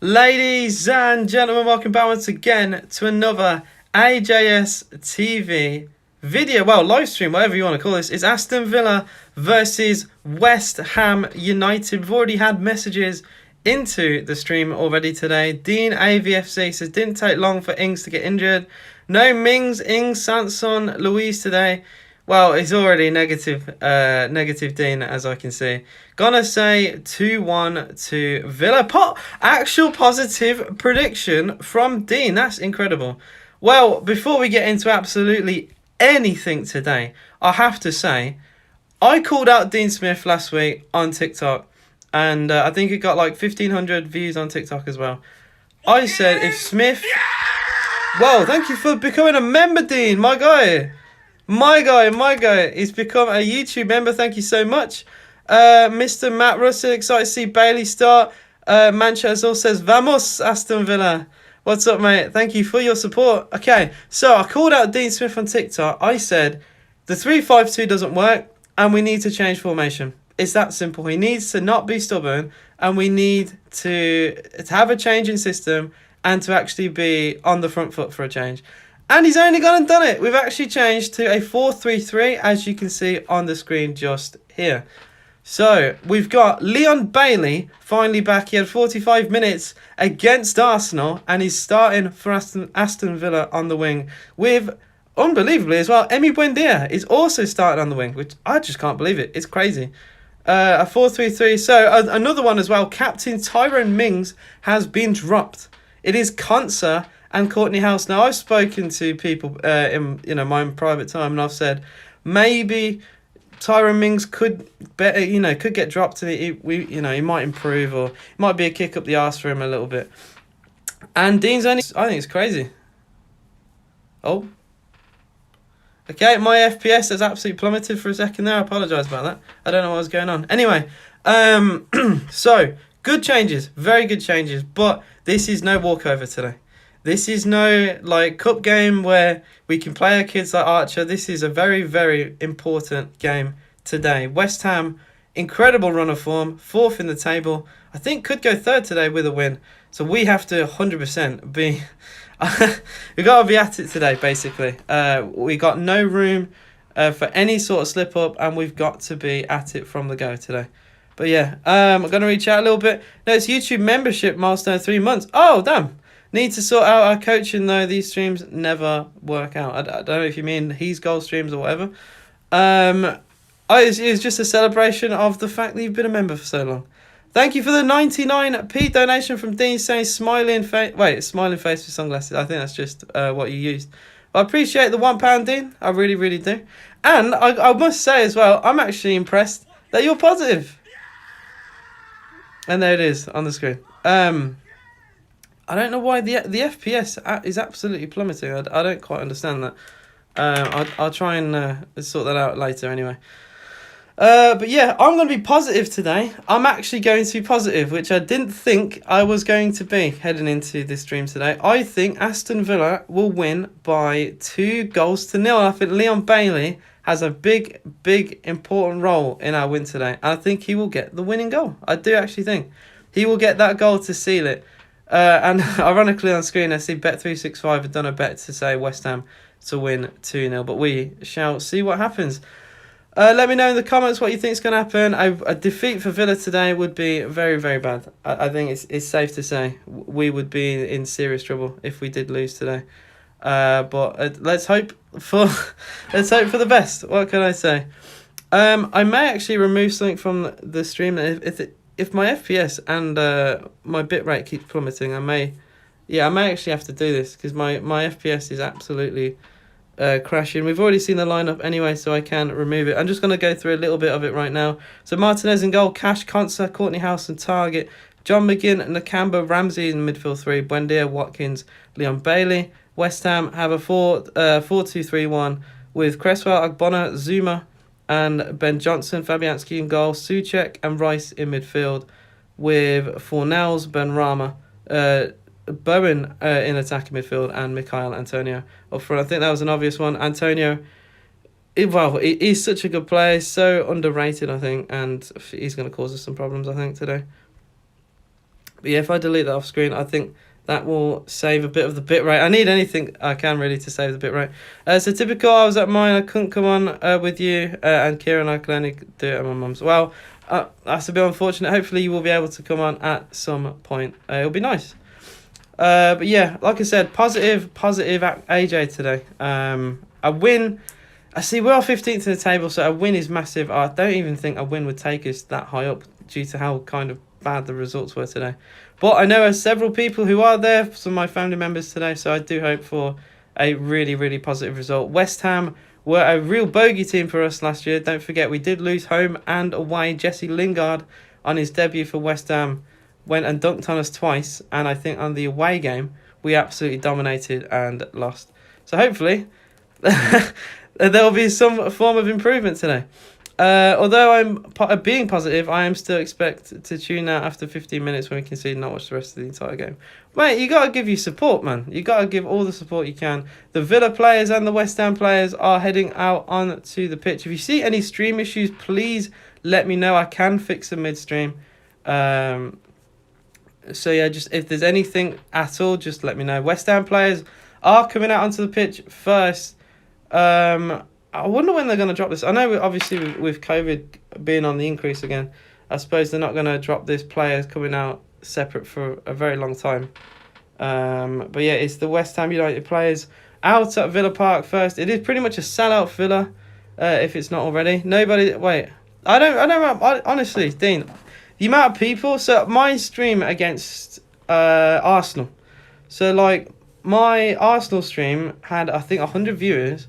Ladies and gentlemen, welcome back once again to another AJS TV video, well, live stream, whatever you want to call this. It's Aston Villa versus West Ham United. We've already had messages into the stream already today. Dean AVFC says, didn't take long for Ings to get injured. No Mings, Ings, Sanson, Luis today. Well, it's already negative Dean, as I can see. Gonna say 2-1 to Villa. Actual positive prediction from Dean. That's incredible. Well, before we get into absolutely anything today, I have to say, I called out Dean Smith last week on TikTok. And I think it got like 1,500 views on TikTok as well. I said if Smith... Whoa, thank you for becoming a member, Dean. My guy. He's become a YouTube member. Thank you so much. Mr. Matt Russell, excited to see Bailey start. Manchester says, Vamos, Aston Villa. What's up, mate? Thank you for your support. Okay, so I called out Dean Smith on TikTok. I said, the 3-5-2 doesn't work, and we need to change formation. It's that simple. He needs to not be stubborn, and we need to have a change in system and to actually be on the front foot for a change. And he's only gone and done it. We've actually changed to a 4-3-3, as you can see on the screen just here. So, we've got Leon Bailey finally back. He had 45 minutes against Arsenal, and he's starting for Aston Villa on the wing. With, unbelievably as well, Emi Buendia is also starting on the wing, which I just can't believe it. It's crazy. A 4-3-3. So, another one as well. Captain Tyrone Mings has been dropped. It is Konsa and Courtney House. Now, I've spoken to people in my own private time, and I've said maybe Tyrone Mings could get dropped, and he might improve, or it might be a kick up the arse for him a little bit. And Dean's only, I think it's crazy. Oh, okay, my FPS has absolutely plummeted for a second there. I apologise about that. I don't know what was going on. Anyway, so good changes, very good changes, but this is no walkover today. This is no cup game where we can play our kids like Archer. This is a very, very important game today. West Ham, incredible run of form, 4th in the table. I think could go 3rd today with a win. So we have to 100% be... we've got to be at it today, basically. We got no room for any sort of slip up, and we've got to be at it from the go today. But yeah, I'm going to reach out a little bit. No, it's YouTube membership milestone 3 months. Oh, damn. Need to sort out our coaching, though. These streams never work out. I don't know if you mean he's goal streams or whatever. It was just a celebration of the fact that you've been a member for so long. Thank you for the 99p donation from Dean saying smiling face. Wait, smiling face with sunglasses. I think that's just what you used. But I appreciate the £1, Dean. I really, really do. And I must say as well, I'm actually impressed that you're positive. And there it is on the screen. I don't know why the FPS is absolutely plummeting. I don't quite understand that. I'll try and sort that out later anyway. But yeah, I'm going to be positive today. I'm actually going to be positive, which I didn't think I was going to be heading into this stream today. I think Aston Villa will win by 2-0. I think Leon Bailey has a big, big, important role in our win today. And I think he will get the winning goal. I do actually think he will get that goal to seal it. And ironically on screen, I see Bet365 have done a bet to say West Ham to win 2-0. But we shall see what happens. Let me know in the comments what you think is going to happen. A defeat for Villa today would be very, very bad. I think it's safe to say we would be in serious trouble if we did lose today. But let's hope for the best. What can I say? I may actually remove something from the stream if my FPS and my bitrate keeps plummeting. I may actually have to do this because my FPS is absolutely crashing. We've already seen the lineup anyway, so I can remove it. I'm just going to go through a little bit of it right now. So Martinez in goal, Cash, Konsa, Courtney House and Target, John McGinn, Nakamba, Ramsey in midfield 3, Buendia, Watkins, Leon Bailey. West Ham have a 4-2-3-1 with Cresswell, Agbona, Zuma and Ben Johnson, Fabianski in goal, Souček and Rice in midfield with Fornals, Ben Rama, Bowen in attacking midfield and Mikhail Antonio up front. I think that was an obvious one. Antonio, he's such a good player, so underrated, I think, and he's going to cause us some problems, I think, today. But yeah, if I delete that off screen, I think that will save a bit of the bit rate. I need anything I can really to save the bit rate. So typical, I was at mine, I couldn't come on with you, and Kieran, I can only do it at my mum's. Well, that's a bit unfortunate. Hopefully you will be able to come on at some point. It'll be nice. But yeah, like I said, positive at AJ today. A win. I see we're 15th in the table, so a win is massive. I don't even think a win would take us that high up due to how kind of bad the results were today. But I know several people who are there, some of my family members today, so I do hope for a really, really positive result. West Ham were a real bogey team for us last year. Don't forget, we did lose home and away. Jesse Lingard, on his debut for West Ham, went and dunked on us twice, and I think on the away game, we absolutely dominated and lost. So hopefully, there will be some form of improvement today. Although I'm being positive, I am still expect to tune out after 15 minutes when we concede and not watch the rest of the entire game. Mate, you got to give you support, man. You got to give all the support you can. The Villa players and the West Ham players are heading out onto the pitch. If you see any stream issues, please let me know. I can fix them midstream. So yeah, just if there's anything at all, just let me know. West Ham players are coming out onto the pitch first. I wonder when they're going to drop this. I know, obviously, with COVID being on the increase again, I suppose they're not going to drop this players coming out separate for a very long time. But yeah, it's the West Ham United players out at Villa Park first. It is pretty much a sellout Villa, if it's not already. Nobody. Wait, I don't. Honestly, Dean, the amount of people. So my stream against Arsenal. So like my Arsenal stream had, I think, 100 viewers.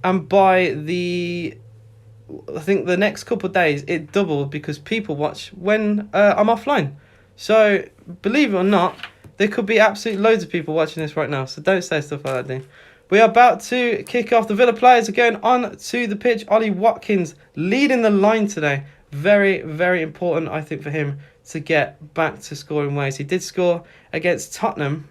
And by I think the next couple of days, it doubled because people watch when I'm offline. So, believe it or not, there could be absolutely loads of people watching this right now. So don't say stuff like that, Dean. We are about to kick off. The Villa players are going on to the pitch. Ollie Watkins leading the line today. Very, very important, I think, for him to get back to scoring ways. He did score against Tottenham,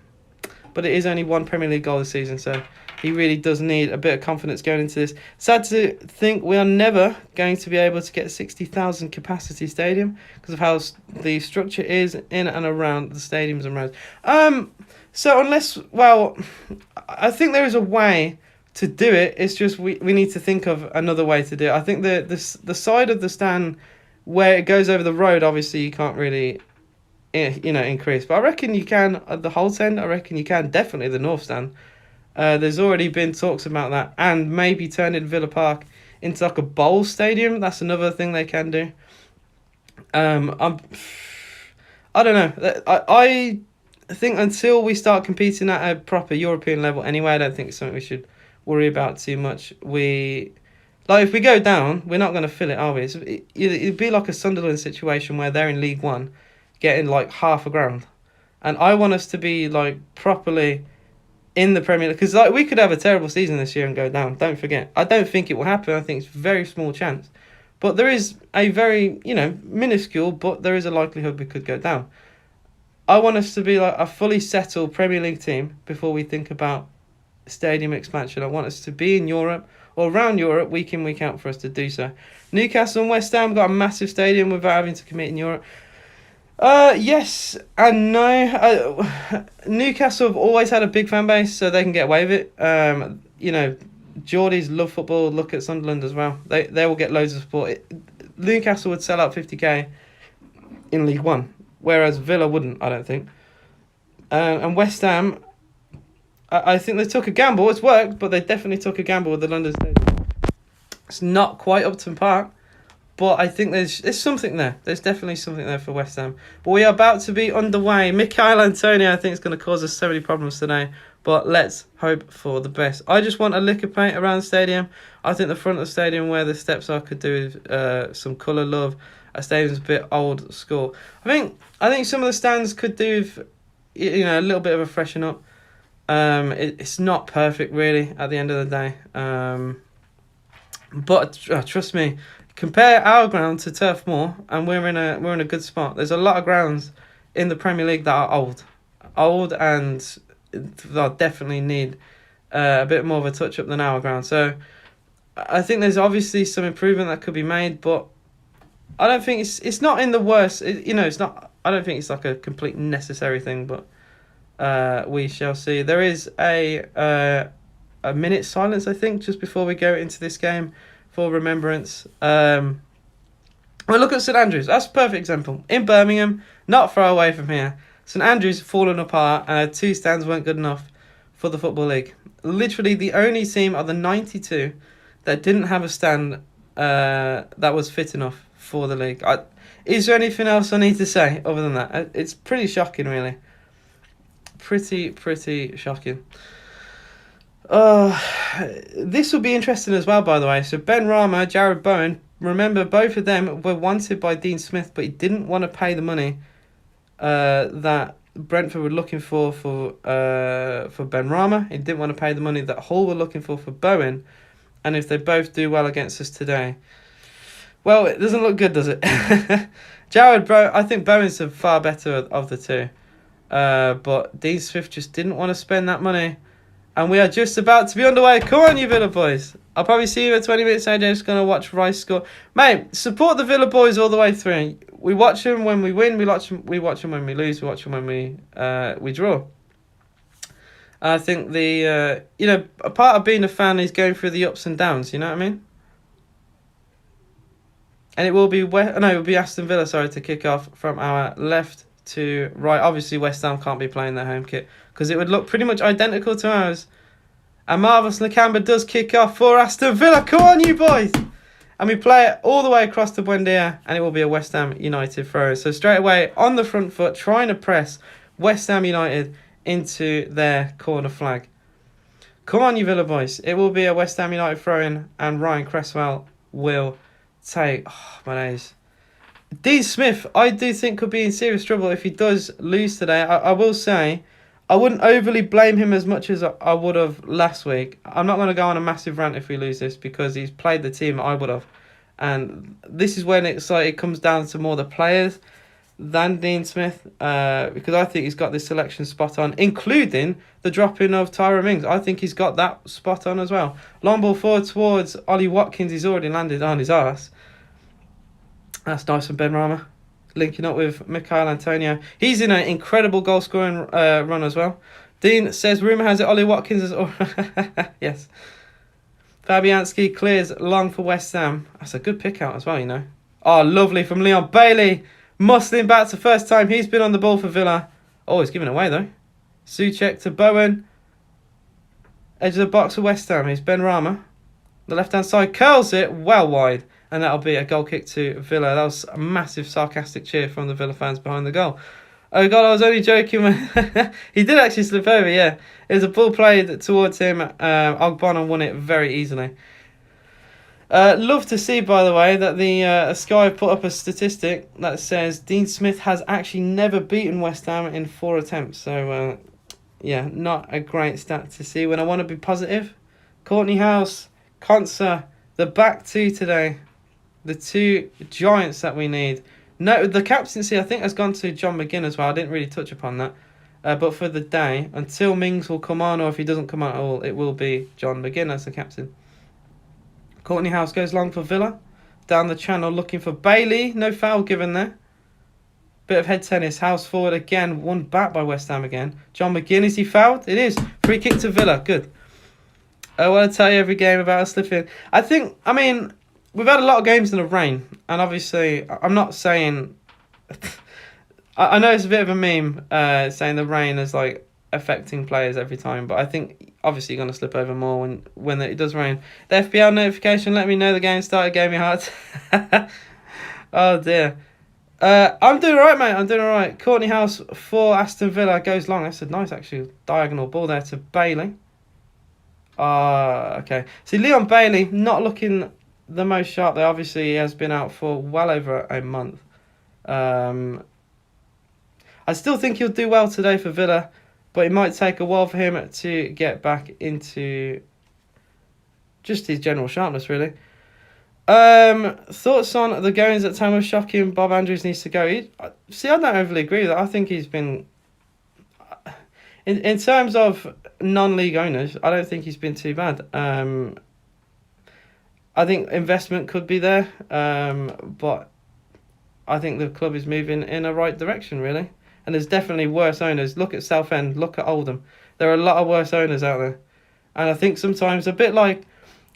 but it is only one Premier League goal this season, so he really does need a bit of confidence going into this. Sad to think we are never going to be able to get a 60,000 capacity stadium because of how the structure is in and around the stadiums and roads. So unless, well, I think there is a way to do it. It's just we need to think of another way to do it. I think the side of the stand where it goes over the road, obviously you can't really, increase. But I reckon you can at the Holt end. I reckon you can definitely the North stand. There's already been talks about that, and maybe turning Villa Park into like a bowl stadium. That's another thing they can do. I don't know. I think until we start competing at a proper European level, anyway, I don't think it's something we should worry about too much. If we go down, we're not going to fill it, are we? It'd be like a Sunderland situation where they're in League One, getting like half a ground, and I want us to be like properly in the Premier League, because like we could have a terrible season this year and go down. Don't forget, I don't think it will happen. I think it's a very small chance, but there is a very minuscule, but there is a likelihood we could go down. I want us to be like a fully settled Premier League team before we think about stadium expansion. I want us to be in Europe or around Europe week in, week out for us to do so. Newcastle and West Ham got a massive stadium without having to compete in Europe. Yes and no. Newcastle have always had a big fan base, so they can get away with it. Geordies love football. Look at Sunderland as well. They will get loads of support. Newcastle would sell out 50k in League One, whereas Villa wouldn't, I don't think. And West Ham, I think they took a gamble. It's worked, but they definitely took a gamble with the London Stadium. It's not quite Upton Park, but I think there's something there. There's definitely something there for West Ham. But we are about to be underway. Mikhail Antonio, I think, is going to cause us so many problems today. But let's hope for the best. I just want a lick of paint around the stadium. I think the front of the stadium where the steps are could do with some colour love. Our stadium's a bit old school. I think some of the stands could do with, a little bit of a freshen up. It's not perfect really at the end of the day. But trust me, compare our ground to Turf Moor, and we're in a good spot. There's a lot of grounds in the Premier League that are old, and they'll definitely need a bit more of a touch up than our ground. So I think there's obviously some improvement that could be made, but I don't think it's not in the worst. It's not I don't think it's like a complete necessary thing, but we shall see. There is a minute silence, I think, just before we go into this game for remembrance. Well, look at St Andrews. That's a perfect example. In Birmingham, not far away from here. St Andrews fallen apart and 2 stands weren't good enough for the Football League. Literally the only team of the 92 that didn't have a stand that was fit enough for the league. Is there anything else I need to say other than that? It's pretty shocking, really. Pretty shocking. This will be interesting as well, by the way. So Ben Rama, Jared Bowen, remember both of them were wanted by Dean Smith, but he didn't want to pay the money that Brentford were looking for Ben Rama. He didn't want to pay the money that Hull were looking for Bowen. And if they both do well against us today, well, it doesn't look good, does it? I think Bowen's the far better of the two. But Dean Smith just didn't want to spend that money. And we are just about to be underway. Come on, you Villa boys. I'll probably see you at 20 minutes. I'm just going to watch Rice score. Mate, support the Villa boys all the way through. We watch them when we win. We watch them when we lose. We watch them when we draw. I think a part of being a fan is going through the ups and downs. You know what I mean? And it will be Aston Villa, to kick off from our left to right. Obviously, West Ham can't be playing their home kit because it would look pretty much identical to ours. And Marvelous Nakamba does kick off for Aston Villa. Come on, you boys! And we play it all the way across to Buendia, and it will be a West Ham United throw. So straight away, on the front foot, trying to press West Ham United into their corner flag. Come on, you Villa boys. It will be a West Ham United throw-in, and Ryan Cresswell will take... Oh, my days. Dean Smith, I do think, could be in serious trouble if he does lose today. I will say, I wouldn't overly blame him as much as I would have last week. I'm not going to go on a massive rant if we lose this because he's played the team I would have. And this is when it comes down to more the players than Dean Smith, because I think he's got this selection spot on, including the drop-in of Tyrone Mings. I think he's got that spot on as well. Long ball forward towards Ollie Watkins. He's already landed on his arse. That's nice from Ben Rama. Linking up with Mikhail Antonio. He's in an incredible goal-scoring run as well. Dean says, rumour has it Ollie Watkins is... Yes. Fabianski clears long for West Ham. That's a good pick-out as well, you know. Oh, lovely from Leon Bailey. Muslim back to first time he's been on the ball for Villa. Oh, he's giving away, though. Souček to Bowen. Edge of the box for West Ham. Here's Ben Rama. The left-hand side curls it well wide. And that'll be a goal kick to Villa. That was a massive sarcastic cheer from the Villa fans behind the goal. Oh, God, I was only joking when... He did actually slip over, yeah. It was a ball played towards him. Ogbonna won it very easily. Love to see, by the way, that the Sky put up a statistic that says Dean Smith has actually never beaten West Ham in 4 attempts. So, yeah, not a great stat to see when I want to be positive. Courtney House, Conser, the back two today. The 2 giants that we need. No, the captaincy, I think, has gone to John McGinn as well. I didn't really touch upon that. But for the day, until Mings will come on, or if he doesn't come on at all, it will be John McGinn as the captain. Courtney House goes long for Villa. Down the channel looking for Bailey. No foul given there. Bit of head tennis. House forward again. Won back by West Ham again. John McGinn, is he fouled? It is. Free kick to Villa. Good. I want to tell you every game about a slip-in. We've had a lot of games in the rain. And obviously, I'm not saying... I know it's a bit of a meme saying the rain is like affecting players every time, but I think obviously you're going to slip over more when it does rain. The FPL notification let me know the game started, gave me heart. Oh dear. I'm doing alright, mate. I'm doing alright. Courtney House for Aston Villa goes long. That's a nice actually diagonal ball there to Bailey. Okay. See, Leon Bailey not looking the most sharp there. Obviously he has been out for well over a month. I still think he'll do well today for Villa, but it might take a while for him to get back into just his general sharpness, really. Thoughts on the goings at time of shocking? Bob Andrews needs to go. I don't overly agree with that. I think he's been... In terms of non-league owners, I don't think he's been too bad. I think investment could be there, but I think the club is moving in a right direction, really. And there's definitely worse owners. Look at Southend, look at Oldham. There are a lot of worse owners out there. And I think sometimes a bit like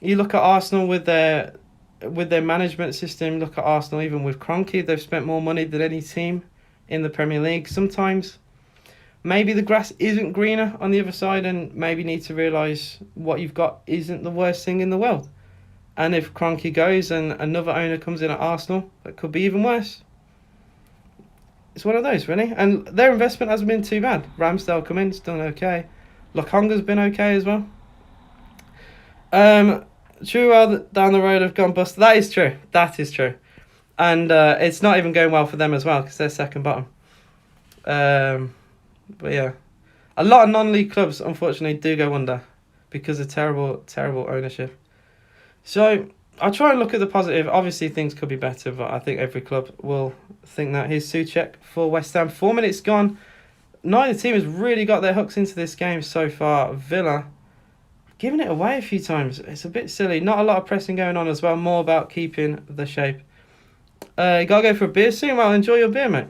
you look at Arsenal with their management system, look at Arsenal even with Kroenke, they've spent more money than any team in the Premier League. Sometimes maybe the grass isn't greener on the other side, and maybe you need to realise what you've got isn't the worst thing in the world. And if Kroenke goes and another owner comes in at Arsenal, that could be even worse. It's one of those, really. And their investment hasn't been too bad. Ramsdale come in, it's done okay. Lokonga's been okay as well. Chilwell down the road have gone bust. That is true. That is true. And it's not even going well for them as well because they're second bottom. But yeah, a lot of non-league clubs unfortunately do go under because of terrible ownership. So I'll try and look at the positive. Obviously things could be better, but I think every club will think that. Here's Souček for West Ham. 4 minutes gone. Neither team has really got their hooks into this game so far. Villa giving it away a few times. It's a bit silly. Not a lot of pressing going on as well. More about keeping the shape. You got to go for a beer soon? Well, enjoy your beer, mate.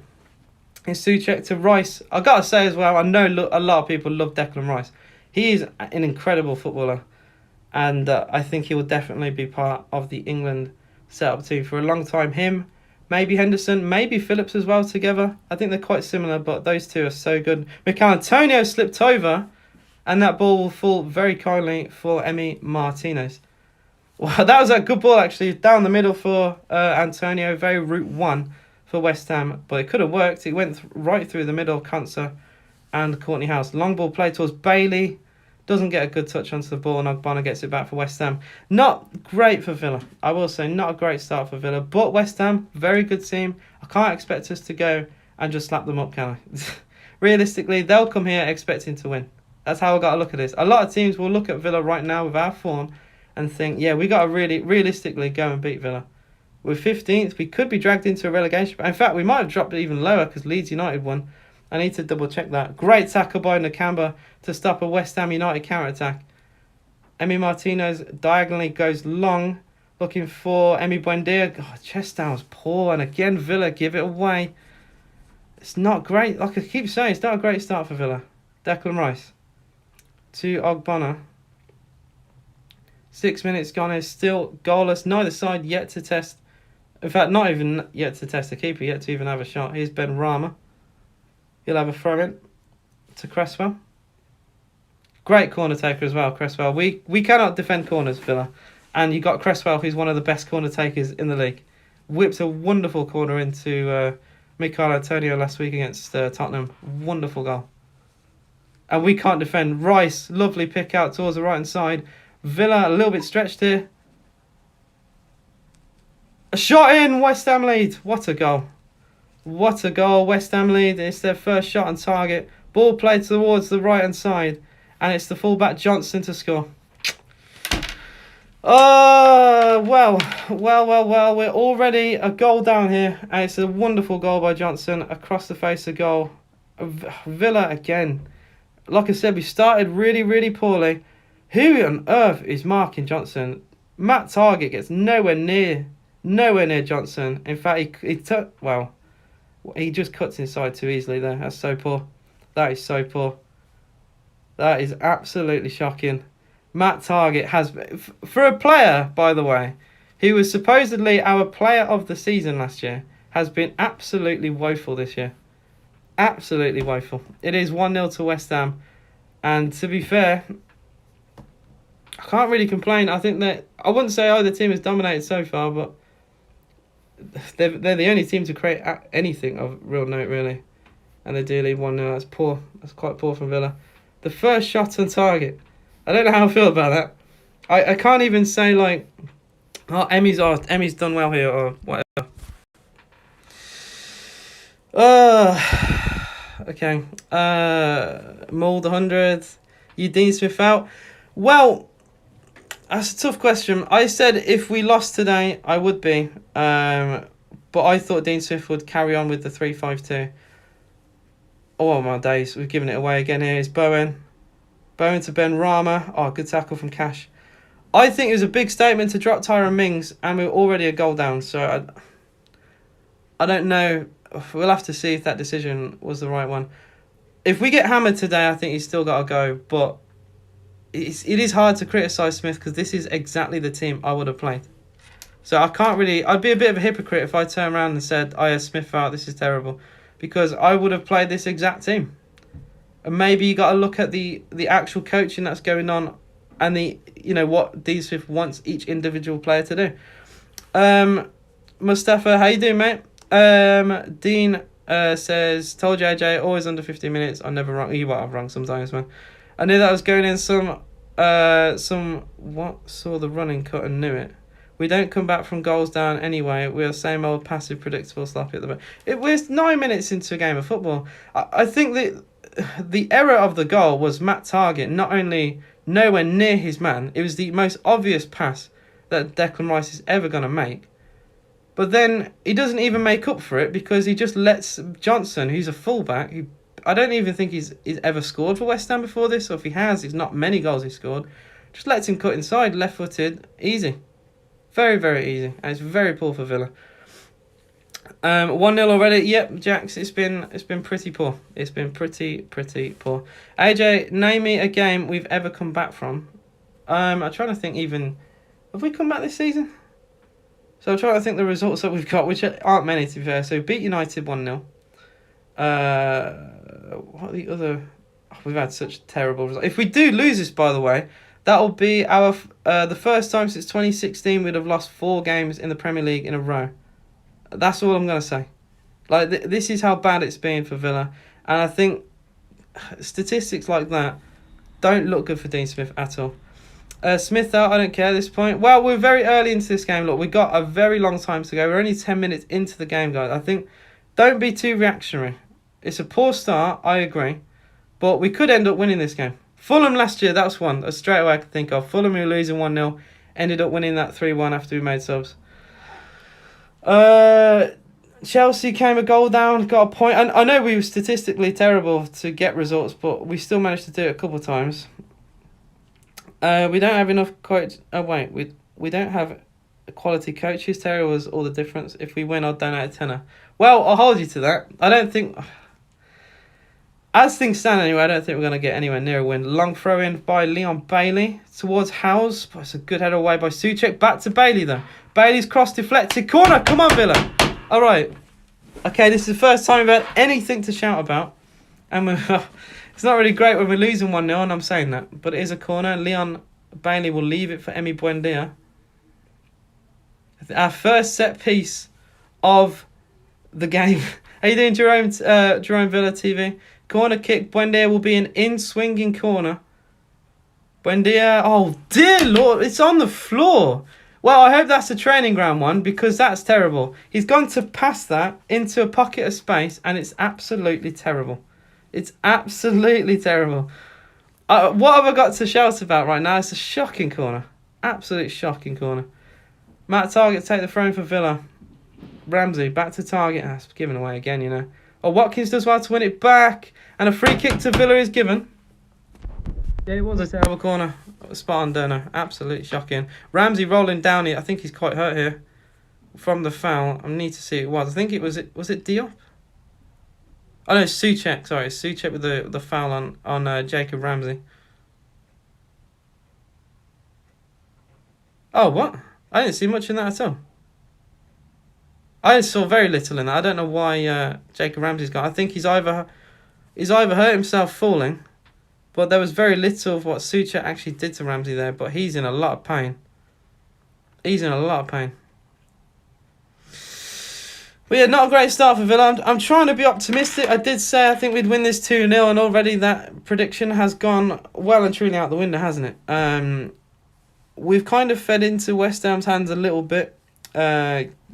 It's Souček to Rice. I got to say as well, I know a lot of people love Declan Rice. He is an incredible footballer. And I think he will definitely be part of the England setup team for a long time. Him, maybe Henderson, maybe Phillips as well together. I think they're quite similar, but those two are so good. Mikel Antonio slipped over, and that ball will fall very kindly for Emi Martinez. Well, that was a good ball, actually. Down the middle for Antonio. Very route one for West Ham. But it could have worked. It went right through the middle of Konsa and Courtney House. Long ball play towards Bailey. Doesn't get a good touch onto the ball, and Ogbonna gets it back for West Ham. Not great for Villa. I will say, not a great start for Villa. But West Ham, very good team. I can't expect us to go and just slap them up, can I? Realistically, they'll come here expecting to win. That's how I got to look at this. A lot of teams will look at Villa right now with our form and think, yeah, we got to really, realistically go and beat Villa. We're 15th. We could be dragged into a relegation. In fact, we might have dropped it even lower because Leeds United won. I need to double check that. Great tackle by Nakamba to stop a West Ham United counter-attack. Emi Martinez diagonally goes long, looking for Emi Buendia. Oh, chest down was poor, and again Villa give it away. It's not great. Like I keep saying, it's not a great start for Villa. Declan Rice to Ogbonna. 6 minutes gone, is still goalless. Neither side yet to test. In fact, not even yet to test the keeper, yet to even have a shot. Here's Ben Rama. He'll have a throw in to Cresswell. Great corner taker as well, Cresswell. We cannot defend corners, Villa. And you got Cresswell, who's one of the best corner takers in the league. Whipped a wonderful corner into Mikel Antonio last week against Tottenham. Wonderful goal. And we can't defend. Rice, lovely pick out towards the right-hand side. Villa, a little bit stretched here. A shot in, West Ham lead. What a goal. What a goal, West Ham lead. It's their first shot on target. Ball played towards the right-hand side. And it's the fullback Johnson to score. Oh, well. We're already a goal down here. And it's a wonderful goal by Johnson across the face of goal. Villa again. Like I said, we started really, really poorly. Who on earth is marking Johnson? Matt Target gets nowhere near Johnson. In fact, he just cuts inside too easily there. That's so poor. That is so poor. That is absolutely shocking. Matt Target has, for a player, by the way, who was supposedly our player of the season last year, has been absolutely woeful this year. Absolutely woeful. It is 1-0 to West Ham. And to be fair, I can't really complain. I think that, I wouldn't say either team has dominated so far, but they're the only team to create anything of real note, really. And they do lead 1-0. That's poor. That's quite poor from Villa. The first shot on target. I don't know how I feel about that. I can't even say, like, oh, Emi's done well here, or whatever. Okay. Mould 100. You Dean Smith out. Well, that's a tough question. I said if we lost today, I would be. But I thought Dean Smith would carry on with the 3-5-2. Oh, my days. We've given it away again here. It's Bowen. Bowen to Ben Rama. Oh, good tackle from Cash. I think it was a big statement to drop Tyrone Mings, and we're already a goal down. So I don't know. We'll have to see if that decision was the right one. If we get hammered today, I think he's still got to go. But it is hard to criticise Smith because this is exactly the team I would have played. So I can't really... I'd be a bit of a hypocrite if I turned around and said, oh yeah, Smith out, this is terrible. Because I would have played this exact team. And maybe you got to look at the actual coaching that's going on and what Dean Smith wants each individual player to do. Mustafa, how you doing, mate? Dean says, told you AJ, always under 15 minutes. I'm never wrong. You are wrong sometimes, man. I knew that was going in saw the running cut and knew it. We don't come back from goals down anyway. We're the same old passive, predictable, sloppy at the back. It was 9 minutes into a game of football. I think that the error of the goal was Matt Targett not only nowhere near his man, it was the most obvious pass that Declan Rice is ever going to make. But then he doesn't even make up for it because he just lets Johnson, who's a fullback, who I don't even think he's ever scored for West Ham before this, or if he has, it's not many goals he scored, just lets him cut inside, left-footed, easy. Very, very easy. And it's very poor for Villa. 1-0 already. Yep, Jax, it's been pretty poor. It's been pretty poor. AJ, name me a game we've ever come back from. I'm trying to think even... Have we come back this season? So I'm trying to think the results that we've got, which aren't many to be fair. So beat United 1-0. What are the other... Oh, we've had such terrible results. If we do lose this, by the way... That'll be our the first time since 2016 we'd have lost 4 games in the Premier League in a row. That's all I'm going to say. Like this is how bad it's been for Villa. And I think statistics like that don't look good for Dean Smith at all. Smith out, I don't care at this point. Well, we're very early into this game. Look, we've got a very long time to go. We're only 10 minutes into the game, guys. I think don't be too reactionary. It's a poor start, I agree. But we could end up winning this game. Fulham last year, that's one. That's straight away I could think of. Fulham, who were losing 1-0, ended up winning that 3-1 after we made subs. Chelsea came a goal down, got a point. And I know we were statistically terrible to get results, but we still managed to do it a couple of times. We don't have enough we don't have quality coaches. Terry was all the difference. If we win, I'll donate a tenner. Well, I'll hold you to that. I don't think... As things stand anyway, I don't think we're going to get anywhere near a win. Long throw in by Leon Bailey towards Howes. It's a good header away by Souček. Back to Bailey though. Bailey's cross deflected. Corner. Come on, Villa. All right. Okay, this is the first time we've had anything to shout about. And it's not really great when we're losing 1-0, and I'm saying that. But it is a corner. Leon Bailey will leave it for Emi Buendia. Our first set piece of the game. How you doing, Jerome Villa TV? Corner kick. Buendia will be an in-swinging corner. Buendia. Oh, dear Lord. It's on the floor. Well, I hope that's a training ground one because that's terrible. He's gone to pass that into a pocket of space and it's absolutely terrible. It's absolutely terrible. What have I got to shout about right now? It's a shocking corner. Absolute shocking corner. Matt Targett take the throw for Villa. Ramsey back to Targett. That's given away again, you know. Oh, Watkins does well to win it back. And a free kick to Villa is given. Yeah, it was a terrible corner. Spot on, Durner. Absolutely shocking. Ramsey rolling down here. I think he's quite hurt here. From the foul. I need to see who it was. I think it was it Diop? Oh no, Souček. Sorry, Souček with the foul on Jacob Ramsey. Oh, what? I didn't see much in that at all. I saw very little in that. I don't know why Jacob Ramsey's gone. I think he's either hurt himself falling, but there was very little of what Souček actually did to Ramsey there. But he's in a lot of pain. He's in a lot of pain. But yeah, not a great start for Villa. I'm trying to be optimistic. I did say I think we'd win this 2-0, and already that prediction has gone well and truly out the window, hasn't it? We've kind of fed into West Ham's hands a little bit.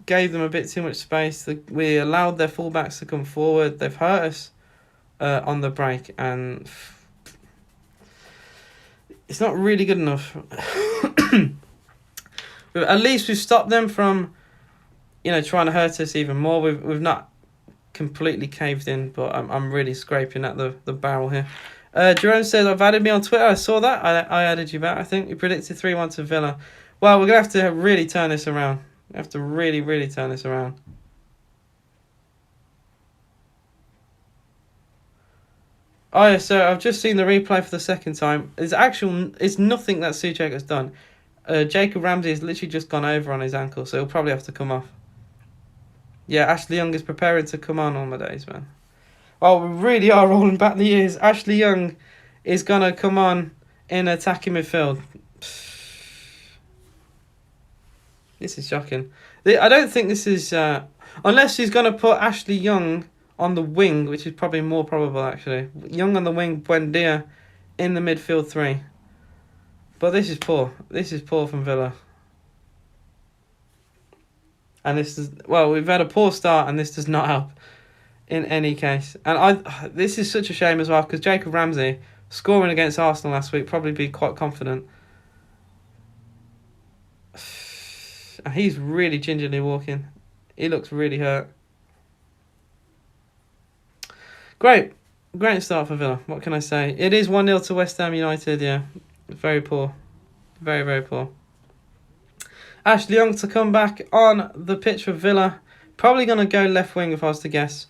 Gave them a bit too much space. We allowed their fullbacks to come forward. They've hurt us on the break, and it's not really good enough. At least we've stopped them from, trying to hurt us even more. We've not completely caved in, but I'm really scraping at the barrel here. Jerome says, I've added me on Twitter. I saw that. I added you back, I think. You predicted 3-1 to Villa. Well, we're going to have to really turn this around. We have to really, really turn this around. Oh, yeah, so I've just seen the replay for the second time. It's nothing that Souček has done. Jacob Ramsey has literally just gone over on his ankle, so he'll probably have to come off. Yeah, Ashley Young is preparing to come on my days, man. Well, we really are rolling back the years. Ashley Young is going to come on in attacking midfield. This is shocking. I don't think this is... unless he's going to put Ashley Young on the wing, which is probably more probable, actually. Young on the wing, Buendia in the midfield three. But this is poor. This is poor from Villa. And this is... Well, we've had a poor start, and this does not help in any case. And this is such a shame as well, because Jacob Ramsey, scoring against Arsenal last week, probably be quite confident. He's really gingerly walking. He looks really hurt. Great start for Villa. What can I say? It is 1-0 to West Ham United, yeah. Very poor. Very, very poor. Ashley Young to come back on the pitch for Villa. Probably going to go left wing if I was to guess.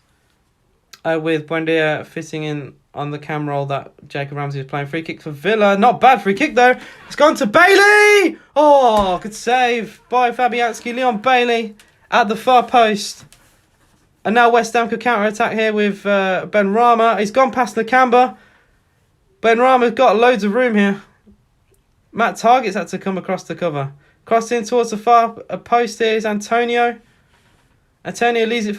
With Buendia fitting in on the cam roll that Jacob Ramsey is playing. Free kick for Villa. Not bad free kick though. It's gone to Bailey. Oh, good save by Fabianski. Leon Bailey at the far post. And now West Ham could counter-attack here with Ben Rama. He's gone past Nakamba. Ben Rama's got loads of room here. Matt Target's had to come across the cover. Crossing towards the far post here is Antonio. Antonio leaves it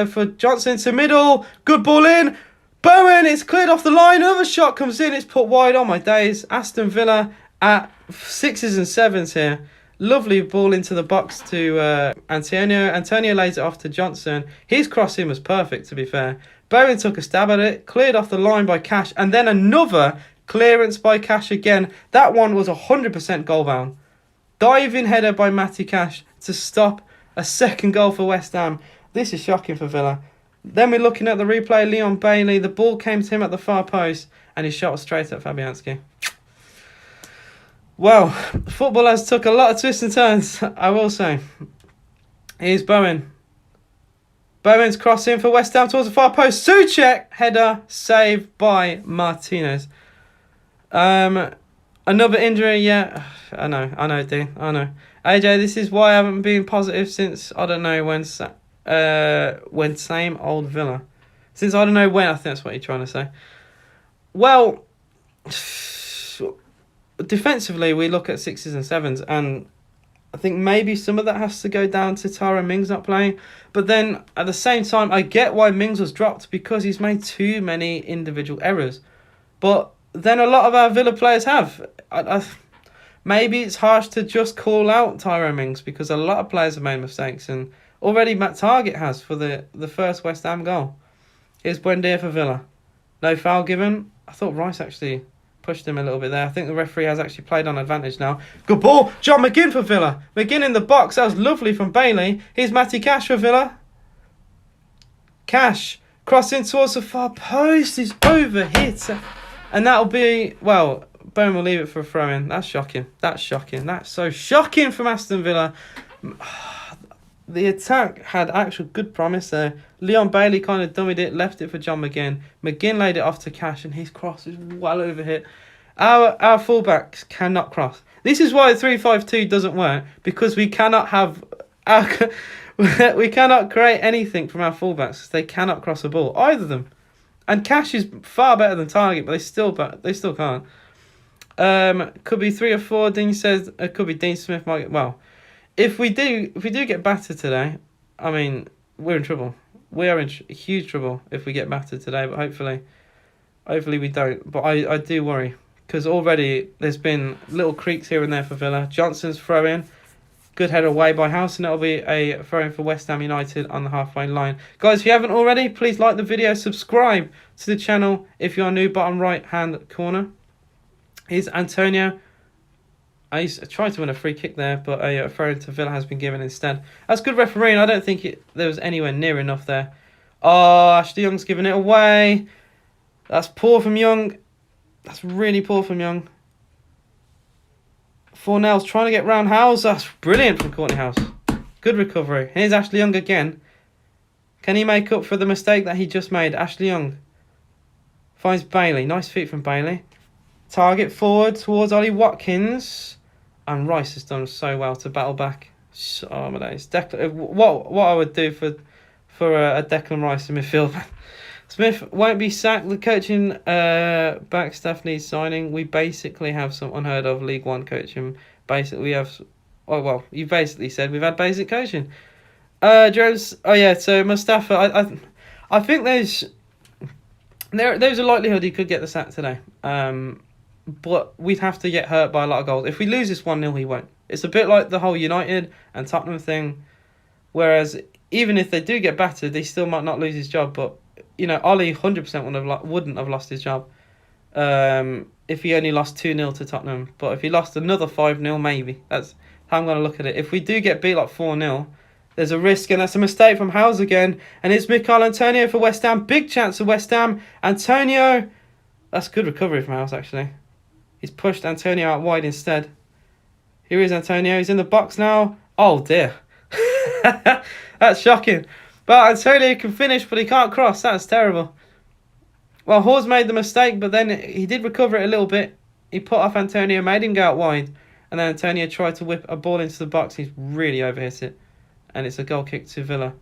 for Johnson to middle. Good ball in. Bowen, it's cleared off the line. Another shot comes in. It's put wide. Oh my days. Aston Villa at 6s and 7s here. Lovely ball into the box to Antonio. Antonio lays it off to Johnson. His crossing was perfect, to be fair. Bowen took a stab at it. Cleared off the line by Cash. And then another clearance by Cash again. That one was 100% goal bound. Diving header by Matty Cash to stop a second goal for West Ham. This is shocking for Villa. Then we're looking at the replay. Leon Bailey. The ball came to him at the far post. And he shot straight at Fabianski. Well, football has took a lot of twists and turns, I will say. Here's Bowen. Bowen's crossing for West Ham towards the far post. Souček, header, saved by Martinez. Another injury, yeah. I know, Dean, I know. AJ, this is why I haven't been positive since, I don't know, when same old Villa. Since I don't know when, I think that's what you're trying to say. Well... Defensively, we look at 6s and 7s, and I think maybe some of that has to go down to Tyrone Mings not playing. But then, at the same time, I get why Mings was dropped, because he's made too many individual errors. But then a lot of our Villa players have. Maybe it's harsh to just call out Tyrone Mings, because a lot of players have made mistakes, and already Matt Target has for the first West Ham goal. Here's Buendia for Villa. No foul given. I thought Rice actually... pushed him a little bit there. I think the referee has actually played on advantage now. Good ball. John McGinn for Villa. McGinn in the box. That was lovely from Bailey. Here's Matty Cash for Villa. Cash crossing towards the far post. He's overhit. And that'll be... Well, Bone will leave it for a throw-in. That's shocking. That's shocking. That's so shocking from Aston Villa. The attack had actual good promise there. Leon Bailey kind of dummied it, left it for John McGinn. McGinn laid it off to Cash, and his cross is well overhit. Our fullbacks cannot cross. This is why 3-5-2 doesn't work, because we cannot have... we cannot create anything from our fullbacks. They cannot cross a ball, either of them. And Cash is far better than Target, but they still can't. Could be 3 or 4. Dean says it could be Dean Smith. Well, if we do get battered today, I mean, we're in trouble. We are in huge trouble if we get battered today, but hopefully we don't. But I do worry, because already there's been little creaks here and there for Villa. Johnson's throw-in. Good header away by House, and it'll be a throw-in for West Ham United on the halfway line. Guys, if you haven't already, please like the video, subscribe to the channel if you're new, bottom right-hand corner. Here's Antonio. I tried to win a free kick there, but a throw-in to Villa has been given instead. That's good refereeing. I don't think there was anywhere near enough there. Oh, Ashley Young's giving it away. That's poor from Young. That's really poor from Young. Fornell's trying to get round House. That's brilliant from Courtney House. Good recovery. Here's Ashley Young again. Can he make up for the mistake that he just made? Ashley Young. Finds Bailey. Nice feet from Bailey. Target forward towards Ollie Watkins. And Rice has done so well to battle back. Oh my days. What I would do for a Declan Rice in midfield. Smith won't be sacked. The coaching back staff needs signing. We basically have some unheard of League One coaching. Basically, we have. Oh well, you basically said we've had basic coaching. Jones. Oh yeah. So Mustafa, I think there's a likelihood he could get the sack today. But we'd have to get hurt by a lot of goals. If we lose this 1-0, he won't. It's a bit like the whole United and Tottenham thing. Whereas even if they do get battered, they still might not lose his job. But Ollie 100% wouldn't have lost his job if he only lost 2-0 to Tottenham. But if he lost another 5-0, maybe. That's how I'm going to look at it. If we do get beat like 4-0, there's a risk, and that's a mistake from Howes again. And it's Mikel Antonio for West Ham. Big chance for West Ham. Antonio. That's good recovery from Howes, actually. He's pushed Antonio out wide instead. Here is Antonio. He's in the box now. Oh, dear. That's shocking. But Antonio can finish, but he can't cross. That's terrible. Well, Hawes made the mistake, but then he did recover it a little bit. He put off Antonio, made him go out wide. And then Antonio tried to whip a ball into the box. He's really overhit it. And it's a goal kick to Villa.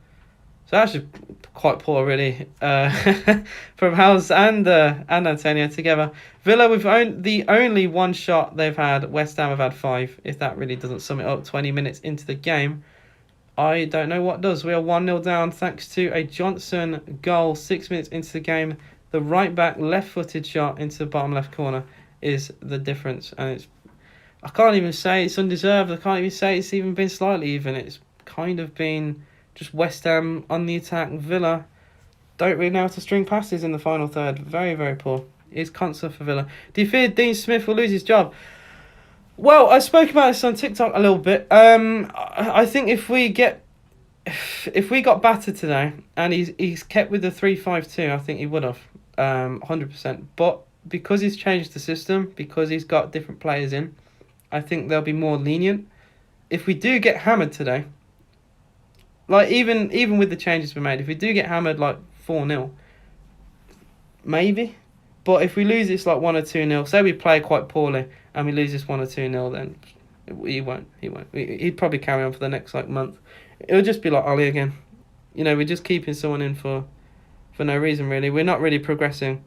So actually quite poor, really, from Howes and Antonio together. Villa, with the only one shot they've had. West Ham have had 5. If that really doesn't sum it up 20 minutes into the game, I don't know what does. We are 1-0 down thanks to a Johnson goal 6 minutes into the game. The right-back left-footed shot into the bottom left corner is the difference. And I can't even say it's undeserved. I can't even say it's even been slightly even. It's kind of been just West Ham on the attack. Villa don't really know how to string passes in the final third. Very, very poor. It's constant for Villa. Do you fear Dean Smith will lose his job? Well, I spoke about this on TikTok a little bit. I think if we got battered today and he's kept with the 3-5-2, I think he would have 100%. But because he's changed the system, because he's got different players in, I think they'll be more lenient. If we do get hammered today, like even with the changes we made, if we do get hammered like 4-0, maybe. But if we lose this like 1 or 2-0, say we play quite poorly and we lose this 1 or 2-0, then he won't. He'd probably carry on for the next like month. It'll just be like Ollie again. We're just keeping someone in for no reason really. We're not really progressing.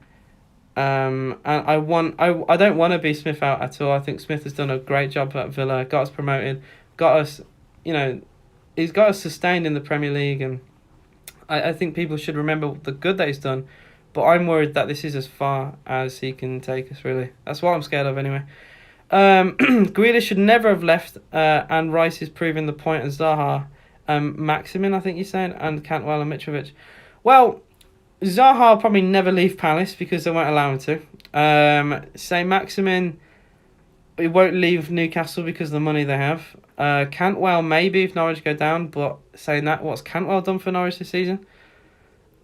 And I don't want to be Smith out at all. I think Smith has done a great job at Villa, got us promoted, got us, he's got us sustained in the Premier League, and I think people should remember the good that he's done. But I'm worried that this is as far as he can take us, really. That's what I'm scared of, anyway. Grealish should never have left, and Rice is proving the point, and Zaha, Maximin, I think you're saying, and Cantwell and Mitrovic. Well, Zaha will probably never leave Palace because they won't allow him to. Say Maximin, he won't leave Newcastle because of the money they have. Cantwell maybe if Norwich go down, but saying that, what's Cantwell done for Norwich this season?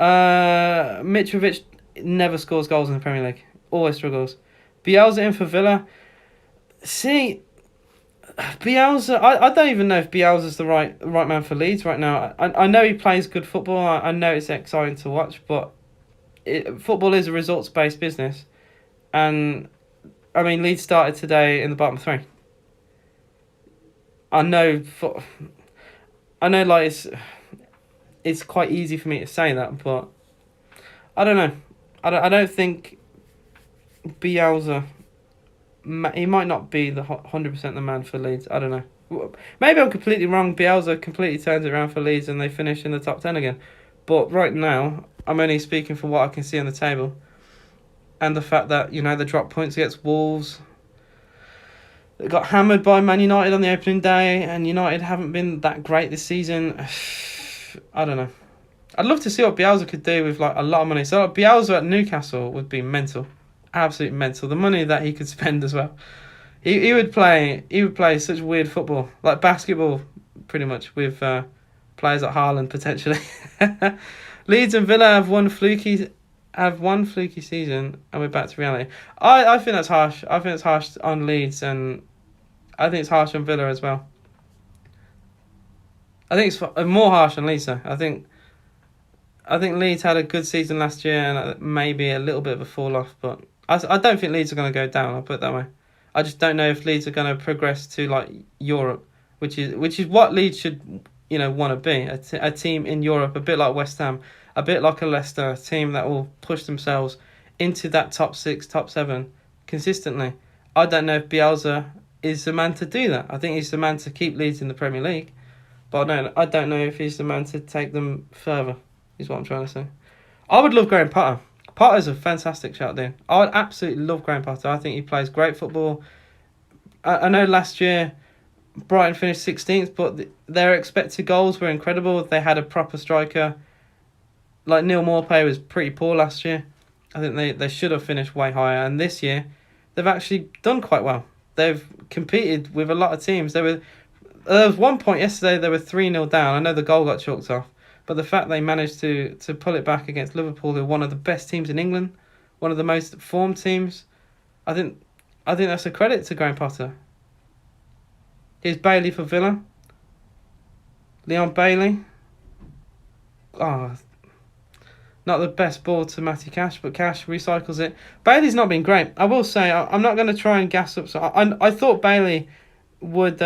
Mitrovic never scores goals in the Premier League. Always struggles. Bielsa in for Villa. See, Bielsa, I don't even know if Bielsa's the right man for Leeds right now. I know he plays good football. I know it's exciting to watch, but football is a results-based business. And, I mean, Leeds started today in the bottom 3. I know, like, it's quite easy for me to say that, but I don't know. I don't think Bielsa, he might not be the 100% the man for Leeds. I don't know. Maybe I'm completely wrong. Bielsa completely turns it around for Leeds and they finish in the top 10 again. But right now, I'm only speaking for what I can see on the table. And the fact that, they dropped points against Wolves. They got hammered by Man United on the opening day, and United haven't been that great this season. I don't know. I'd love to see what Bielsa could do with like a lot of money. So Bielsa at Newcastle would be mental. Absolutely mental. The money that he could spend as well. He would play such weird football, like basketball, pretty much, with players like Haaland potentially. Leeds and Villa have one fluky season, and we're back to reality. I think that's harsh. I think it's harsh on Leeds, and I think it's harsh on Villa as well. I think it's more harsh on Leeds though. I think I think Leeds had a good season last year and maybe a little bit of a fall off, but I don't think Leeds are going to go down. I'll put it that way. I just don't know if Leeds are going to progress to like Europe, which is what Leeds should want to be a team in Europe, a bit like West Ham, a bit like a Leicester, a team that will push themselves into that top 6, top 7 consistently. I don't know if Bielsa is the man to do that. I think he's the man to keep Leeds in the Premier League, but I don't know if he's the man to take them further. Is what I'm trying to say. I would love Graham Potter. Potter's a fantastic shout there. I would absolutely love Graham Potter. I think he plays great football. I know last year Brighton finished 16th, but their expected goals were incredible. They had a proper striker. Like Neil Maupay was pretty poor last year. I think they should have finished way higher. And this year, they've actually done quite well. They've competed with a lot of teams. There was one point yesterday they were 3-0 down. I know the goal got chalked off. But the fact they managed to pull it back against Liverpool, who are one of the best teams in England, one of the most formed teams, I think that's a credit to Graham Potter. Here's Bailey for Villa. Leon Bailey. Oh, not the best ball to Matty Cash, but Cash recycles it. Bailey's not been great. I will say, I'm not going to try and gas up. So I thought Bailey would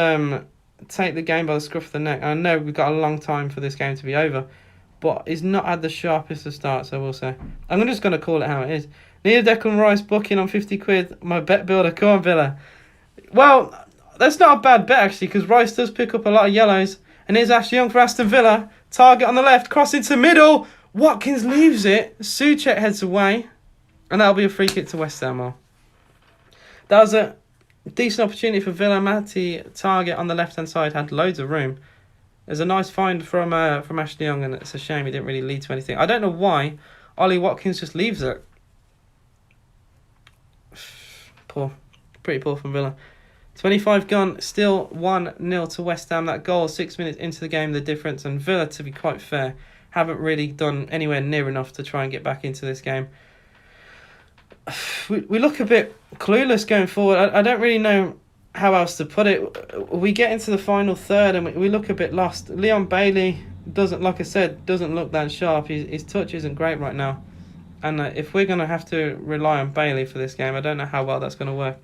take the game by the scruff of the neck. I know we've got a long time for this game to be over, but he's not had the sharpest of starts, I will say. I'm just going to call it how it is. Need a Declan Rice booking on 50 quid. My bet builder, come on Villa. Well, that's not a bad bet actually, because Rice does pick up a lot of yellows. And here's Ashley Young for Aston Villa. Target on the left, cross into middle. Watkins leaves it. Souček heads away. And that'll be a free kick to West Ham. That was a decent opportunity for Villa. Matty Target on the left-hand side had loads of room. There's a nice find from Ashley Young, and it's a shame he didn't really lead to anything. I don't know why Ollie Watkins just leaves it. Poor. Pretty poor from Villa. 25 gone, still 1-0 to West Ham. That goal 6 minutes into the game, the difference. And Villa, to be quite fair, haven't really done anywhere near enough to try and get back into this game. We look a bit clueless going forward. I don't really know how else to put it. We get into the final third and we look a bit lost. Leon Bailey doesn't look that sharp. His touch isn't great right now. And if we're going to have to rely on Bailey for this game, I don't know how well that's going to work.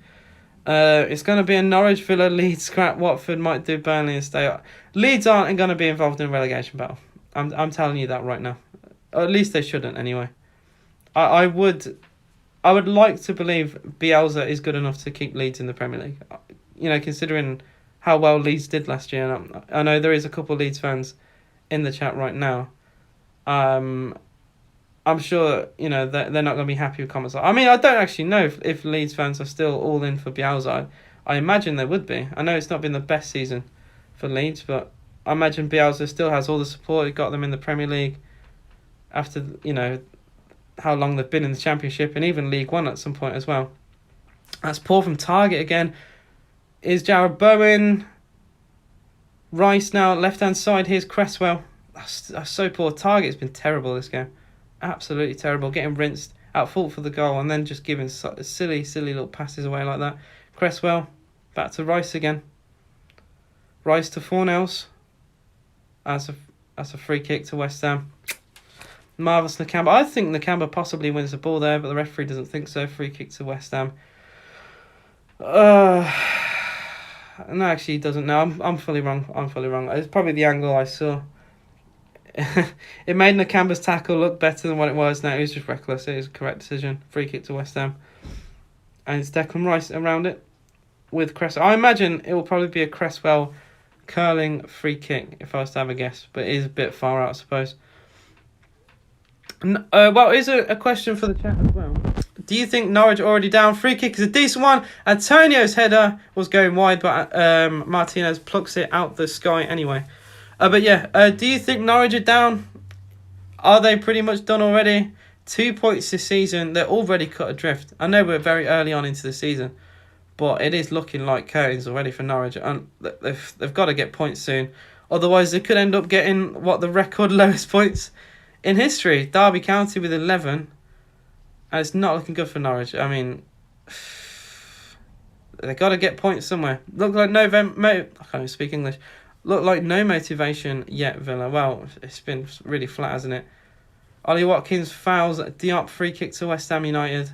It's going to be a Norwich, Villa, Leeds, scrap. Watford might do Burnley and stay up. Leeds aren't going to be involved in a relegation battle. I'm telling you that right now. Or at least they shouldn't anyway. I would like to believe Bielsa is good enough to keep Leeds in the Premier League. Considering how well Leeds did last year. And I know there is a couple of Leeds fans in the chat right now. I'm sure, they're not going to be happy with comments. I mean, I don't actually know if Leeds fans are still all in for Bielsa. I imagine they would be. I know it's not been the best season for Leeds, but I imagine Bielsa still has all the support. He got them in the Premier League after, how long they've been in the Championship and even League One at some point as well. That's poor from Target again. Is Jarrod Bowen. Rice now, left-hand side. Here's Cresswell. That's so poor. Target's been terrible this game. Absolutely terrible. Getting rinsed, out fault for the goal, and then just giving silly little passes away like that. Cresswell, back to Rice again. Rice to Fornells. That's a free kick to West Ham. Marvellous Nakamba. I think Nakamba possibly wins the ball there, but the referee doesn't think so. Free kick to West Ham. No, actually he doesn't. No, I'm fully wrong. It's probably the angle I saw. It made Nakamba's tackle look better than what it was. No, it was just reckless. It was a correct decision. Free kick to West Ham. And it's Declan Rice around it with Cresswell. I imagine it will probably be a Cresswell curling free kick if I was to have a guess. But it is a bit far out, I suppose. Well, here's a question for the chat as well. Do you think Norwich are already down? Free kick is a decent one. Antonio's header was going wide, but Martinez plucks it out the sky anyway. But yeah, do you think Norwich are down? Are they pretty much done already? 2 points this season. They're already cut adrift. I know we're very early on into the season, but it is looking like curtains already for Norwich. And they've got to get points soon. Otherwise, they could end up getting, the record lowest points in history. Derby County with 11. And it's not looking good for Norwich. I mean, they've got to get points somewhere. Look like I can't even speak English. Look like no motivation yet, Villa. Well, it's been really flat, hasn't it? Ollie Watkins fouls Diop, free kick to West Ham United.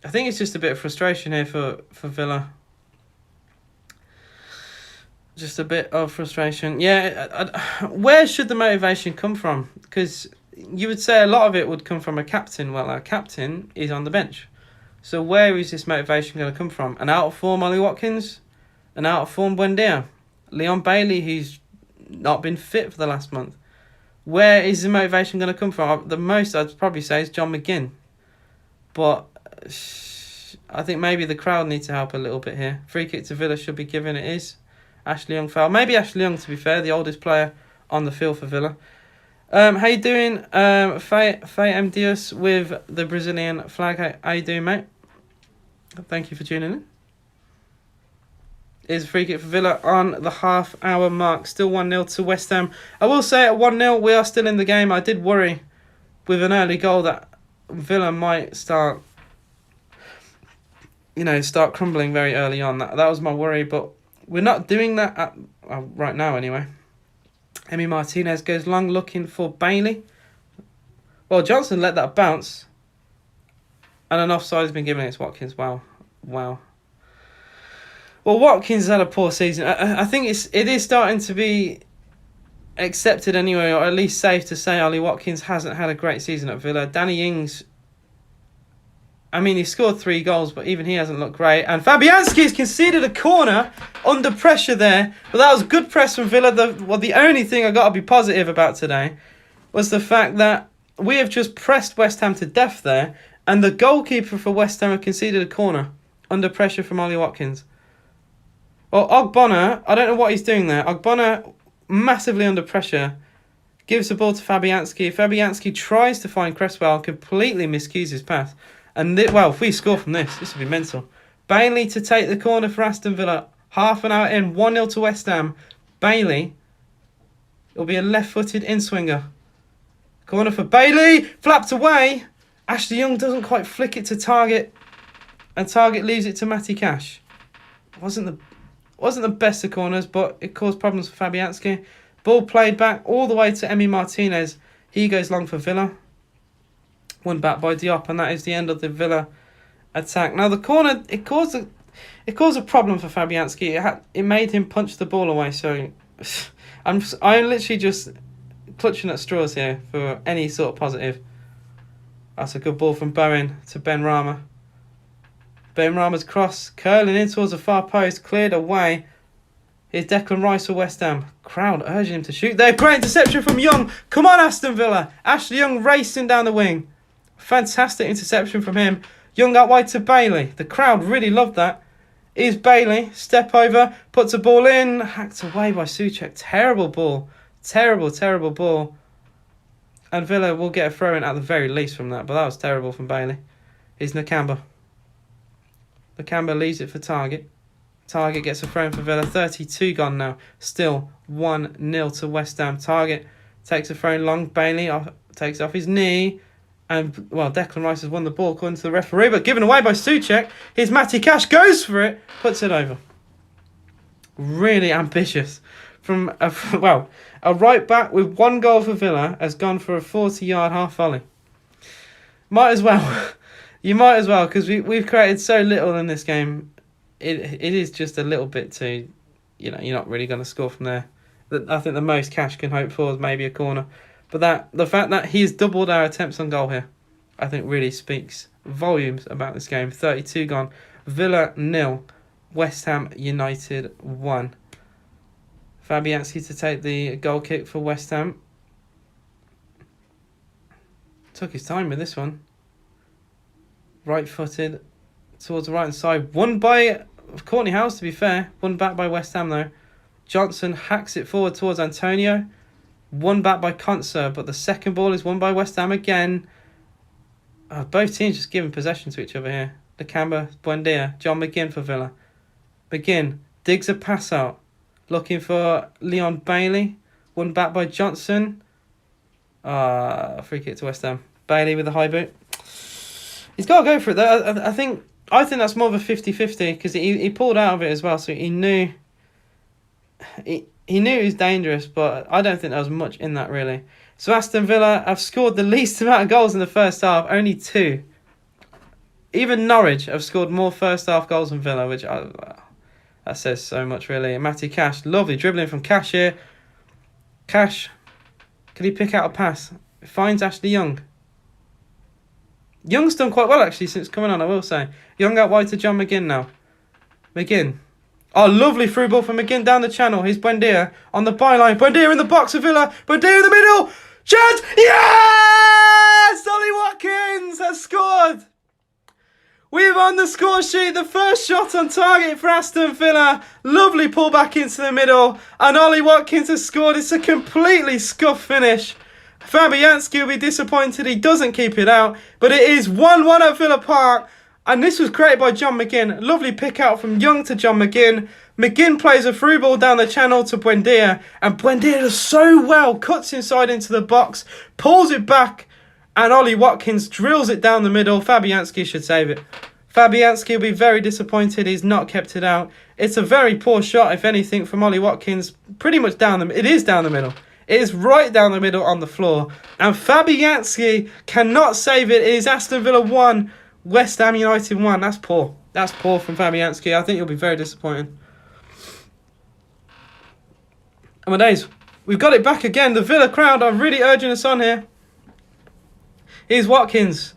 I think it's just a bit of frustration here for Villa. Just a bit of frustration. Yeah, where should the motivation come from? Because you would say a lot of it would come from a captain. Well, our captain is on the bench. So where is this motivation going to come from? An out-of-form Ollie Watkins? An out-of-form Buendia? Leon Bailey, who's not been fit for the last month? Where is the motivation going to come from? The most I'd probably say is John McGinn. But I think maybe the crowd need to help a little bit here. Free kick to Villa should be given. It is. Ashley Young foul. Maybe Ashley Young, to be fair, the oldest player on the field for Villa. How you doing? Faye M. Diaz with the Brazilian flag. How you doing, mate? Thank you for tuning in. Is a free kick for Villa on the half-hour mark. Still 1-0 to West Ham. I will say at 1-0, we are still in the game. I did worry with an early goal that Villa might start crumbling very early on. That was my worry, but we're not doing that right now anyway. Emi Martinez goes long looking for Bailey. Well, Johnson let that bounce. And an offside has been given against Watkins. Wow. Well, Watkins had a poor season. I think it is starting to be accepted anyway, or at least safe to say Ollie Watkins hasn't had a great season at Villa. Danny Ings, I mean, he scored 3 goals, but even he hasn't looked great. And Fabianski's conceded a corner under pressure there. But that was good press from Villa. The only thing I got to be positive about today was the fact that we have just pressed West Ham to death there. And the goalkeeper for West Ham conceded a corner under pressure from Ollie Watkins. Well, Ogbonna, I don't know what he's doing there. Ogbonna, massively under pressure, gives the ball to Fabianski. Fabianski tries to find Cresswell, completely miscues his pass. And, if we score from this would be mental. Bailey to take the corner for Aston Villa. Half an hour in, 1-0 to West Ham. Bailey, it'll be a left-footed in-swinger. Corner for Bailey, flapped away. Ashley Young doesn't quite flick it to Target. And Target leaves it to Matty Cash. Wasn't the best of corners, but it caused problems for Fabianski. Ball played back all the way to Emi Martinez. He goes long for Villa. Won back by Diop, and that is the end of the Villa attack. Now the corner, it caused a problem for Fabianski. It made him punch the ball away. So I'm literally just clutching at straws here for any sort of positive. That's a good ball from Bowen to Ben Rama. Ben Rama's cross, curling in towards the far post, cleared away. Here's Declan Rice for West Ham. Crowd urging him to shoot there. Great interception from Young. Come on, Aston Villa. Ashley Young racing down the wing. Fantastic interception from him. Young out wide to Bailey. The crowd really loved that. Here's Bailey. Step over. Puts a ball in. Hacked away by Souček. Terrible ball. Terrible ball. And Villa will get a throw in at the very least from that. But that was terrible from Bailey. Here's Nakamba. Nakamba leaves it for Target. Target gets a throw in for Villa. 32 gone now. Still 1-0 to West Ham. Target takes a throw in long. Bailey takes it off his knee. And, Declan Rice has won the ball according to the referee. But given away by Souček. Here's Matty Cash. Goes for it. Puts it over. Really ambitious. From a right back with 1 goal for Villa has gone for a 40-yard half volley. Might as well. You might as well, because we've created so little in this game. It is just a little bit too, you're not really going to score from there. I think the most Cash can hope for is maybe a corner. But the fact that he's doubled our attempts on goal here, I think really speaks volumes about this game. 32 gone. Villa 0. West Ham United 1. Fabianski to take the goal kick for West Ham. Took his time with this one. Right-footed towards the right-hand side. Won by Courtney House, to be fair. Won back by West Ham, though. Johnson hacks it forward towards Antonio. Won back by Konsa, but the second ball is won by West Ham again. Both teams just giving possession to each other here. Nakamba, Buendia, John McGinn for Villa. McGinn digs a pass out. Looking for Leon Bailey. Won back by Johnson. Free kick to West Ham. Bailey with the high boot. He's got to go for it though. I think that's more of a 50-50 because he pulled out of it as well, so he knew he knew it was dangerous, but I don't think there was much in that really. So Aston Villa have scored the least amount of goals in the first half, only 2. Even Norwich have scored more first half goals than Villa, which that says so much, really. And Matty Cash, lovely dribbling from Cash here. Cash, can he pick out a pass? Finds Ashley Young. Young's done quite well, actually, since coming on, I will say. Young out wide to John McGinn now. McGinn. Oh, lovely through ball from McGinn down the channel. Here's Buendia on the byline. Buendia in the box of Villa. Buendia in the middle. Chance! Yes! Ollie Watkins has scored. We've on the score sheet the first shot on target for Aston Villa. Lovely pull back into the middle. And Ollie Watkins has scored. It's a completely scuffed finish. Fabianski will be disappointed he doesn't keep it out. But it is 1-1 at Villa Park. And this was created by John McGinn. Lovely pick out from Young to John McGinn. McGinn plays a through ball down the channel to Buendia. And Buendia does so well. Cuts inside into the box. Pulls it back. And Ollie Watkins drills it down the middle. Fabianski should save it. Fabianski will be very disappointed he's not kept it out. It's a very poor shot, if anything, from Ollie Watkins. Pretty much down the... It is down the middle. It is right down the middle on the floor. And Fabianski cannot save it. It is Aston Villa 1, West Ham United 1. That's poor. That's poor from Fabianski. I think you'll be very disappointed. And my days, we've got it back again. The Villa crowd are really urging us on here. Here's Watkins.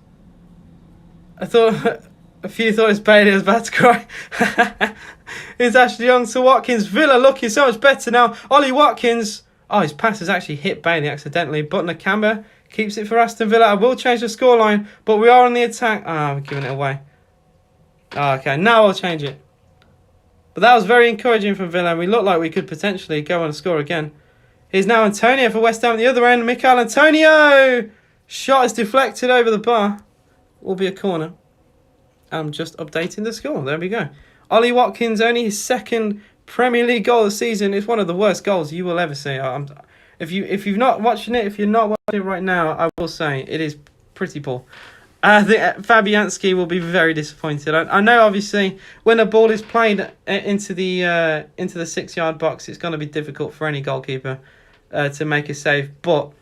I thought... A few thought it's Bailey was about to cry. Here's Ashley Young to Watkins. Villa looking so much better now. Ollie Watkins. Oh, his pass has actually hit Bailey accidentally. But Nakamba keeps it for Aston Villa. I will change the scoreline, but we are on the attack. Ah, we're giving it away. Oh, okay, now I'll change it. But that was very encouraging from Villa. We look like we could potentially go on and score again. Here's now Antonio for West Ham at the other end. Mikel Antonio! Shot is deflected over the bar. Will be a corner. I'm just updating the score. There we go. Ollie Watkins, only his second Premier League goal of the season. It's one of the worst goals you will ever see. If you're not watching it right now, I will say it is pretty poor. I think Fabianski will be very disappointed. I know, obviously, when a ball is played into the 6-yard box, it's going to be difficult for any goalkeeper to make a save. But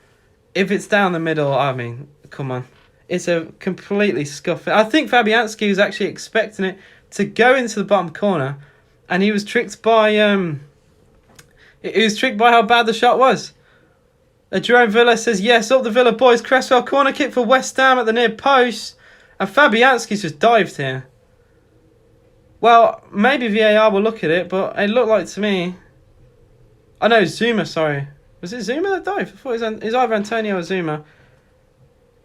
if it's down the middle, I mean, come on. It's a completely scuffed. I think Fabianski was actually expecting it to go into the bottom corner, and he was tricked by how bad the shot was. Jerome Villa says yes, up the Villa boys. Cresswell corner kick for West Ham at the near post, and Fabianski's just dived here. Well, maybe VAR will look at it, but it looked like to me. I know Zuma. Sorry, was it Zuma that dived? I thought it was either Antonio or Zuma.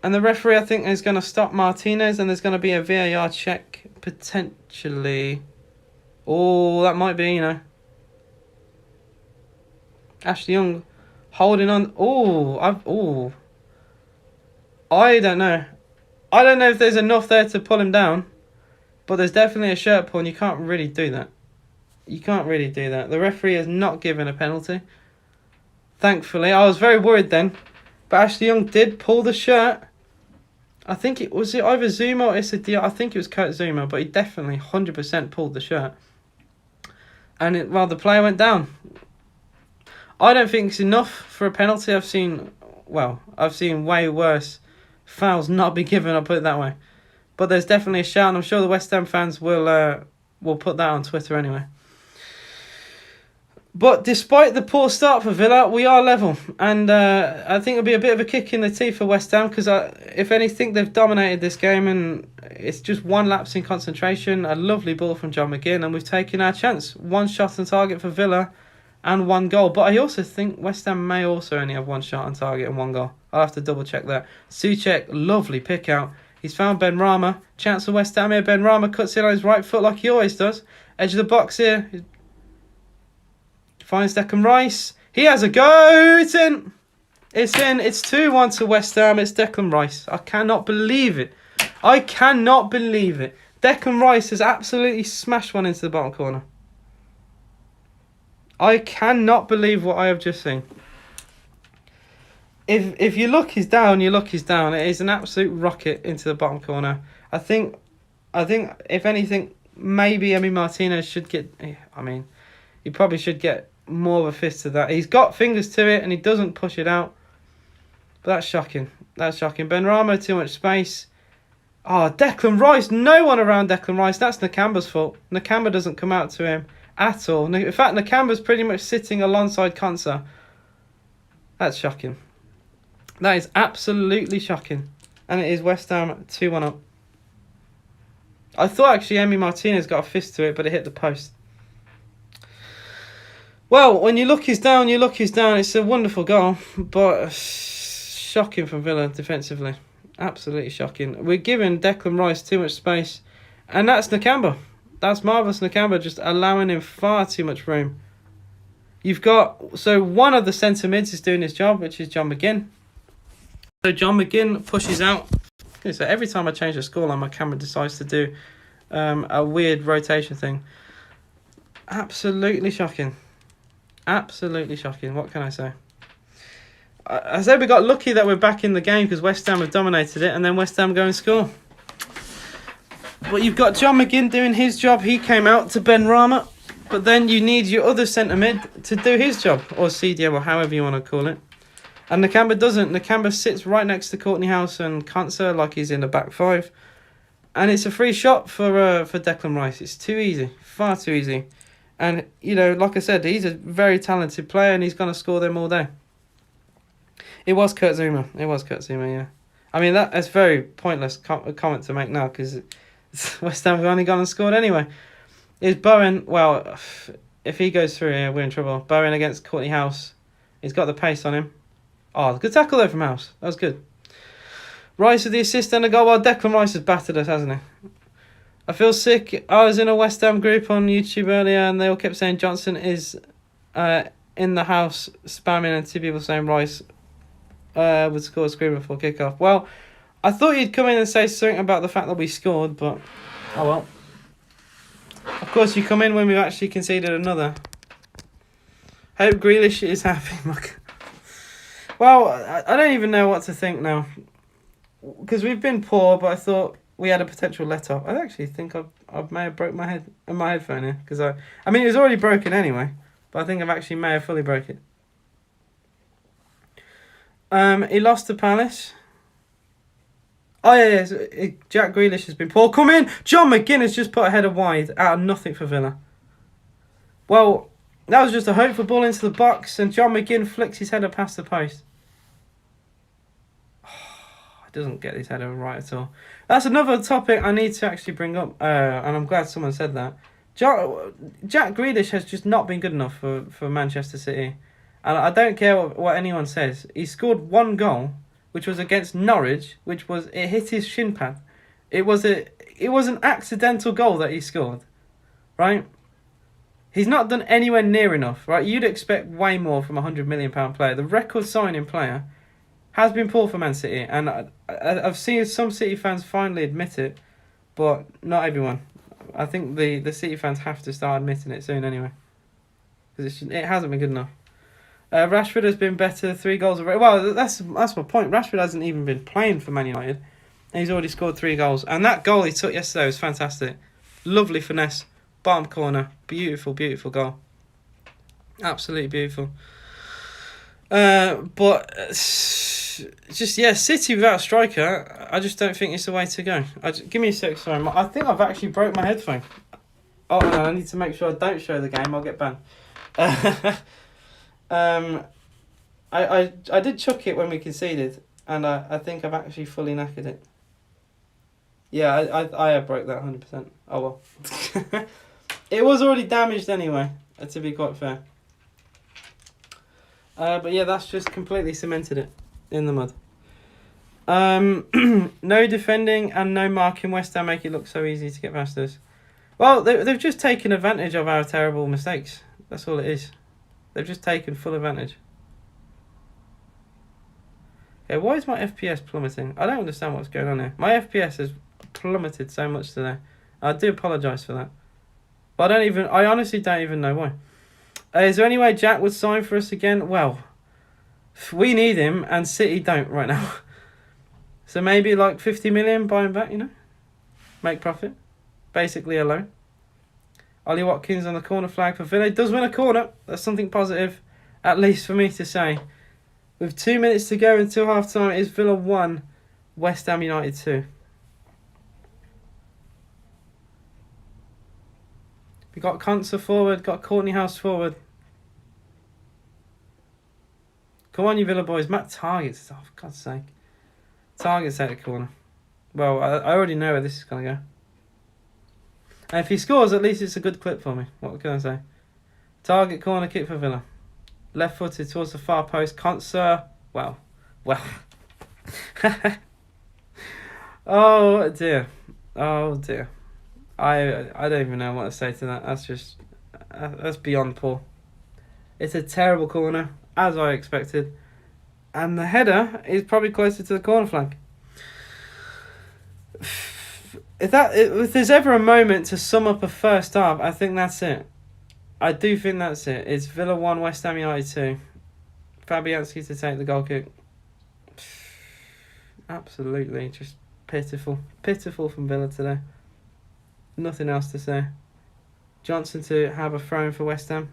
And the referee, I think, is going to stop Martinez, and there's going to be a VAR check, potentially. Oh, that might be, Ashley Young holding on. I don't know. I don't know if there's enough there to pull him down, but there's definitely a shirt pull, and you can't really do that. You can't really do that. The referee has not given a penalty. Thankfully. I was very worried then, but Ashley Young did pull the shirt. I think it was either Zuma or Issa Diop. I think it was Kurt Zuma, but he definitely 100% pulled the shirt. And the player went down. I don't think it's enough for a penalty. I've seen way worse fouls not be given, I'll put it that way. But there's definitely a shout, and I'm sure the West Ham fans will put that on Twitter anyway. But despite the poor start for Villa, we are level. And I think it'll be a bit of a kick in the teeth for West Ham, because if anything, they've dominated this game, and it's just one lapse in concentration. A lovely ball from John McGinn, and we've taken our chance. One shot on target for Villa and 1 goal. But I also think West Ham may also only have 1 shot on target and 1 goal. I'll have to double check that. Souček, lovely pick out. He's found Ben Rama. Chance for West Ham here. Ben Rama cuts in on his right foot like he always does. Edge of the box here. Finds Declan Rice. He has a go. It's in. It's in. It's 2-1 to West Ham. It's Declan Rice. I cannot believe it. I cannot believe it. Declan Rice has absolutely smashed one into the bottom corner. I cannot believe what I have just seen. If your luck is down, your luck is down. It is an absolute rocket into the bottom corner. I think if anything, maybe Emi Martinez should get. I mean, he probably should get more of a fist to that. He's got fingers to it, and he doesn't push it out. But that's shocking. That's shocking. Benrahma, too much space. Oh, Declan Rice. No one around Declan Rice. That's Nakamba's fault. Nakamba doesn't come out to him at all. In fact, Nakamba's pretty much sitting alongside Konsa. That's shocking. That is absolutely shocking. And it is West Ham 2-1 up. I thought actually Emi Martinez got a fist to it, but it hit the post. Well, when your luck is down, your luck is down. It's a wonderful goal, but shocking from Villa defensively. Absolutely shocking. We're giving Declan Rice too much space, and that's Nakamba. That's marvellous Nakamba, just allowing him far too much room. You've got, so one of the centre mids is doing his job, which is John McGinn. So John McGinn pushes out. Okay, so every time I change the scoreline, my camera decides to do a weird rotation thing. Absolutely shocking. Absolutely shocking. What can I say? I said we got lucky that we're back in the game because West Ham have dominated it, and then West Ham go and score. But you've got John McGinn doing his job. He came out to Benrahma, but then you need your other centre mid to do his job, or CDM, or however you want to call it. And Nakamba doesn't. Nakamba sits right next to Courtney House and Konsa like he's in the back five. And it's a free shot for Declan Rice. It's too easy. Far too easy. And, you know, like I said, he's a very talented player and he's going to score them all day. It was Kurt Zouma. It was Kurt Zouma, yeah. I mean, that's very pointless comment to make now because West Ham have only gone and scored anyway. Is Bowen, well, if he goes through here, we're in trouble. Bowen against Courtney House. He's got the pace on him. Oh, good tackle there from House. That was good. Rice with the assist and a goal. Well, Declan Rice has battered us, hasn't he? I feel sick. I was in a West Ham group on YouTube earlier and they all kept saying Johnson is in the house spamming, and two people saying Rice would score a screamer before kickoff. Well, I thought you'd come in and say something about the fact that we scored, but oh well. Of course, you come in when we've actually conceded another. Hope Grealish is happy. Well, I don't even know what to think now. Because we've been poor, but I thought we had a potential let-off. I actually think I may have broke my headphone here. Because I mean, it was already broken anyway. But I think I actually may have fully broke it. He lost to Palace. Oh, yeah. Jack Grealish has been poor. Come in! John McGinn has just put a header wide out of nothing for Villa. Well, that was just a hopeful ball into the box, and John McGinn flicks his header past the post. Doesn't get his header right at all. That's another topic I need to actually bring up, and I'm glad someone said that. Jack Grealish has just not been good enough for Manchester City. And I don't care what anyone says. He scored one goal, which was against Norwich, it hit his shin pad. It was an accidental goal that he scored, right? He's not done anywhere near enough, right? You'd expect way more from a £100 million player. The record signing player has been poor for Man City, and I've seen some City fans finally admit it, but not everyone. I think the City fans have to start admitting it soon anyway, because it hasn't been good enough. Rashford has been better, 3 goals already. Well, that's my point. Rashford hasn't even been playing for Man United, and he's already scored 3 goals. And that goal he took yesterday was fantastic. Lovely finesse, bottom corner, beautiful, beautiful goal. Absolutely beautiful. But just, yeah, City without a striker, I just don't think it's the way to go. Give me a sec, sorry. I think I've actually broke my headphone. Oh, no, I need to make sure I don't show the game. I'll get banned. I did chuck it when we conceded, and I think I've actually fully knackered it. Yeah, I have broke that 100%. Oh, well. It was already damaged anyway, to be quite fair. But yeah, that's just completely cemented it in the mud. No defending and no marking. West Ham make it look so easy to get past us. Well, they've just taken advantage of our terrible mistakes. That's all it is. They've just taken full advantage. Okay, why is my FPS plummeting? I don't understand what's going on here. My FPS has plummeted so much today. I do apologise for that. But I honestly don't even know why. Is there any way Jack would sign for us again? Well, we need him and City don't right now. So maybe like 50 million, buy him back, you know? Make profit. Basically a loan. Ollie Watkins on the corner flag for Villa. Does win a corner. That's something positive, at least for me to say. With 2 minutes to go until half time, it is Villa 1, West Ham United 2. We got Conser forward, got Courtney House forward. Come on, you Villa boys. Matt Target's. Oh, for God's sake. Target's out of the corner. Well, I already know where this is going to go. And if he scores, at least it's a good clip for me. What can I say? Target corner kick for Villa. Left footed towards the far post. Conser. Well. Oh dear. Oh dear. I don't even know what to say to that. That's beyond poor. It's a terrible corner, as I expected. And the header is probably closer to the corner flag. If there's ever a moment to sum up a first half, I think that's it. I do think that's it. It's Villa 1, West Ham United 2. Fabianski to take the goal kick. Absolutely, just pitiful. Pitiful from Villa today. Nothing else to say. Johnson to have a throw in for West Ham.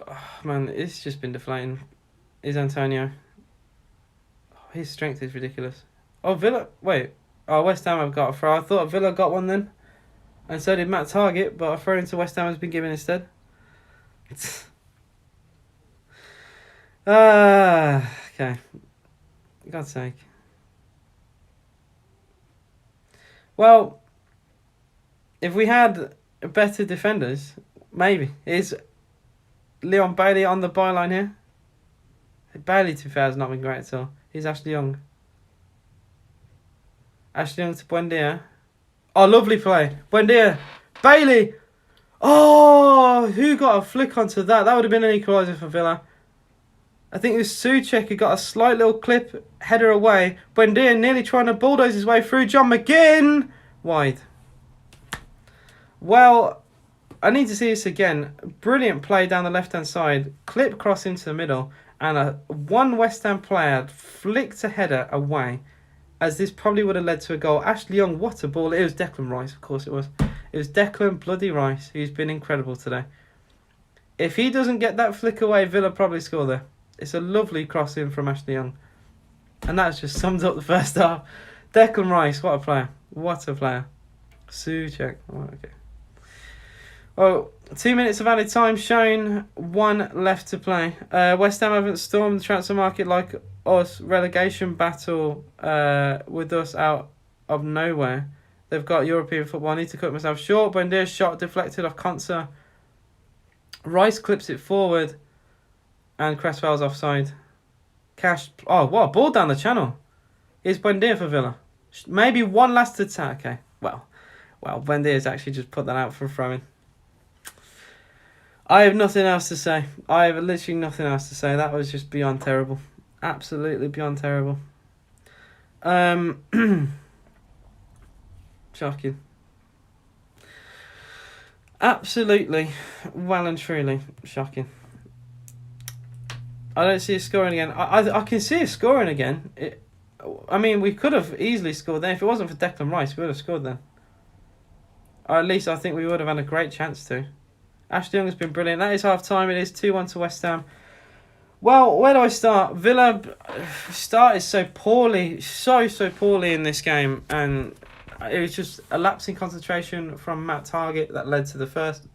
Oh, man, it's just been deflating. Is Antonio. Oh, his strength is ridiculous. Oh, Villa. Wait. Oh, West Ham have got a throw. I thought Villa got one then. And so did Matt Target, but a throw into West Ham has been given instead. Okay. God's sake. Well, if we had better defenders, maybe. Is Leon Bailey on the byline here? Bailey, to be fair, has not been great at all. He's Ashley Young. Ashley Young to Buendia. Oh, lovely play. Buendia. Bailey. Oh, who got a flick onto that? That would have been an equaliser for Villa. I think it was Souček who got a slight little clip, header away. Buendia nearly trying to bulldoze his way through. John McGinn. Wide. Well, I need to see this again. Brilliant play down the left-hand side. Clip cross into the middle. And one West Ham player flicked a header away, as this probably would have led to a goal. Ashley Young, what a ball. It was Declan Rice, of course it was. It was Declan bloody Rice, who's been incredible today. If he doesn't get that flick away, Villa probably score there. It's a lovely cross in from Ashley Young. And that's just summed up the first half. Declan Rice, what a player. What a player. Souček. Oh, okay. Well, 2 minutes of added time shown, 1 left to play. West Ham haven't stormed the transfer market like us. Relegation battle with us out of nowhere. They've got European football. I need to cut myself short. Buendia's shot deflected off Conser. Rice clips it forward. And Cresswell's offside. Cash. Oh, what a ball down the channel. Is Buendia for Villa. Maybe one last attack. Okay. Well, Buendia's actually just put that out for a throw-in. I have nothing else to say. I have literally nothing else to say. That was just beyond terrible. Absolutely beyond terrible. Shocking. Absolutely, well and truly shocking. I don't see us scoring again. I can see us scoring again. I mean, we could have easily scored then. If it wasn't for Declan Rice, we would have scored then. Or at least I think we would have had a great chance to. Ashley Young has been brilliant. That is half-time. It is 2-1 to West Ham. Well, where do I start? Villa started so poorly, so poorly in this game. And it was just a lapse in concentration from Matt Target that led to the first.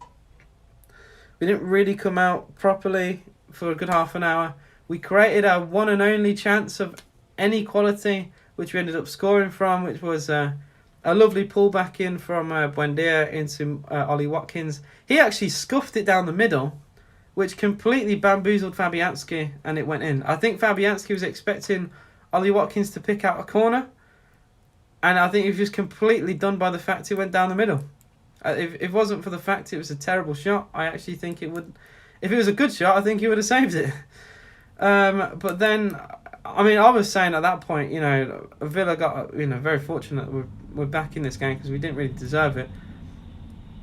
We didn't really come out properly for a good half an hour. We created our one and only chance of any quality, which we ended up scoring from, which was a lovely pullback in from Buendia into Ollie Watkins. He actually scuffed it down the middle, which completely bamboozled Fabianski, and it went in. I think Fabianski was expecting Ollie Watkins to pick out a corner, and I think he was just completely done by the fact it went down the middle. If it wasn't for the fact it was a terrible shot, I actually think it would... If it was a good shot, I think he would have saved it. But then, I mean, I was saying at that point, Villa got, very fortunate that we're back in this game because we didn't really deserve it.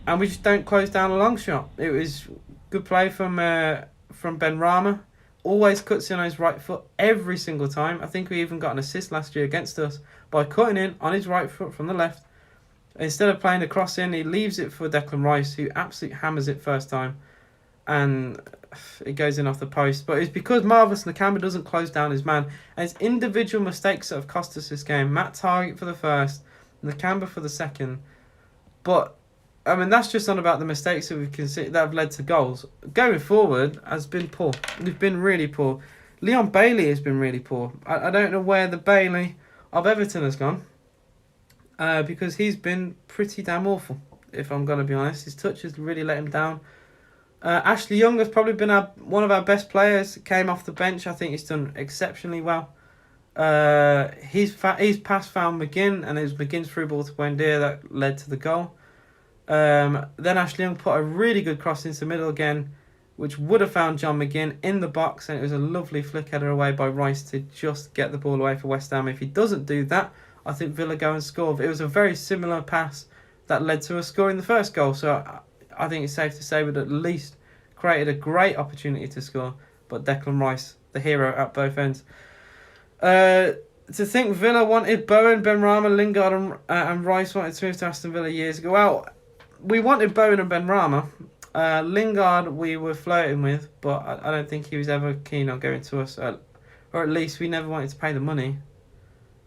And we just don't close down a long shot. It was good play from Ben Rama. Always cuts in on his right foot every single time. I think we even got an assist last year against us by cutting in on his right foot from the left. Instead of playing the cross in, he leaves it for Declan Rice, who absolutely hammers it first time. And it goes in off the post. But it's because Marvelous Nakamba doesn't close down his man. And it's individual mistakes that have cost us this game. Matt Target for the first, Nakamba for the second. But, I mean, that's just on about the mistakes that that have led to goals. Going forward has been poor. We've been really poor. Leon Bailey has been really poor. I don't know where the Bailey of Everton has gone. Because he's been pretty damn awful, if I'm going to be honest. His touch has really let him down. Ashley Young has probably been one of our best players. Came off the bench. I think he's done exceptionally well. He's pass found McGinn, and it was McGinn's through ball to Buendia that led to the goal. Then Ashley Young put a really good cross into the middle again, which would have found John McGinn in the box, and it was a lovely flick header away by Rice to just get the ball away for West Ham. If he doesn't do that, I think Villa go and score. It was a very similar pass that led to us scoring the first goal, so I think it's safe to say we'd at least created a great opportunity to score. But Declan Rice, the hero at both ends. To think Villa wanted Bowen, Benrahma, Lingard and Rice wanted to move to Aston Villa years ago. Well, we wanted Bowen and Benrahma. Lingard we were flirting with, but I don't think he was ever keen on going to us. Or at least we never wanted to pay the money.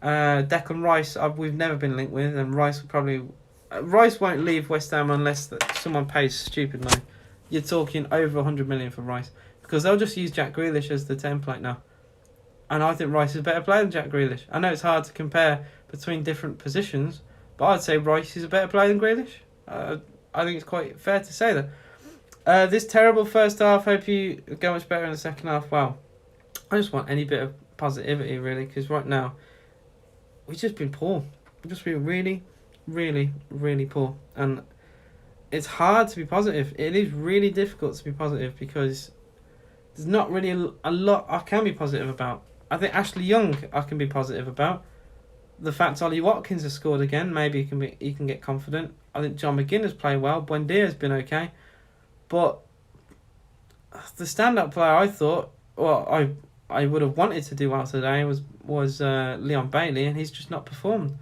Declan Rice we've never been linked with, and Rice Rice won't leave West Ham unless someone pays stupid money. You're talking over 100 million for Rice, because they'll just use Jack Grealish as the template now. And I think Rice is a better player than Jack Grealish. I know it's hard to compare between different positions, but I'd say Rice is a better player than Grealish. I think it's quite fair to say that. This terrible first half, hope you go much better in the second half. Well, I just want any bit of positivity, really, because right now, we've just been poor. We've just been really, really, really poor. And it's hard to be positive. It is really difficult to be positive because there's not really a lot I can be positive about. I think Ashley Young I can be positive about. The fact Ollie Watkins has scored again, maybe he can get confident. I think John McGinn has played well. Buendia has been okay. But the stand-up player I thought, well, I would have wanted to do well today was Leon Bailey, and he's just not performed.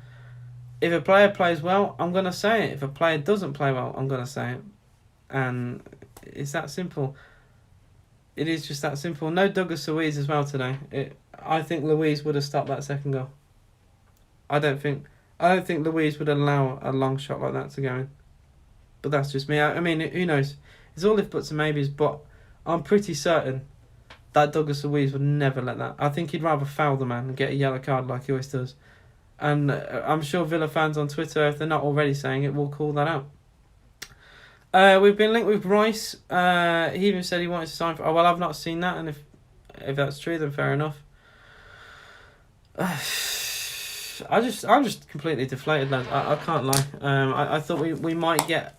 If a player plays well, I'm going to say it. If a player doesn't play well, I'm going to say it. And it's that simple. It is just that simple. No Douglas Luiz as well today. I think Luiz would have stopped that second goal. I don't think Luiz would allow a long shot like that to go in. But that's just me. I mean, who knows? It's all if buts and maybes, but I'm pretty certain that Douglas Luiz would never let that. I think he'd rather foul the man and get a yellow card like he always does. And I'm sure Villa fans on Twitter, if they're not already saying it, will call that out. We've been linked with Rice. He even said he wanted to sign for... Oh, well, I've not seen that, and if that's true, then fair enough. I'm just completely deflated, lads. I can't lie. I thought we might get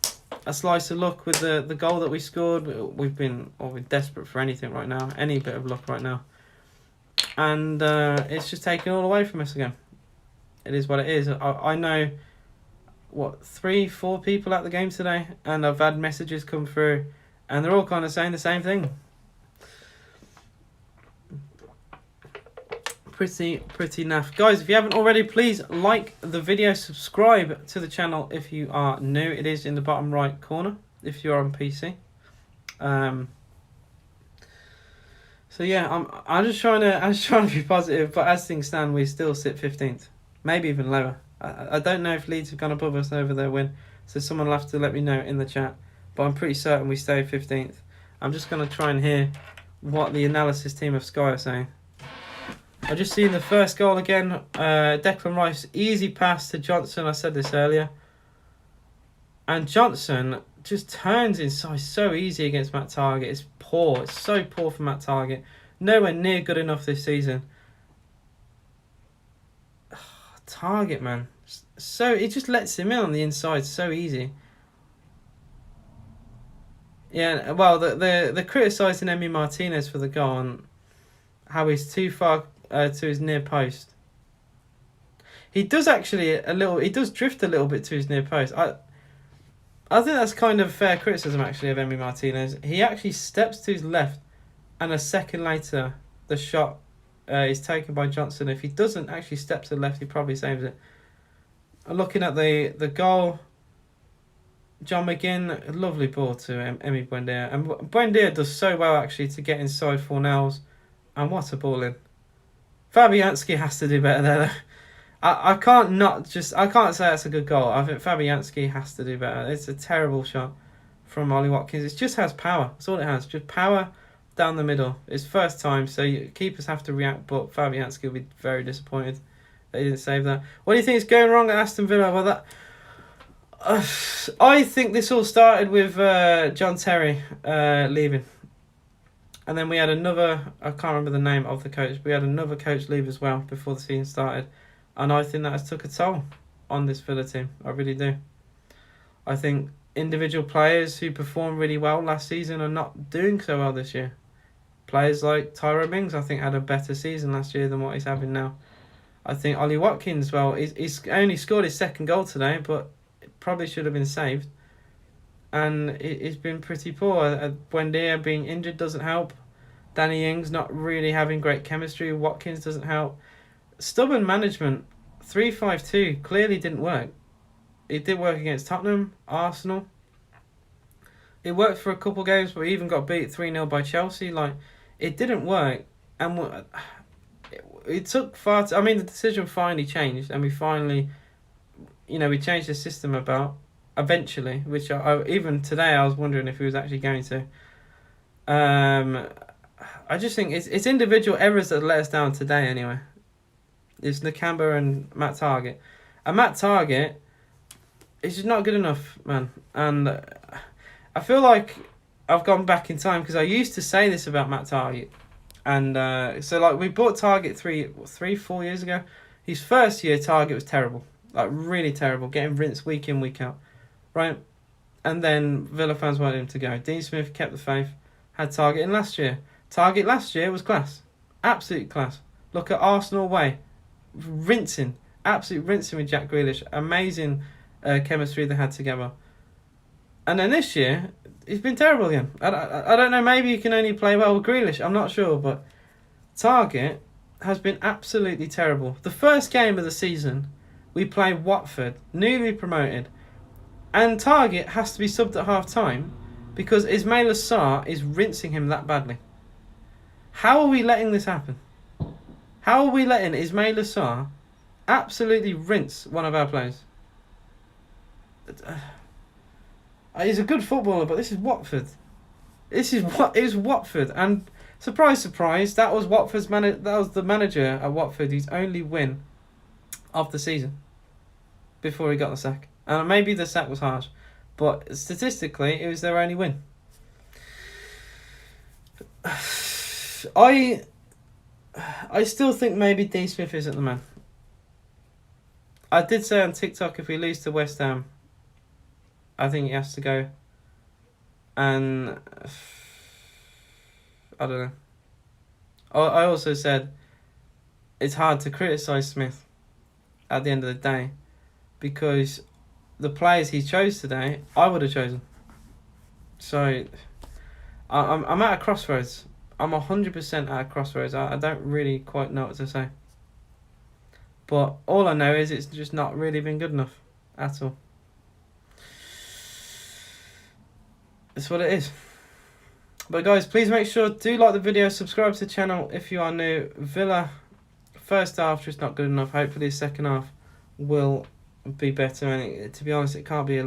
a slice of luck with the goal that we scored. We're desperate for anything right now, any bit of luck right now, and it's just taken all away from us again. It is what it is. I know 3-4 people at the game today, and I've had messages come through, and they're all kind of saying the same thing. Pretty naff. Guys, if you haven't already, please like the video, subscribe to the channel if you are new. It is in the bottom right corner if you're on PC. So yeah, I'm just trying to be positive, but as things stand, we still sit 15th, maybe even lower. I don't know if Leeds have gone above us over their win, so someone will have to let me know in the chat, but I'm pretty certain we stay 15th. I'm just going to try and hear what the analysis team of Sky are saying. I just seen the first goal again. Declan Rice, easy pass to Johnson. I said this earlier. And Johnson just turns inside so easy against Matt Target. It's poor. It's so poor for Matt Target. Nowhere near good enough this season. Target, man. So it just lets him in on the inside so easy. Yeah, well, they're criticising Emi Martinez for the goal and how he's too far to his near post. He does actually he does drift a little bit to his near post. I think that's kind of fair criticism actually of Emi Martinez. He actually steps to his left, and a second later the shot is taken by Johnson. If he doesn't actually step to the left, he probably saves it. Looking at the goal, John McGinn, lovely ball to Emi Buendia. And Buendia does so well, actually, to get inside Fornells. And what a ball in. Fabianski has to do better there, though. I can't say that's a good goal. I think Fabianski has to do better. It's a terrible shot from Ollie Watkins. It just has power. That's all it has. Just power down the middle. It's first time, so keepers have to react, but Fabianski will be very disappointed that he didn't save that. What do you think is going wrong at Aston Villa? Well, I think this all started with John Terry leaving. And then we had another, I can't remember the name of the coach, but we had another coach leave as well before the season started. And I think that has took a toll on this Villa team. I really do. I think individual players who performed really well last season are not doing so well this year. Players like Tyrone Mings, I think, had a better season last year than what he's having now. I think Ollie Watkins, well, he's only scored his second goal today, but it probably should have been saved. And it's been pretty poor. Buendia being injured doesn't help. Danny Ings not really having great chemistry. Watkins doesn't help. Stubborn management. 3-5-2 clearly didn't work. It did work against Tottenham, Arsenal. It worked for a couple games, but we even got beat 3-0 by Chelsea. Like, it didn't work. And it took far too... I mean, the decision finally changed, and we finally... we changed the system about... Eventually, which even today I was wondering if he was actually going to. I just think it's individual errors that let us down today anyway. It's Nakamba and Matt Target. And Matt Target is just not good enough, man. And I feel like I've gone back in time because I used to say this about Matt Target. And so like we bought Target 4 years ago. His first year Target was terrible. Like really terrible. Getting rinsed week in, week out. Right, and then Villa fans wanted him to go. Dean Smith kept the faith, had Target in last year. Target last year was class, absolute class. Look at Arsenal away, absolute rinsing with Jack Grealish. Amazing chemistry they had together. And then this year, he's been terrible again. I don't know, maybe you can only play well with Grealish, I'm not sure, but Target has been absolutely terrible. The first game of the season, we played Watford, newly promoted. And Target has to be subbed at half-time because Ismail Assar is rinsing him that badly. How are we letting this happen? How are we letting Ismail Assar absolutely rinse one of our players? He's a good footballer, but this is Watford. This is Watford. And surprise, surprise, that was that was the manager at Watford, his only win of the season before he got the sack. And maybe the sack was harsh, but statistically, it was their only win. I still think maybe Dean Smith isn't the man. I did say on TikTok, if we lose to West Ham, I think he has to go. And I don't know. I also said it's hard to criticise Smith at the end of the day because the players he chose today, I would have chosen. So, I'm at a crossroads. I'm 100% at a crossroads. I don't really quite know what to say. But all I know is it's just not really been good enough at all. It's what it is. But guys, please make sure do like the video, subscribe to the channel if you are new. Villa, first half just not good enough. Hopefully the second half will be better, and to be honest, it can't be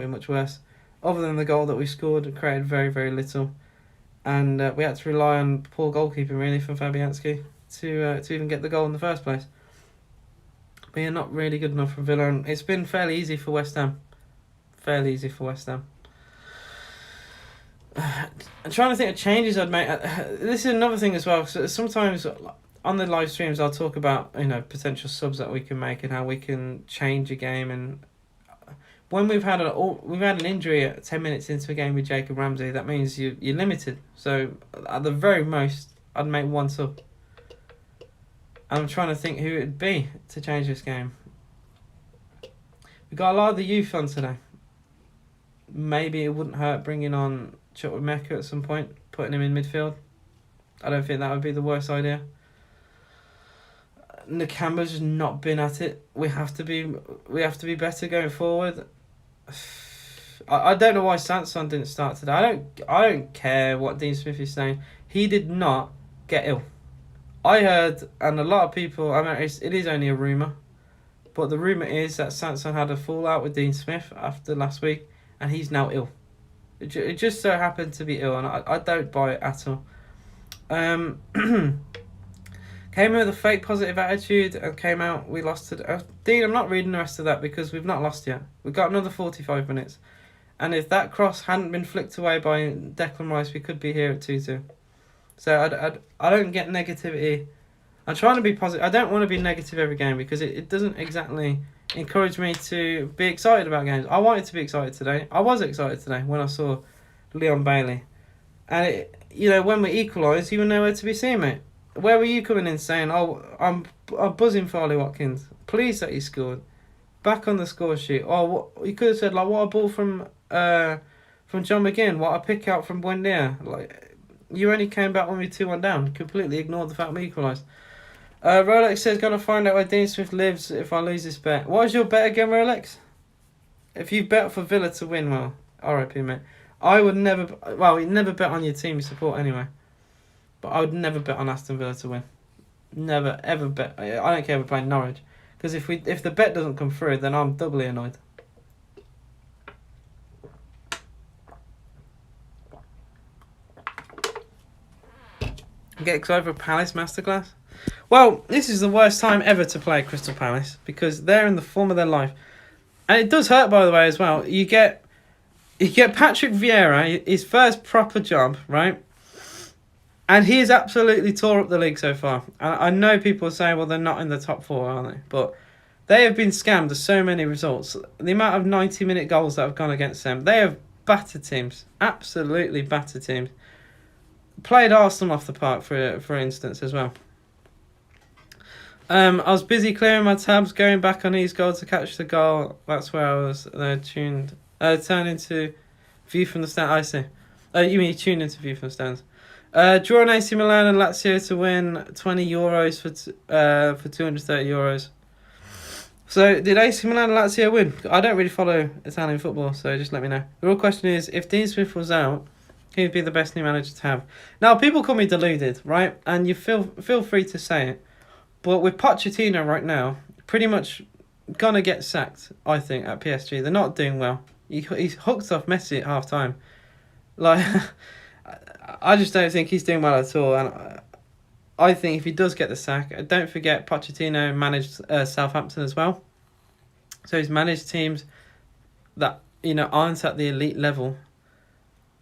much worse. Other than the goal that we scored, it created very, very little, and we had to rely on poor goalkeeping really from Fabianski to even get the goal in the first place. But yeah, not really good enough for Villa, and it's been fairly easy for West Ham. I'm trying to think of changes I'd make. This is another thing as well. So sometimes on the live streams, I'll talk about potential subs that we can make and how we can change a game. And when we've had an injury at 10 minutes into a game with Jacob Ramsey, that means you're limited. So at the very most, I'd make one sub. I'm trying to think who it would be to change this game. We got a lot of the youth on today. Maybe it wouldn't hurt bringing on Chukwuemeka at some point, putting him in midfield. I don't think that would be the worst idea. Nakamba's just not been at it. We have to be better going forward. I don't know why Sanson didn't start today. I don't care what Dean Smith is saying. He did not get ill. I heard, and a lot of people, I mean, it is only a rumour, but the rumour is that Sanson had a fallout with Dean Smith after last week, and he's now ill. It just so happened to be ill, and I don't buy it at all. Came in with a fake positive attitude and came out, we lost to... Dean, I'm not reading the rest of that because we've not lost yet. We've got another 45 minutes. And if that cross hadn't been flicked away by Declan Rice, we could be here at 2-2. So I don't get negativity. I'm trying to be positive. I don't want to be negative every game because it doesn't exactly encourage me to be excited about games. I wanted to be excited today. I was excited today when I saw Leon Bailey. And, when we equalised, you were nowhere to be seen, mate. Where were you coming in saying, I'm buzzing for Ollie Watkins. Pleased that he scored. Back on the score sheet. You could have said, what a ball from John McGinn. What a pick out from Buendia. You only came back when we 2-1 down. Completely ignored the fact we equalised. Rolex says, going to find out where Dean Smith lives if I lose this bet. What is your bet again, Rolex? If you bet for Villa to win, well, RIP, mate. I would never... Well, you never bet on your team you support anyway. But I would never bet on Aston Villa to win. Never, ever bet. I don't care if we're playing Norwich. Because if the bet doesn't come through, then I'm doubly annoyed. Get excited for Palace Masterclass? Well, this is the worst time ever to play Crystal Palace. Because they're in the form of their life. And it does hurt, by the way, as well. You get Patrick Vieira, his first proper job, right? And he has absolutely tore up the league so far. I know people are saying, well, they're not in the top 4, are they? But they have been scammed of so many results. The amount of 90-minute goals that have gone against them. They have battered teams. Absolutely battered teams. Played Arsenal off the park, for instance, as well. I was busy clearing my tabs, going back on his goal to catch the goal. That's where I was tuned. Turning to view from the stand. I see. You mean tuned into view from the stands. Draw on AC Milan and Lazio to win €20 for €230. So, did AC Milan and Lazio win? I don't really follow Italian football, so just let me know. The real question is, if Dean Smith was out, he'd be the best new manager to have. Now, people call me deluded, right? And you feel free to say it. But with Pochettino right now, pretty much gonna get sacked, I think, at PSG. They're not doing well. He's hooked off Messi at half time. I just don't think he's doing well at all. And I think if he does get the sack, don't forget Pochettino managed Southampton as well. So he's managed teams that aren't at the elite level.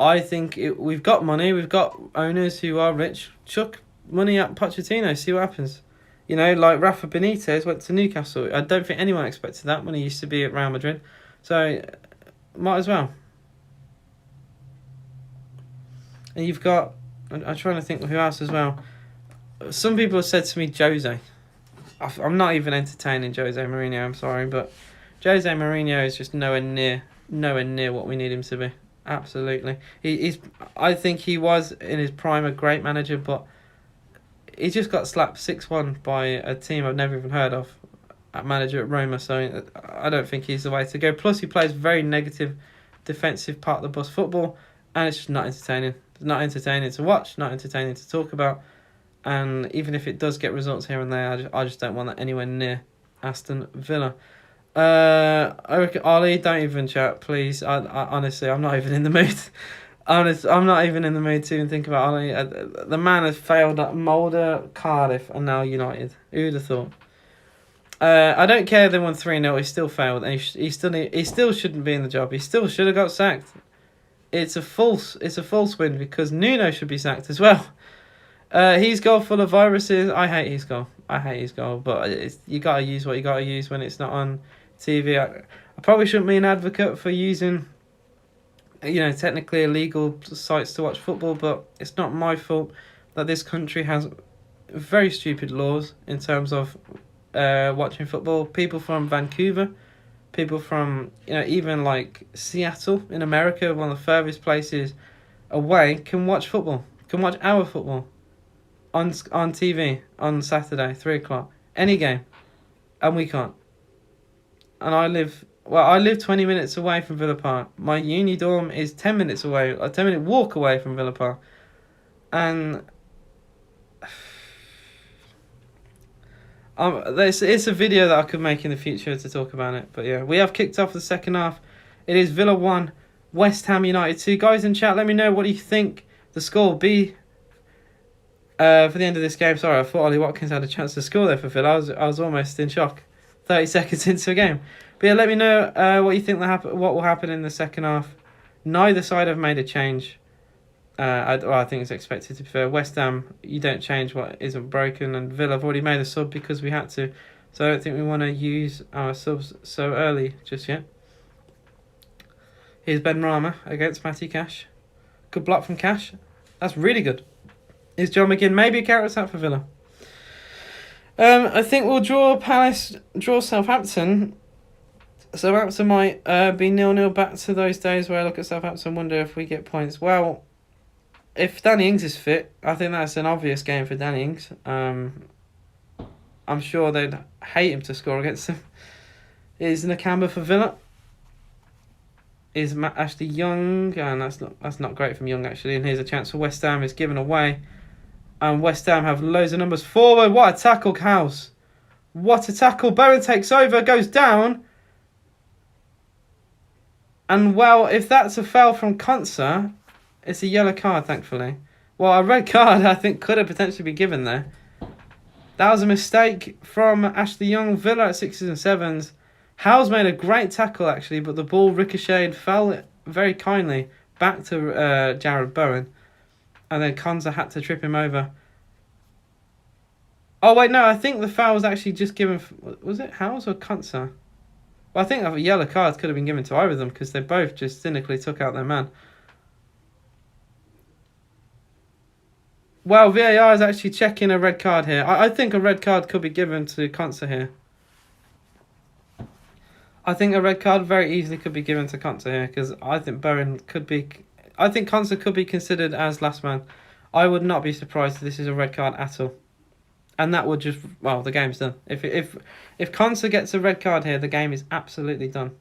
I think we've got money. We've got owners who are rich. Chuck money at Pochettino. See what happens. Like Rafa Benitez went to Newcastle. I don't think anyone expected that when he used to be at Real Madrid. So might as well. And you've got... I'm trying to think who else as well. Some people have said to me, Jose. I'm not even entertaining Jose Mourinho, I'm sorry. But Jose Mourinho is just nowhere near what we need him to be. Absolutely. I think he was, in his prime, a great manager. But he just got slapped 6-1 by a team I've never even heard of. At manager at Roma. So I don't think he's the way to go. Plus, he plays very negative defensive part of the bus football. And it's just not entertaining. It's not entertaining to watch, not entertaining to talk about. And even if it does get results here and there, I just don't want that anywhere near Aston Villa. I reckon, Ollie, don't even chat, please. I honestly, I'm not even in the mood. I'm not even in the mood to even think about Ollie. The man has failed at Molde, Cardiff, and now United. Who'd have thought? I don't care they won 3-0. He still failed, and he still shouldn't be in the job. He still should have got sacked. It's a false win because Nuno should be sacked as well. His goal full of viruses. I hate his goal. But you gotta use what you gotta use when it's not on TV. I probably shouldn't be an advocate for using, technically illegal sites to watch football, but it's not my fault that this country has very stupid laws in terms of watching football. People from Vancouver. People from, even like Seattle in America, one of the furthest places away, can watch football. Can watch our football on TV on Saturday, 3 o'clock. Any game. And we can't. And I live 20 minutes away from Villa Park. My uni dorm is 10 minutes away, a 10-minute walk away from Villa Park. And it's a video that I could make in the future to talk about it. But yeah, we have kicked off the second half. It is Villa 1, West Ham United 2. Guys in chat, let me know what you think the score will be for the end of this game. Sorry, I thought Ollie Watkins had a chance to score there for Villa. I was almost in shock. 30 seconds into a game. But yeah, let me know what you think what will happen in the second half. Neither side have made a change. I think it's expected, to be fair. West Ham, you don't change what isn't broken, and Villa have already made a sub because we had to. So I don't think we want to use our subs so early just yet. Here's Ben Rama against Matty Cash. Good block from Cash. That's really good. Here's John McGinn. Maybe a carrot out for Villa. I think we'll draw Southampton. Southampton might be 0-0 back to those days where I look at Southampton and wonder if we get points. Well, if Danny Ings is fit, I think that's an obvious game for Danny Ings. I'm sure they'd hate him to score against them. Is Nakamba for Villa? Is Ashley Young? And that's not great from Young, actually. And here's a chance for West Ham. It's given away. And West Ham have loads of numbers forward. What a tackle, House. What a tackle. Bowen takes over, goes down. And, well, if that's a foul from Konsa, it's a yellow card, thankfully. Well, a red card, I think, could have potentially been given there. That was a mistake from Ashley Young. Villa at 6s and 7s. Howes made a great tackle, actually, but the ball ricocheted, fell very kindly back to Jared Bowen. And then Konsa had to trip him over. Oh, wait, no, I think the foul was actually just given... Was it Howes or Konsa? Well, I think a yellow card could have been given to either of them because they both just cynically took out their man. Well, VAR is actually checking a red card here. I think a red card could be given to Konsa here. I think a red card very easily could be given to Konsa here because I think Bowen could be... I think Konsa could be considered as last man. I would not be surprised if this is a red card at all. And that would just... Well, the game's done. If Konsa gets a red card here, the game is absolutely done.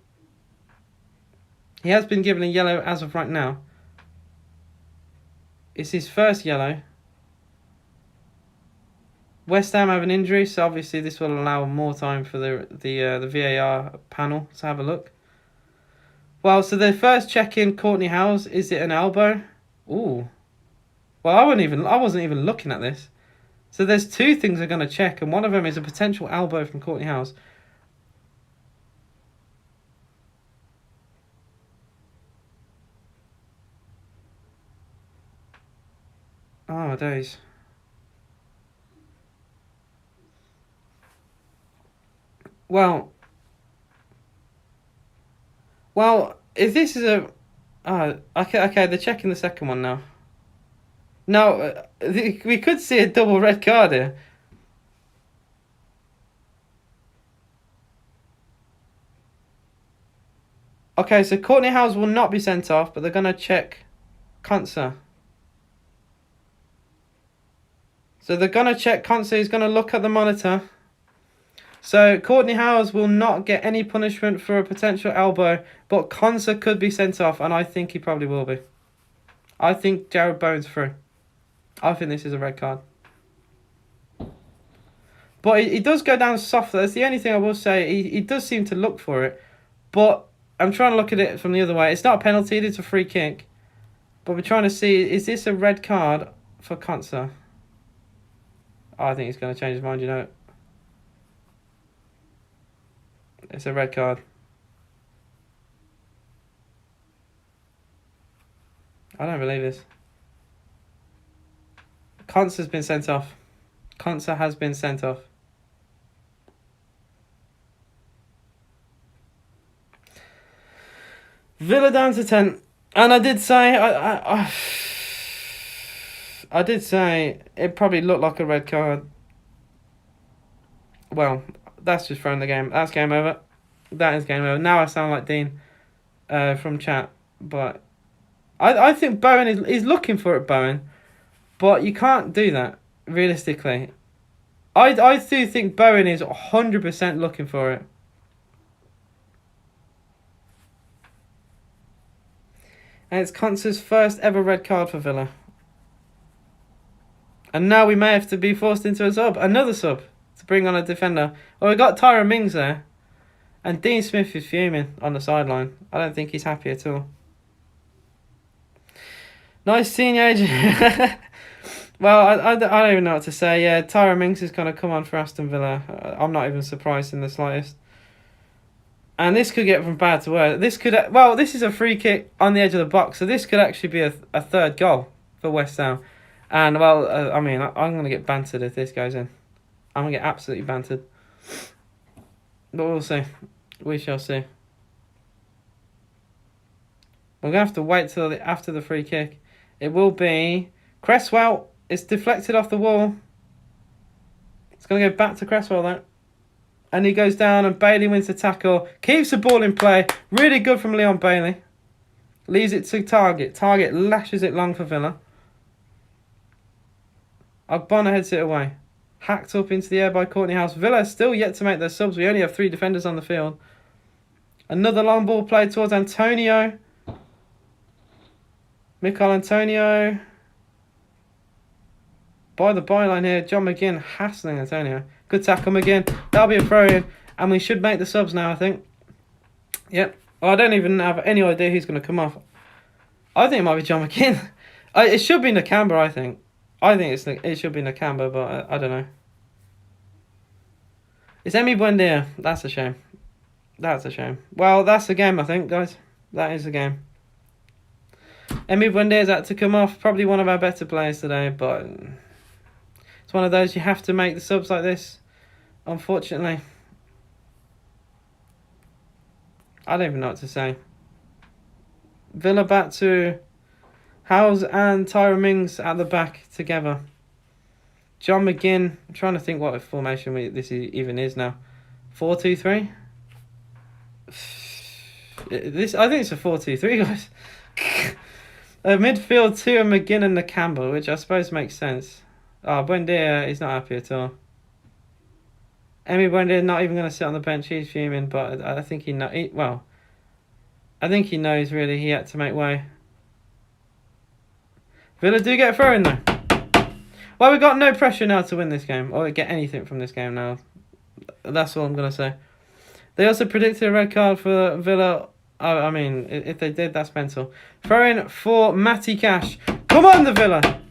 He has been given a yellow as of right now. It's his first yellow. West Ham have an injury, so obviously this will allow more time for the VAR panel to have a look. Well, so the first check-in, Courtney Howes, is it an elbow? Ooh. Well, I wasn't even looking at this. So there's two things they're going to check, and one of them is a potential elbow from Courtney Howes. Oh, days. Well, if this is a... okay, they're checking the second one now. No, we could see a double red card here. Okay, so Courtney Howes will not be sent off, but they're going to check Konsa. So they're going to check Konsa. He's going to look at the monitor. So Courtney Howes will not get any punishment for a potential elbow, but Konsa could be sent off, and I think he probably will be. I think Jared Bowen's through. I think this is a red card. But he does go down soft. That's the only thing I will say. He does seem to look for it. But I'm trying to look at it from the other way. It's not a penalty. It's a free kick. But we're trying to see, is this a red card for Konsa? Oh, I think he's going to change his mind, you know. It's a red card. I don't believe this. Konsa's been sent off. Konsa has been sent off. Villa down to 10. And I did say... I did say it probably looked like a red card. Well, that's just throwing the game. That's game over. That is game over. Now I sound like Dean from chat. But I think Bowen is looking for it, Bowen. But you can't do that, realistically. I do think Bowen is 100% looking for it. And it's Conser's first ever red card for Villa. And now we may have to be forced into a sub. Another sub to bring on a defender. Well, we got Tyrone Mings there. And Dean Smith is fuming on the sideline. I don't think he's happy at all. Nice seeing you, Adrian. Well, I don't even know what to say. Yeah, Tyrone Mings is going to come on for Aston Villa. I'm not even surprised in the slightest. And this could get from bad to worse. This could, well, this is a free kick on the edge of the box, so this could actually be a third goal for West Ham. And, well, I mean, I'm going to get bantered if this goes in. I'm going to get absolutely bantered. But we'll see. We shall see. We're going to have to wait till after the free kick. It will be Cresswell. It's deflected off the wall. It's going to go back to Cresswell, though. And he goes down and Bailey wins the tackle. Keeps the ball in play. Really good from Leon Bailey. Leaves it to Target. Target lashes it long for Villa. Ogbonna heads it away. Hacked up into the air by Courtney House. Villa still yet to make their subs. We only have 3 defenders on the field. Another long ball played towards Antonio. Mikel Antonio. By the byline here, John McGinn hassling Antonio. Good tackle McGinn. That'll be a throw-in. And we should make the subs now, I think. Yep. Well, I don't even have any idea who's going to come off. I think it might be John McGinn. It should be Nakamba, I think. It should be Nakamba, but I don't know. It's Emi Buendia. That's a shame. That's a shame. Well, that's the game, I think, guys. That is the game. Emi Buendia's had to come off. Probably one of our better players today, but it's one of those you have to make the subs like this, unfortunately. I don't even know what to say. Villa back to Howes and Tyrone Mings at the back together. John McGinn. I'm trying to think what formation this even is now. 4-2-3? I think it's a 4-2-3, guys. A midfield 2 and McGinn and Nakamba, which I suppose makes sense. Oh, Buendia is not happy at all. Emi Buendia not even going to sit on the bench. He's fuming, but I think I think he knows really he had to make way. Villa do get a throw in though. Well, we've got no pressure now to win this game or get anything from this game now. That's all I'm going to say. They also predicted a red card for Villa. I mean, if they did, that's mental. Throw in for Matty Cash. Come on, the Villa.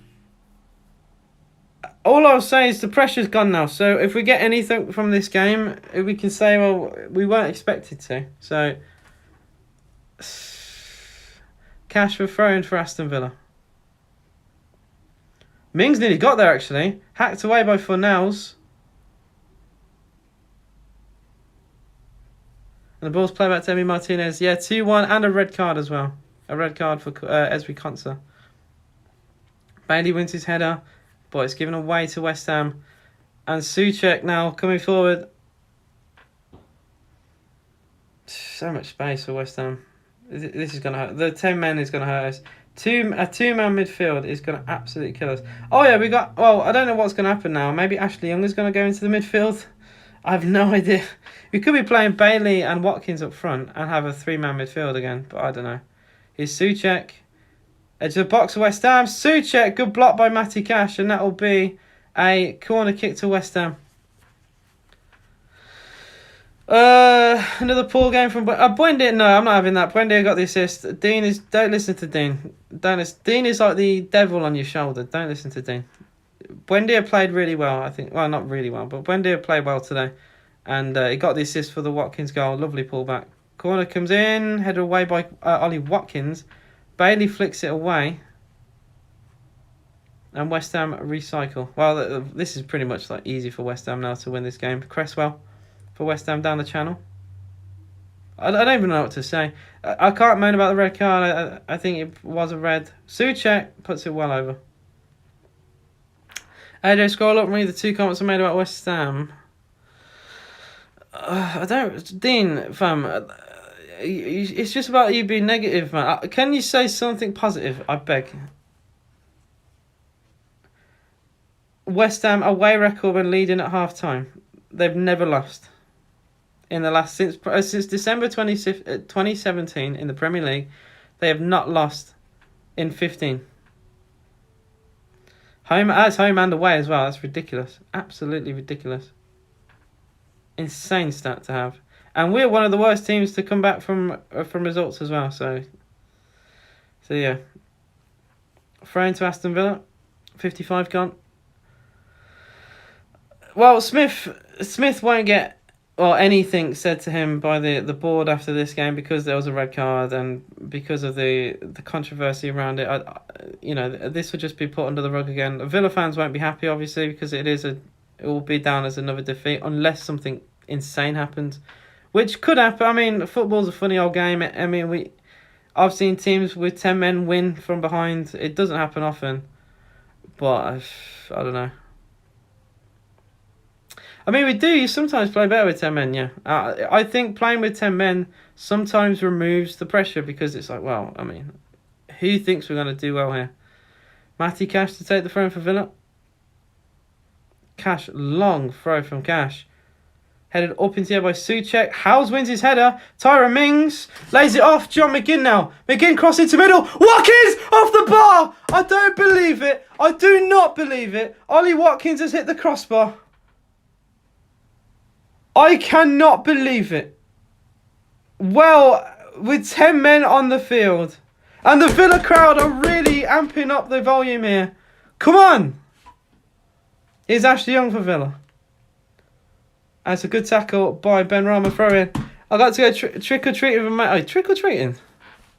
All I'll say is the pressure's gone now. So if we get anything from this game, we can say, well, we weren't expected to. So, Cash for throwing for Aston Villa. Mings nearly got there, actually. Hacked away by Fornells. And the ball's played back to Emi Martinez. Yeah, 2-1 and a red card as well. A red card for Esri Konsa. Bailey wins his header. But it's given away to West Ham. And Souček now coming forward. So much space for West Ham. This is going to hurt. The 10 men is going to hurt us. A two-man midfield is going to absolutely kill us. Oh, yeah, we got... Well, I don't know what's going to happen now. Maybe Ashley Young is going to go into the midfield. I have no idea. We could be playing Bailey and Watkins up front and have a 3-man midfield again. But I don't know. Here's Souček. Edge of the box of West Ham. Souček, good block by Matty Cash. And that will be a corner kick to West Ham. Another poor game from Buendia. No, I'm not having that. Buendia got the assist. Dean is... Don't listen to Dean. Dean is like the devil on your shoulder. Don't listen to Dean. Buendia played really well, I think. Well, not really well, but Buendia played well today. And he got the assist for the Watkins goal. Lovely pullback. Corner comes in. Headed away by Ollie Watkins. Bailey flicks it away. And West Ham recycle. Well, this is pretty much like easy for West Ham now to win this game. Cresswell for West Ham down the channel. I don't even know what to say. I can't moan about the red card. I think it was a red. Souček puts it well over. AJ, scroll up and read the 2 comments I made about West Ham. I don't... Dean, fam... It's just about you being negative, man. Can you say something positive? I beg. West Ham away record when leading at half time. They've never lost in the last since December 2017 in the Premier League. They have not lost in 15. Home and away as well. That's ridiculous. Absolutely ridiculous. Insane stat to have. And we're one of the worst teams to come back from results as well. So yeah. Thrown to Aston Villa. 55 gone. Well, Smith won't get anything said to him by the board after this game because there was a red card and because of the controversy around it. This will just be put under the rug again. Villa fans won't be happy, obviously, because it will be down as another defeat unless something insane happens, which could happen. I mean, football's a funny old game. I mean, I've seen teams with 10 men win from behind. It doesn't happen often, but I don't know. I mean, we do. You sometimes play better with 10 men, yeah. I think playing with 10 men sometimes removes the pressure because it's like, well, I mean, who thinks we're going to do well here? Matty Cash to take the throw for Villa. Cash, long throw from Cash. Headed up into the air by Souček. Howes wins his header. Tyra Mings lays it off. John McGinn now. McGinn cross into middle. Watkins off the bar. I don't believe it. I do not believe it. Ollie Watkins has hit the crossbar. I cannot believe it. Well, with 10 men on the field. And the Villa crowd are really amping up the volume here. Come on. Here's Ashley Young for Villa. That's a good tackle by Ben Rama, throw in. I got to go trick-or-treating with Matt. Oh, trick-or-treating?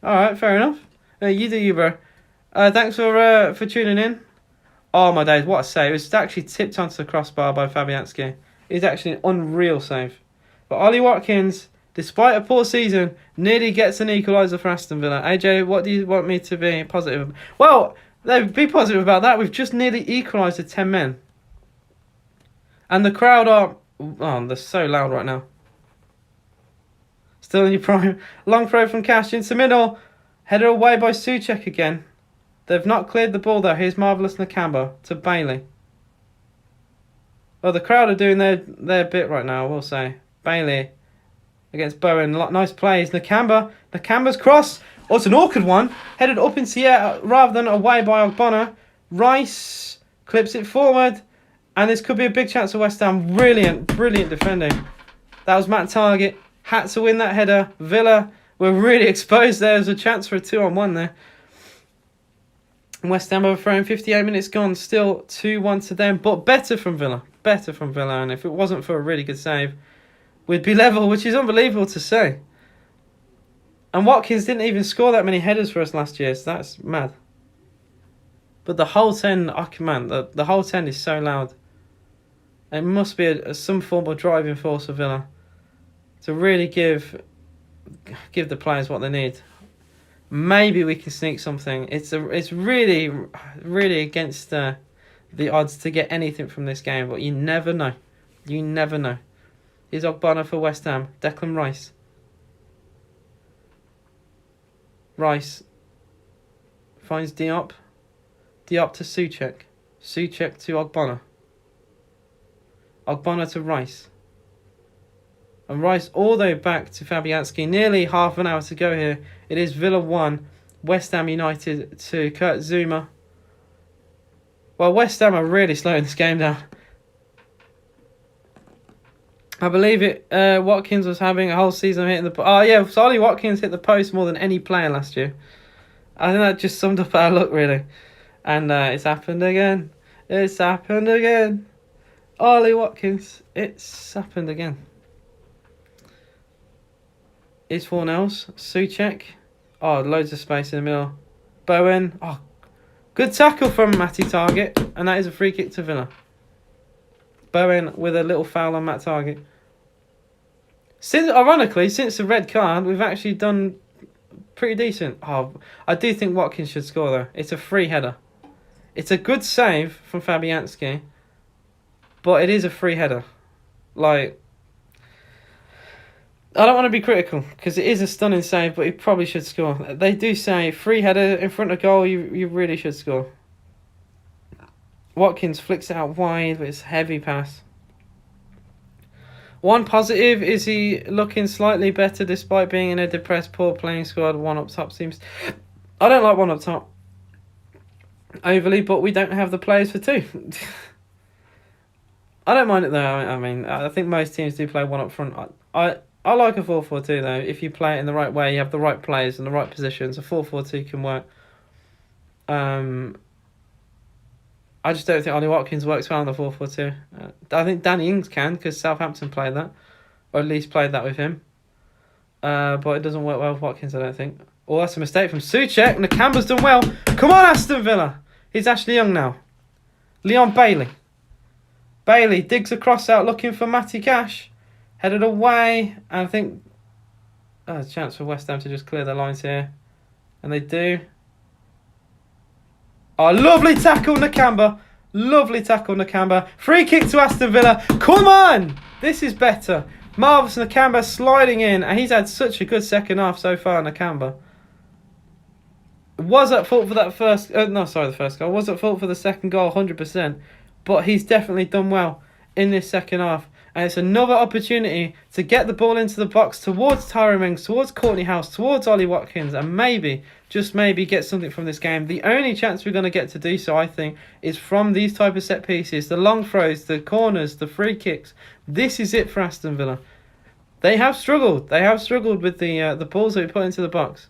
Alright, fair enough. You do you, bro. Thanks for tuning in. Oh, my days, what a save. It was actually tipped onto the crossbar by Fabianski. It's actually an unreal save. But Ollie Watkins, despite a poor season, nearly gets an equaliser for Aston Villa. AJ, what do you want me to be positive about? Well, be positive about that. We've just nearly equalised to 10 men. And the crowd are... Oh, they're so loud right now. Still in your prime. Long throw from Cash into middle. Header away by Souček again. They've not cleared the ball though. Here's Marvellous Nakamba to Bailey. Well, the crowd are doing their bit right now, I will say. Bailey against Bowen. Nice plays. Nakamba's cross. Oh, it's an awkward one. Headed up into the air rather than away by Ogbonna. Rice clips it forward. And this could be a big chance for West Ham. Brilliant defending. That was Matt Target. Had to win that header. Villa were really exposed there. There's a chance for a 2-on-1 there. And West Ham overthrown. 58 minutes gone. Still 2-1 to them. But better from Villa. And if it wasn't for a really good save, we'd be level, which is unbelievable to say. And Watkins didn't even score that many headers for us last year, so that's mad. But the whole 10, the whole 10 is so loud. It must be some form of driving force for Villa to really give the players what they need. Maybe we can sneak something. It's really against the odds to get anything from this game, but you never know. You never know. Here's Ogbonna for West Ham. Declan Rice. Rice finds Diop. Diop to Souček. Souček to Ogbonna. Ogbonna to Rice. And Rice all the way back to Fabianski. Nearly half an hour to go here. It is Villa 1. West Ham United to Kurt Zuma. Well, West Ham are really slowing this game down. I believe it. Watkins was having a whole season hitting the... Oh, yeah. So Ollie Watkins hit the post more than any player last year. I think that just summed up our luck, really. And it's happened again. It's happened again. Ollie Watkins. It's happened again. It's 4-0. Souček. Oh, loads of space in the middle. Bowen. Oh, good tackle from Matty Target. And that is a free kick to Villa. Bowen with a little foul on Matt Target. Ironically, since the red card, we've actually done pretty decent. Oh, I do think Watkins should score, though. It's a free header. It's a good save from Fabianski, but it is a free header. Like, I don't want to be critical, because it is a stunning save, but he probably should score. They do say, free header in front of goal, you really should score. Watkins flicks it out wide, but it's a heavy pass. One positive is he looking slightly better despite being in a depressed, poor playing squad. One up top seems... I don't like one up top overly, but we don't have the players for two. I don't mind it though. I mean, I think most teams do play one up front. I like a 4-4-2 though. If you play it in the right way, you have the right players in the right positions, a 4-4-2 can work. I just don't think Ollie Watkins works well in the 4-4-2. I think Danny Ings can, because Southampton played that, or at least played that with him. But it doesn't work well with Watkins, I don't think. Oh, that's a mistake from Souček. Nakamba's done well. Come on, Aston Villa. He's Ashley Young now. Leon Bailey. Bailey digs a cross out looking for Matty Cash. Headed away. And I think... Oh, there's a chance for West Ham to just clear their lines here. And they do. Oh, lovely tackle, Nakamba. Lovely tackle, Nakamba. Free kick to Aston Villa. Come on! This is better. Marvellous Nakamba sliding in. And he's had such a good second half so far, Nakamba. Was at fault for that first... the first goal. Was at fault for the second goal, 100%. But he's definitely done well in this second half. And it's another opportunity to get the ball into the box towards Tyrone Mings, towards Courtney House, towards Ollie Watkins, and maybe, just maybe, get something from this game. The only chance we're going to get to do so, I think, is from these type of set pieces. The long throws, the corners, the free kicks. This is it for Aston Villa. They have struggled. They have struggled with the balls that we put into the box.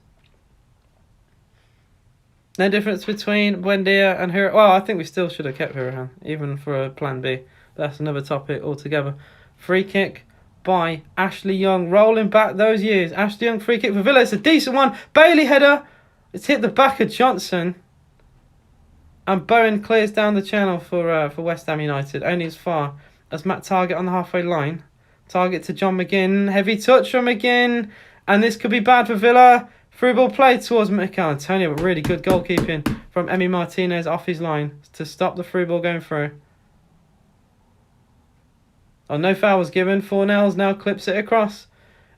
No difference between Buendia and Hurahan. Well, I think we still should have kept Hurahan, even for a plan B. That's another topic altogether. Free kick by Ashley Young. Rolling back those years. Ashley Young free kick for Villa. It's a decent one. Bailey header. It's hit the back of Johnson. And Bowen clears down the channel for West Ham United. Only as far as Matt Targett on the halfway line. Target to John McGinn. Heavy touch from McGinn. And this could be bad for Villa. Through ball played towards Mikel Antonio, but really good goalkeeping from Emi Martinez off his line to stop the through ball going through. Oh, no foul was given. Fornells now clips it across.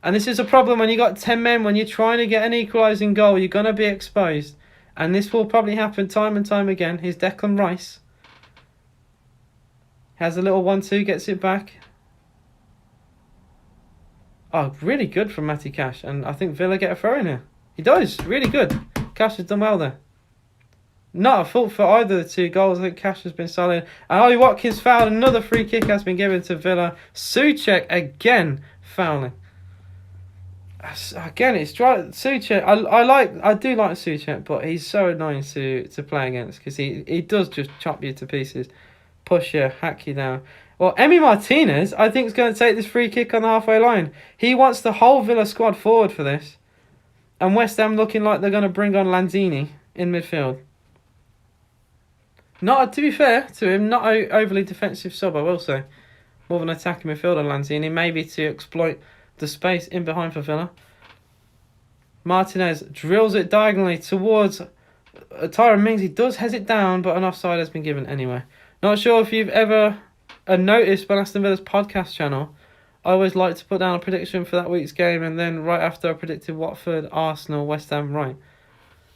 And this is a problem when you got 10 men, when you're trying to get an equalising goal, you're going to be exposed. And this will probably happen time and time again. Here's Declan Rice. Has a little 1-2, gets it back. Oh, really good from Matty Cash. And I think Villa get a throw in here. He does. Really good. Cash has done well there. Not a fault for either of the two goals. I think Cash has been solid. And Ollie Watkins fouled. Another free kick has been given to Villa. Souček again fouling. Again, it's dry. Souček. I do like Souček, but he's so annoying to play against because he does just chop you to pieces, push you, hack you down. Well, Emi Martinez, I think, is going to take this free kick on the halfway line. He wants the whole Villa squad forward for this. And West Ham looking like they're going to bring on Lanzini in midfield. Not, to be fair to him, not an overly defensive sub, I will say. More of an attacking midfielder, Lanzini, maybe to exploit the space in behind for Villa. Martinez drills it diagonally towards Tyrone Mings. He does has it down, but an offside has been given anyway. Not sure if you've ever noticed on Aston Villa's podcast channel, I always like to put down a prediction for that week's game, and then right after I predicted Watford, Arsenal, West Ham, right.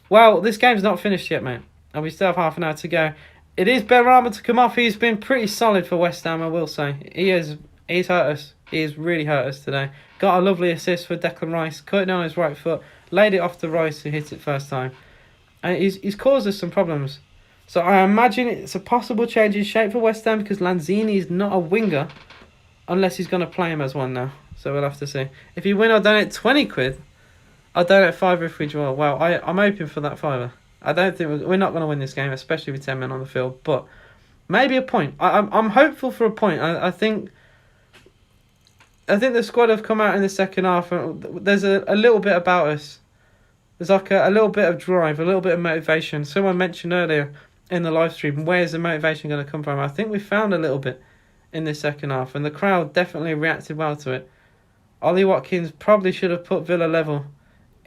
Well, this game's not finished yet, mate, and we still have half an hour to go. It is Benrahma to come off. He's been pretty solid for West Ham, I will say. He's hurt us. He's really hurt us today. Got a lovely assist for Declan Rice, cut it on his right foot, laid it off to Rice, who hit it first time. And he's caused us some problems. So I imagine it's a possible change in shape for West Ham because Lanzini is not a winger. Unless he's going to play him as one now. So we'll have to see. If you win, I'll donate 20 quid. I'll donate £5 if we draw. Well, I'm hoping for that £5. I don't think we're not going to win this game, especially with 10 men on the field. But maybe a point. I'm hopeful for a point. I think the squad have come out in the second half. There's a little bit about us. There's like a little bit of drive, a little bit of motivation. Someone mentioned earlier in the live stream, where's the motivation going to come from? I think we found a little bit in the second half, and the crowd definitely reacted well to it. Ollie Watkins probably should have put Villa level,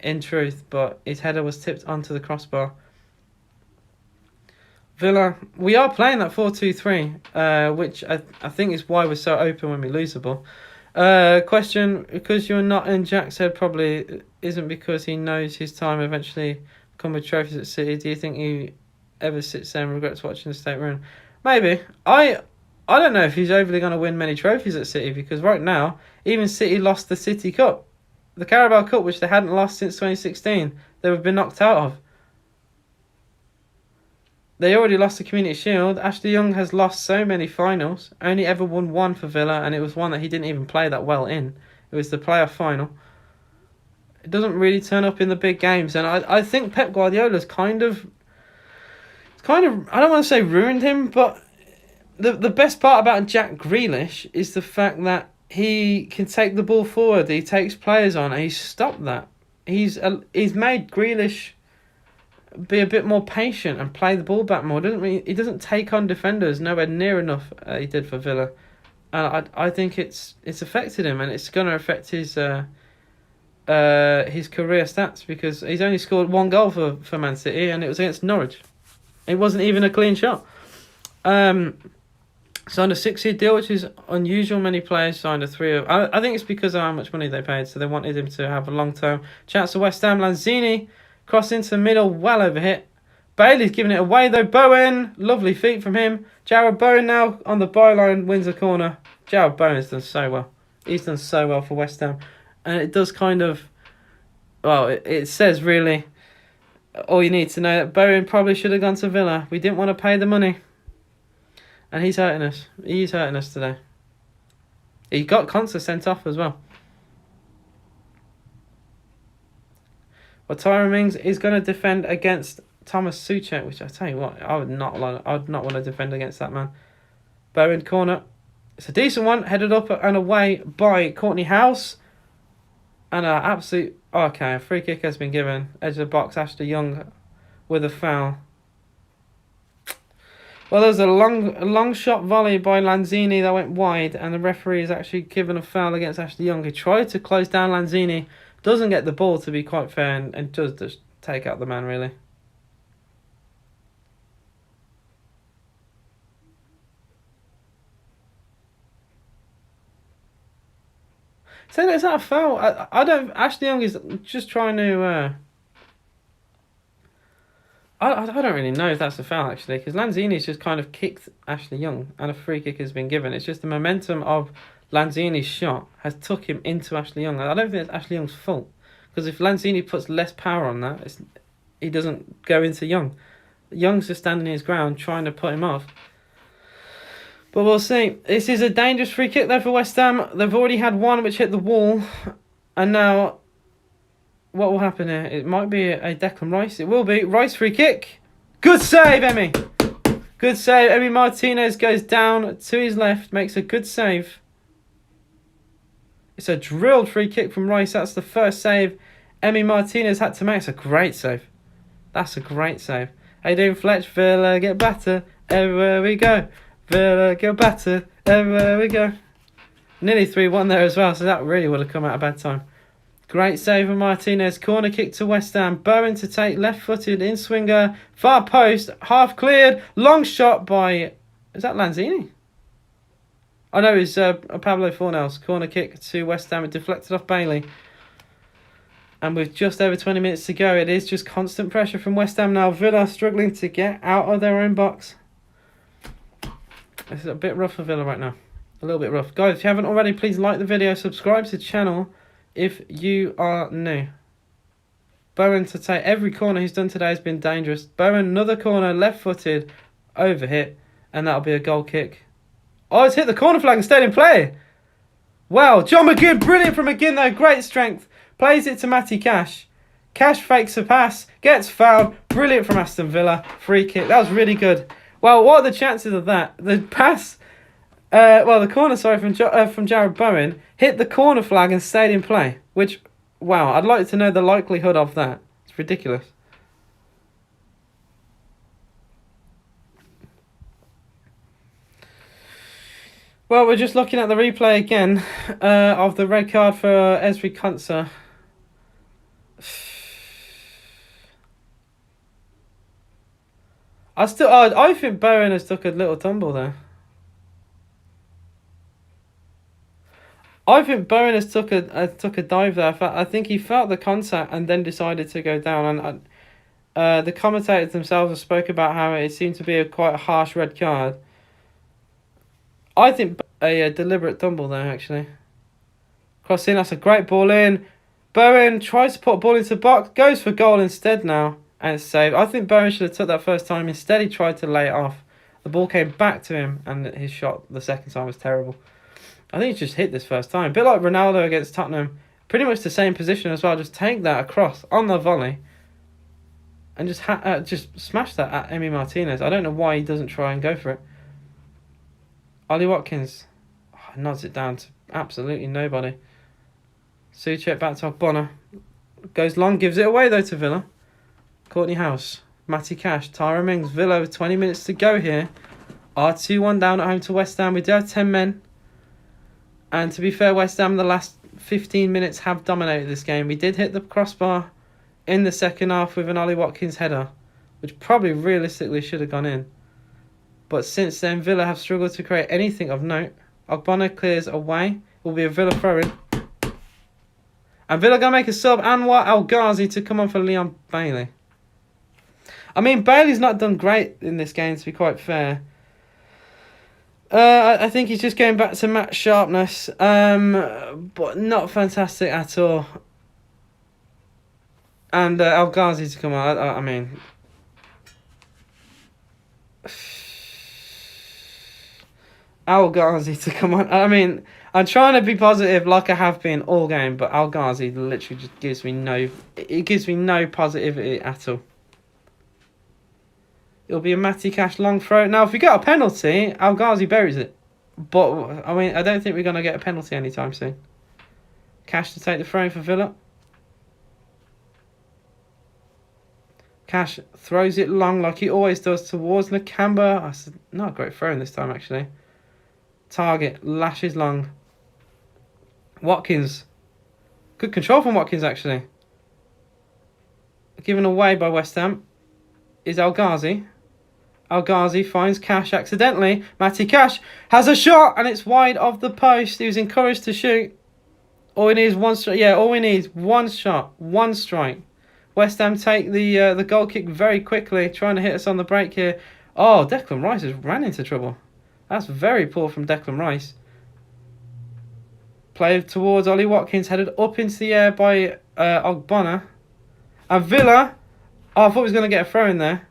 in truth, but his header was tipped onto the crossbar. Villa, we are playing that 4-2-3, which I think is why we're so open when we lose the ball. Question, because you're not in Jack's head, probably isn't because he knows his time eventually come with trophies at City. Do you think he ever sits there and regrets watching the State Run? Maybe. I don't know if he's overly going to win many trophies at City, because right now, even City lost the City Cup. The Carabao Cup, which they hadn't lost since 2016. They've been knocked out of. They already lost the Community Shield. Ashley Young has lost so many finals. Only ever won one for Villa, and it was one that he didn't even play that well in. It was the playoff final. It doesn't really turn up in the big games, and I think Pep Guardiola's kind of, I don't want to say ruined him, but the best part about Jack Grealish is the fact that he can take the ball forward. He takes players on, and he's stopped that. He's made Grealish be a bit more patient and play the ball back more. He doesn't take on defenders nowhere near enough he did for Villa, and I think it's affected him, and it's going to affect his career stats, because he's only scored one goal for Man City, and it was against Norwich. It wasn't even a clean shot. Signed a 6-year deal, which is unusual. Many players signed a 3-year. I think it's because of how much money they paid, so they wanted him to have a long-term chance to West Ham. Lanzini, cross into the middle, well over hit. Bailey's giving it away though. Bowen, lovely feet from him. Jared Bowen now on the byline, wins a corner. Jared Bowen's done so well. He's done so well for West Ham. And it does kind of, well, it says really all you need to know, that Bowen probably should have gone to Villa. We didn't want to pay the money. And he's hurting us. He's hurting us today. He got Consa sent off as well. Well, Tyrone Mings is going to defend against Thomas Suchek, which I tell you what, I would not want to defend against that man. Bowen corner. It's a decent one, headed up and away by Courtney House. And an absolute, okay, a free kick has been given. Edge of the box, Ashley Young with a foul. Well, there was a long shot volley by Lanzini that went wide, and the referee has actually given a foul against Ashley Young. He tried to close down Lanzini, doesn't get the ball, to be quite fair, and does just take out the man, really. So is that a foul? I don't. Ashley Young is just trying to. I don't really know if that's a foul, actually, because Lanzini's just kind of kicked Ashley Young, and a free kick has been given. It's just the momentum of Lanzini's shot has took him into Ashley Young. I don't think it's Ashley Young's fault, because if Lanzini puts less power on that, he doesn't go into Young. Young's just standing his ground, trying to put him off. But we'll see. This is a dangerous free kick there for West Ham. They've already had one which hit the wall, and now what will happen here? It might be a Declan Rice. It will be. Rice free kick. Good save, Emmy. Good save. Emmy Martinez goes down to his left, makes a good save. It's a drilled free kick from Rice. That's the first save Emmy Martinez had to make. It's a great save. That's a great save. How you doing, Fletch? Villa get battered everywhere we go. Villa get battered everywhere we go. Nearly 3-1 there as well, so that really would have come at a bad time. Great save of Martinez. Corner kick to West Ham. Bowen to take, left-footed in swinger. Far post, half cleared. Long shot by, is that Lanzini? Oh no, it's Pablo Fornells. Corner kick to West Ham. It deflected off Bailey. And with just over 20 minutes to go, it is just constant pressure from West Ham now. Villa struggling to get out of their own box. It's a bit rough for Villa right now. A little bit rough. Guys, if you haven't already, please like the video. Subscribe to the channel if you are new. Bowen to take. Every corner he's done today has been dangerous. Bowen, another corner, left-footed, over hit. And that'll be a goal kick. Oh, it's hit the corner flag and stayed in play. Wow, John McGinn, brilliant from McGinn though. Great strength. Plays it to Matty Cash. Cash fakes a pass, gets fouled. Brilliant from Aston Villa. Free kick. That was really good. Well, what are the chances of that? The pass, the corner, from Jared Bowen hit the corner flag and stayed in play. Which, wow, I'd like to know the likelihood of that. It's ridiculous. Well, we're just looking at the replay again of the red card for Ezri Konsa. I think Bowen has took a little tumble there. I think Bowen has took a dive there. I think he felt the contact and then decided to go down. And the commentators themselves have spoke about how it seemed to be quite a harsh red card. I think a deliberate tumble there, actually. Cross in, that's a great ball in. Bowen tries to put a ball into the box, goes for goal instead now, and it's saved. I think Bowen should have took that first time. Instead, he tried to lay it off. The ball came back to him, and his shot the second time was terrible. I think he just hit this first time. A bit like Ronaldo against Tottenham. Pretty much the same position as well. Just take that across on the volley. And just smash that at Emi Martinez. I don't know why he doesn't try and go for it. Ollie Watkins nods it down to absolutely nobody. Souček back to Ogbonna. Goes long, gives it away though to Villa. Courtney House, Matty Cash, Tyra Mings. Villa with 20 minutes to go here. Are 2-1 down at home to West Ham. We do have 10 men. And to be fair, West Ham the last 15 minutes have dominated this game. We did hit the crossbar in the second half with an Ollie Watkins header, which probably realistically should have gone in. But since then, Villa have struggled to create anything of note. Ogbonna clears away. It will be a Villa throw-in. And Villa going to make a sub. Anwar El Ghazi to come on for Leon Bailey. I mean, Bailey's not done great in this game, to be quite fair. I think he's just going back to match sharpness. But not fantastic at all. And El Ghazi to come on. I mean... El Ghazi to come on. I mean, I'm trying to be positive like I have been all game, but El Ghazi literally just gives me no positivity at all. It'll be a Matty Cash long throw. Now, if we get a penalty, El Ghazi buries it. But, I mean, I don't think we're going to get a penalty anytime soon. Cash to take the throw for Villa. Cash throws it long like he always does towards Nakamba. That's not a great throw in this time, actually. Target lashes long. Watkins. Good control from Watkins, actually. Given away by West Ham is El Ghazi. El Ghazi finds Cash accidentally. Matty Cash has a shot and it's wide of the post. He was encouraged to shoot. All we need is one strike. Yeah, all we need is one shot, one strike. West Ham take the goal kick very quickly, trying to hit us on the break here. Oh, Declan Rice has ran into trouble. That's very poor from Declan Rice. Played towards Ollie Watkins, headed up into the air by Ogbonna. And Villa, I thought he was going to get a throw in there.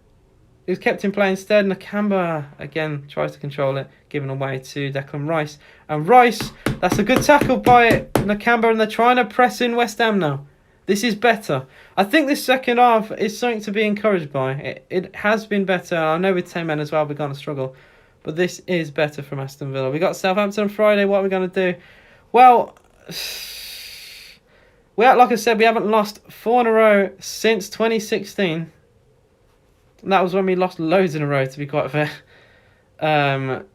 He was kept in play instead. Nakamba again tries to control it, giving away to Declan Rice. And Rice, that's a good tackle by Nakamba, and they're trying to press in West Ham now. This is better. I think this second half is something to be encouraged by. It has been better. I know with 10 men as well we're going to struggle. But this is better from Aston Villa. We got Southampton on Friday. What are we going to do? Well, like I said, we haven't lost 4 in a row since 2016. And that was when we lost loads in a row, to be quite fair.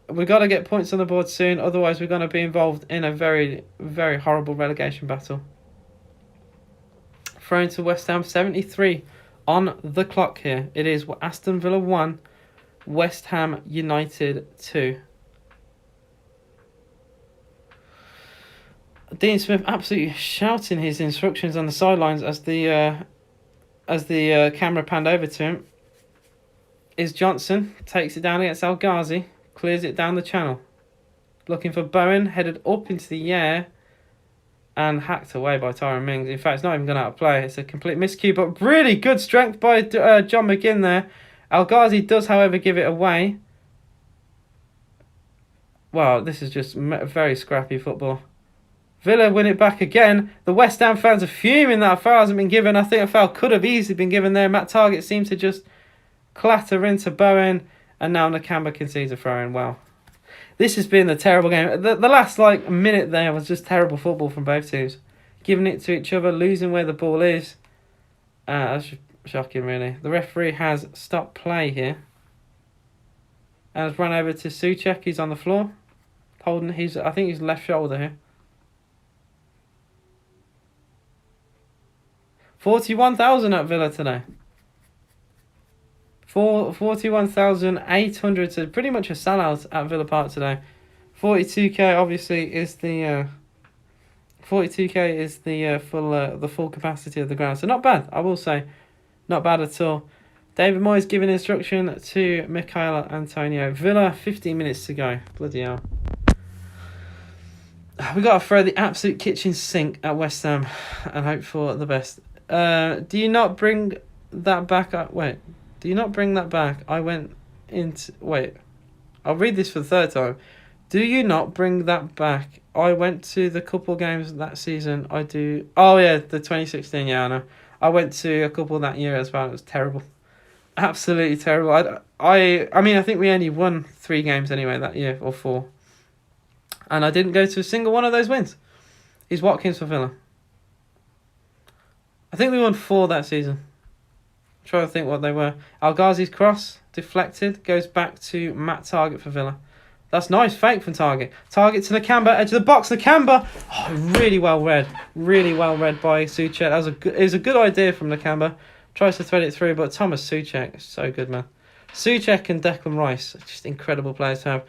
We've got to get points on the board soon. Otherwise, we're going to be involved in a very, very horrible relegation battle. Thrown to West Ham, 73 on the clock here. It is Aston Villa 1. West Ham United 2. Dean Smith absolutely shouting his instructions on the sidelines as the camera panned over to him. Is Johnson, takes it down against El Ghazi, clears it down the channel. Looking for Bowen, headed up into the air and hacked away by Tyron Mings. In fact, it's not even gone out of play. It's a complete miscue, but really good strength by John McGinn there. El Ghazi does, however, give it away. Wow, this is just very scrappy football. Villa win it back again. The West Ham fans are fuming that a foul hasn't been given. I think a foul could have easily been given there. Matt Targett seems to just clatter into Bowen. And now Nakamba concedes a throw-in. Wow. This has been a terrible game. The last minute there was just terrible football from both teams. Giving it to each other, losing where the ball is. That's just shocking, really. The referee has stopped play here. And has run over to Souček. He's on the floor. Holding I think he's left shoulder here. 41,000 at Villa today. 41,800, so pretty much a sellout at Villa Park today. 42k obviously is the 42k is the full capacity of the ground. So not bad, I will say, not bad at all. David Moyes giving instruction to Michaela Antonio. Villa, 15 minutes to go. Bloody hell. We got to throw the absolute kitchen sink at West Ham and hope for the best. Do you not bring that back? Wait, do you not bring that back? I went into... Wait, I'll read this for the third time. Do you not bring that back? I went to the couple games that season. I do... Oh, yeah, the 2016, yeah, I know. I went to a couple that year as well. It was terrible. Absolutely terrible. I mean, I think we only won 3 games anyway that year, or 4. And I didn't go to a single one of those wins. He's Watkins for Villa. I think we won 4 that season. I'm trying to think what they were. Al Ghazi's cross, deflected, goes back to Matt Target for Villa. That's nice, fake from Target. Target to Nakamba, edge of the box, Nakamba. Oh, really well read. Really well read by Souček. It was a good idea from Nakamba. Tries to thread it through, but Thomas Souček is so good, man. Souček and Declan Rice, just incredible players to have.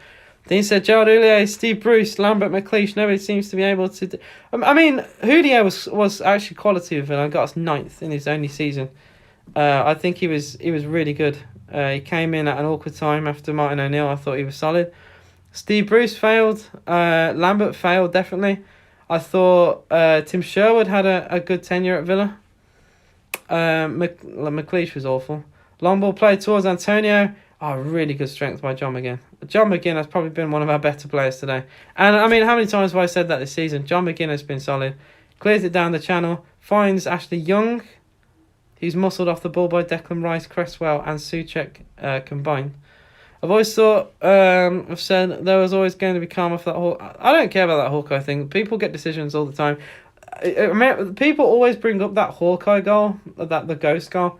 Dean said, Gerard Houllier, Steve Bruce, Lambert McLeish, nobody seems to be able to... I mean, Houllier was actually quality of Villa and got us 9th in his only season. I think he was really good. He came in at an awkward time after Martin O'Neill. I thought he was solid. Steve Bruce failed. Lambert failed, definitely. I thought Tim Sherwood had a good tenure at Villa. McLeish was awful. Long ball play towards Antonio. Oh, really good strength by John McGinn. John McGinn has probably been one of our better players today. And, I mean, how many times have I said that this season? John McGinn has been solid. Clears it down the channel. Finds Ashley Young. He's muscled off the ball by Declan Rice, Cresswell and Souček combined. I've always thought, I've said there was always going to be karma for that I don't care about that Hawkeye thing. People get decisions all the time. People always bring up that Hawkeye goal, the ghost goal.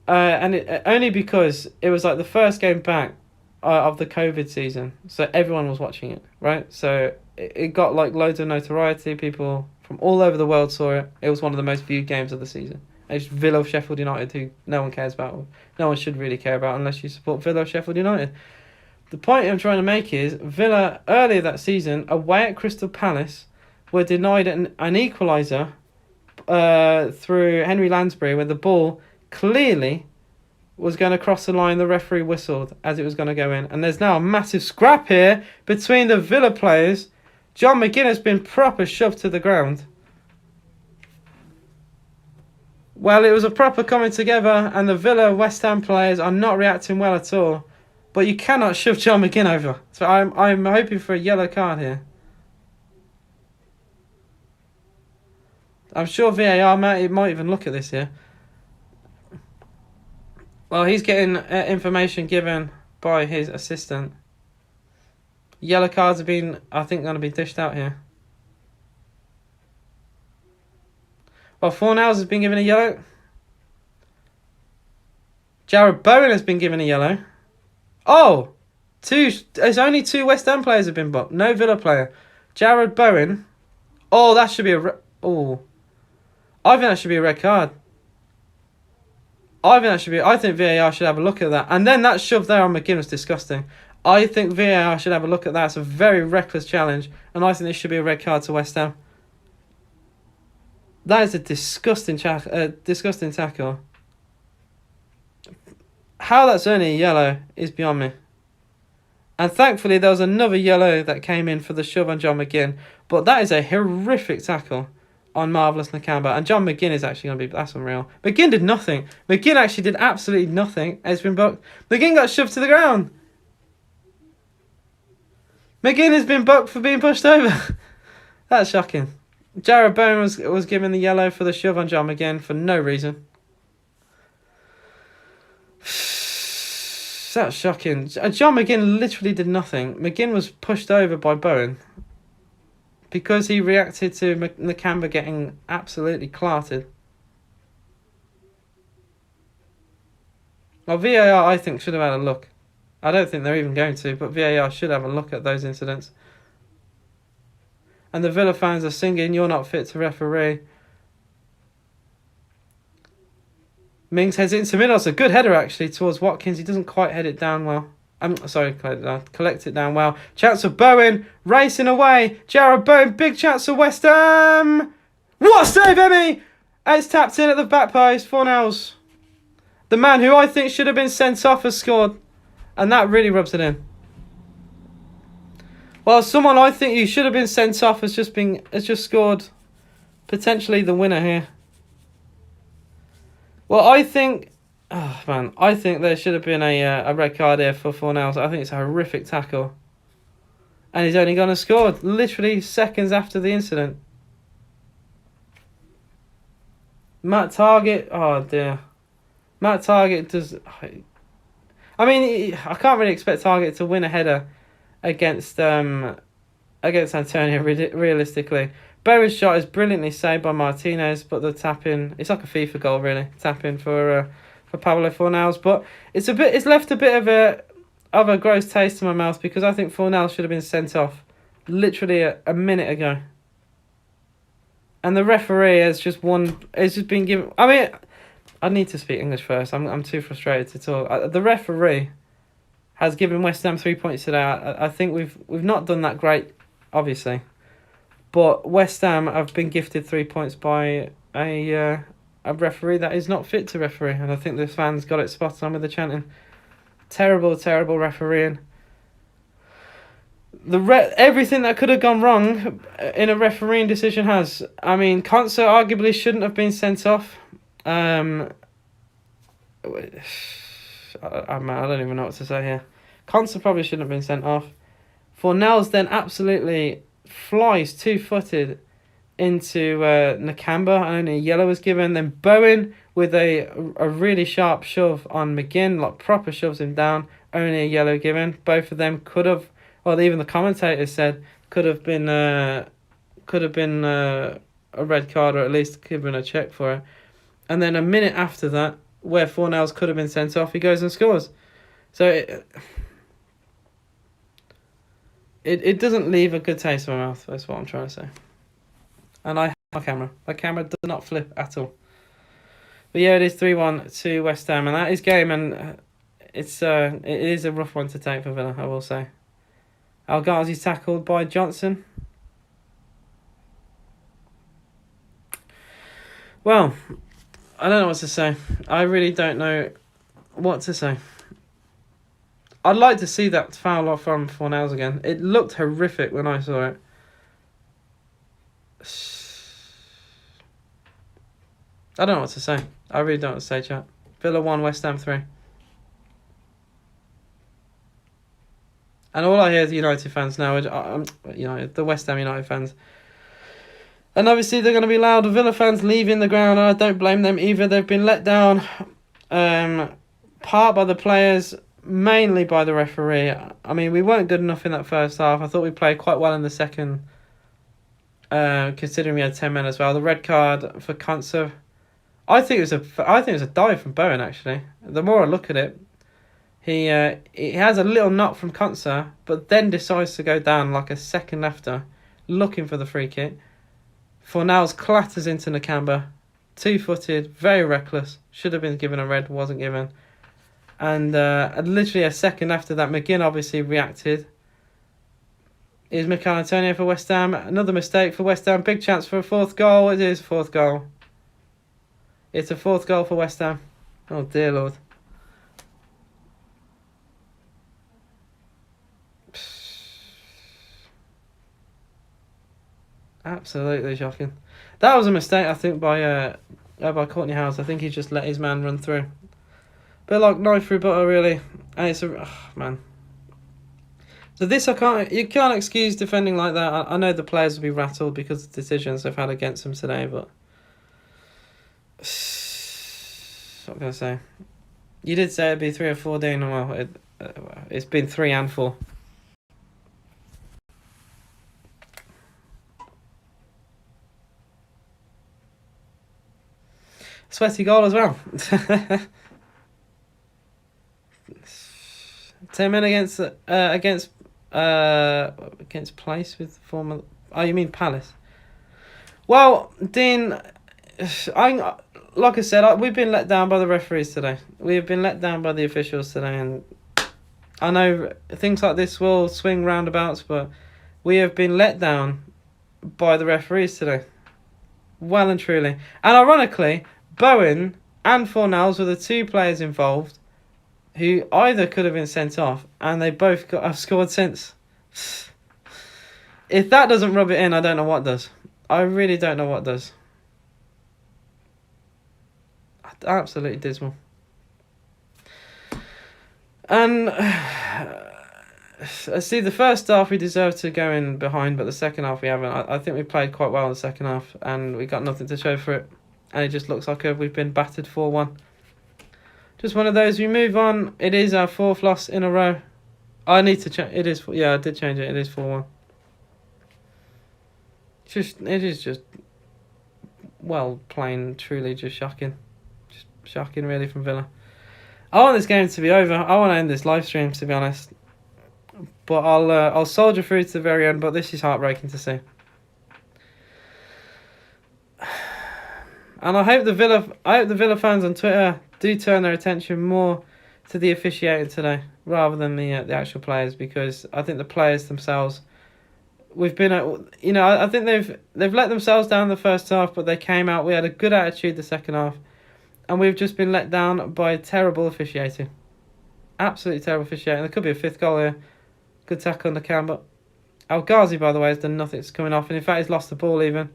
And only because it was like the first game back of the COVID season, so everyone was watching it, right? So it got like loads of notoriety. People from all over the world saw it. It was one of the most viewed games of the season. It's Villa Sheffield United, who no one cares about. No one should really care about unless you support Villa Sheffield United. The point I'm trying to make is Villa earlier that season away at Crystal Palace were denied an equaliser through Henry Lansbury, where the ball clearly was going to cross the line. The referee whistled as it was going to go in. And there's now a massive scrap here between the Villa players. John McGinn has been proper shoved to the ground. Well, it was a proper coming together, and the Villa West Ham players are not reacting well at all. But you cannot shove John McGinn over. So I'm hoping for a yellow card here. I'm sure VAR might even look at this here. Well, he's getting information given by his assistant. Yellow cards have been, I think, going to be dished out here. Well, Fornals has been given a yellow. Jared Bowen has been given a yellow. Oh! There's only 2 West Ham players have been booked. No Villa player. Jared Bowen. Oh, that should be a... I think that should be a red card. I think VAR should have a look at that. And then that shove there on McGinn was disgusting. I think VAR should have a look at that. It's a very reckless challenge. And I think this should be a red card to West Ham. That is a disgusting tackle. How that's only a yellow is beyond me. And thankfully there was another yellow that came in for the shove on John McGinn. But that is a horrific tackle on Marvellous Nakamba. And John McGinn is actually going to be... That's unreal. McGinn did nothing. McGinn actually did absolutely nothing. It's been booked. McGinn got shoved to the ground. McGinn has been booked for being pushed over. That's shocking. Jared Bowen was given the yellow for the shove on John McGinn for no reason. That's shocking. John McGinn literally did nothing. McGinn was pushed over by Bowen because he reacted to Nakamba getting absolutely clarted. Well, VAR, I think, should have had a look. I don't think they're even going to, but VAR should have a look at those incidents. And the Villa fans are singing, "You're not fit to referee." Mings heads into middle. It's a good header, actually, towards Watkins. He doesn't quite head it down well. Collect it down well. Chance for Bowen. Racing away. Jared Bowen. Big chance for West Ham. What a save, Emmy! And it's tapped in at the back post. Fornals. The man who I think should have been sent off has scored. And that really rubs it in. Well, someone I think who should have been sent off has just scored potentially the winner here. Well, I think there should have been a red card here for Fornals. I think it's a horrific tackle. And he's only gone and scored literally seconds after the incident. Matt Target, oh dear. Matt Target does... I mean, I can't really expect Target to win a header against Antonio, realistically. Bowen's shot is brilliantly saved by Martinez, but the tap-in... It's like a FIFA goal, really. Tap-in for Pablo Fornals. But it's left a bit of a gross taste in my mouth, because I think Fornals should have been sent off literally a minute ago. And the referee has just been given... I mean, I need to speak English first. I'm too frustrated to talk. The referee has given West Ham 3 points today. I think we've not done that great, obviously. But West Ham have been gifted 3 points by a referee that is not fit to referee. And I think the fans got it spot on with the chanting. Terrible, terrible refereeing. Everything that could have gone wrong in a refereeing decision has. I mean, Concert arguably shouldn't have been sent off. I don't even know what to say here. Concert probably shouldn't have been sent off. Fornals then absolutely flies 2-footed into Nakamba, and only a yellow was given. Then Bowen with a really sharp shove on McGinn, like proper shoves him down, only a yellow given. Both of them could have, well, even the commentators said could have been a red card, or at least given a check for it. And then a minute after that, where Fornals could have been sent off, he goes and scores. So it doesn't leave a good taste in my mouth. That's what I'm trying to say. And I hate my camera. My camera does not flip at all. But yeah, it is 3-1 to West Ham, and that is game, and it is a rough one to take for Villa, I will say. El Ghazi's tackled by Johnson. Well, I don't know what to say. I really don't know what to say. I'd like to see that foul off from Fornals again. It looked horrific when I saw it. I don't know what to say. I really don't know what to say, chat. Villa 1, West Ham 3. And all I hear is United fans now. The West Ham United fans. And obviously they're going to be loud. Villa fans leaving the ground. I don't blame them either. They've been let down, part by the players, mainly by the referee. I mean, we weren't good enough in that first half. I thought we played quite well in the second, considering we had 10 men as well. The red card for Concert. I think it was a dive from Bowen, actually. The more I look at it, he has a little knock from Concert, but then decides to go down like a second after, looking for the free kick. Fornals clatters into Nakamba, 2-footed, very reckless. Should have been given a red, wasn't given. And literally a second after that, McGinn obviously reacted. Is Mikel Antonio for West Ham. Another mistake for West Ham. Big chance for a fourth goal. It is a fourth goal. It's a fourth goal for West Ham. Oh dear Lord. Absolutely shocking. That was a mistake, I think, by Courtney House. I think he just let his man run through. Bit like knife through butter, really. And it's man. So this you can't excuse defending like that. I know the players will be rattled because of the decisions they've had against them today, but what can I say? You did say it'd be 3 or 4 days. Well, it's been 3 and 4. Sweaty goal as well. 10 men against Place with former. Oh, you mean Palace? Well, Dean, like I said, we've been let down by the referees today. We have been let down by the officials today, and I know things like this will swing roundabouts, but we have been let down by the referees today. Well and truly. And ironically, Bowen and Fornals were the 2 players involved who either could have been sent off, and they both have scored since. If that doesn't rub it in, I don't know what does. I really don't know what does. Absolutely dismal. And see, the first half we deserved to go in behind, but the second half we haven't. I think we played quite well in the second half, and we got nothing to show for it. And it just looks like we've been battered 4-1. Just one of those. We move on. It is our 4th loss in a row. I need to change. It is. Yeah, I did change it. It is 4-1. It is just, well, plain, truly just shocking. Just shocking, really, from Villa. I want this game to be over. I want to end this live stream, to be honest. But I'll soldier through to the very end. But this is heartbreaking to see. And I hope the Villa fans on Twitter do turn their attention more to the officiating today rather than the actual players, because I think the players themselves, we've been I think they've let themselves down the first half, but they came out. We had a good attitude the second half, and we've just been let down by terrible officiating. Absolutely terrible officiating. There could be a 5th goal here. Good tackle on the cam, but El Ghazi, by the way, has done nothing. It's coming off, and in fact he's lost the ball even.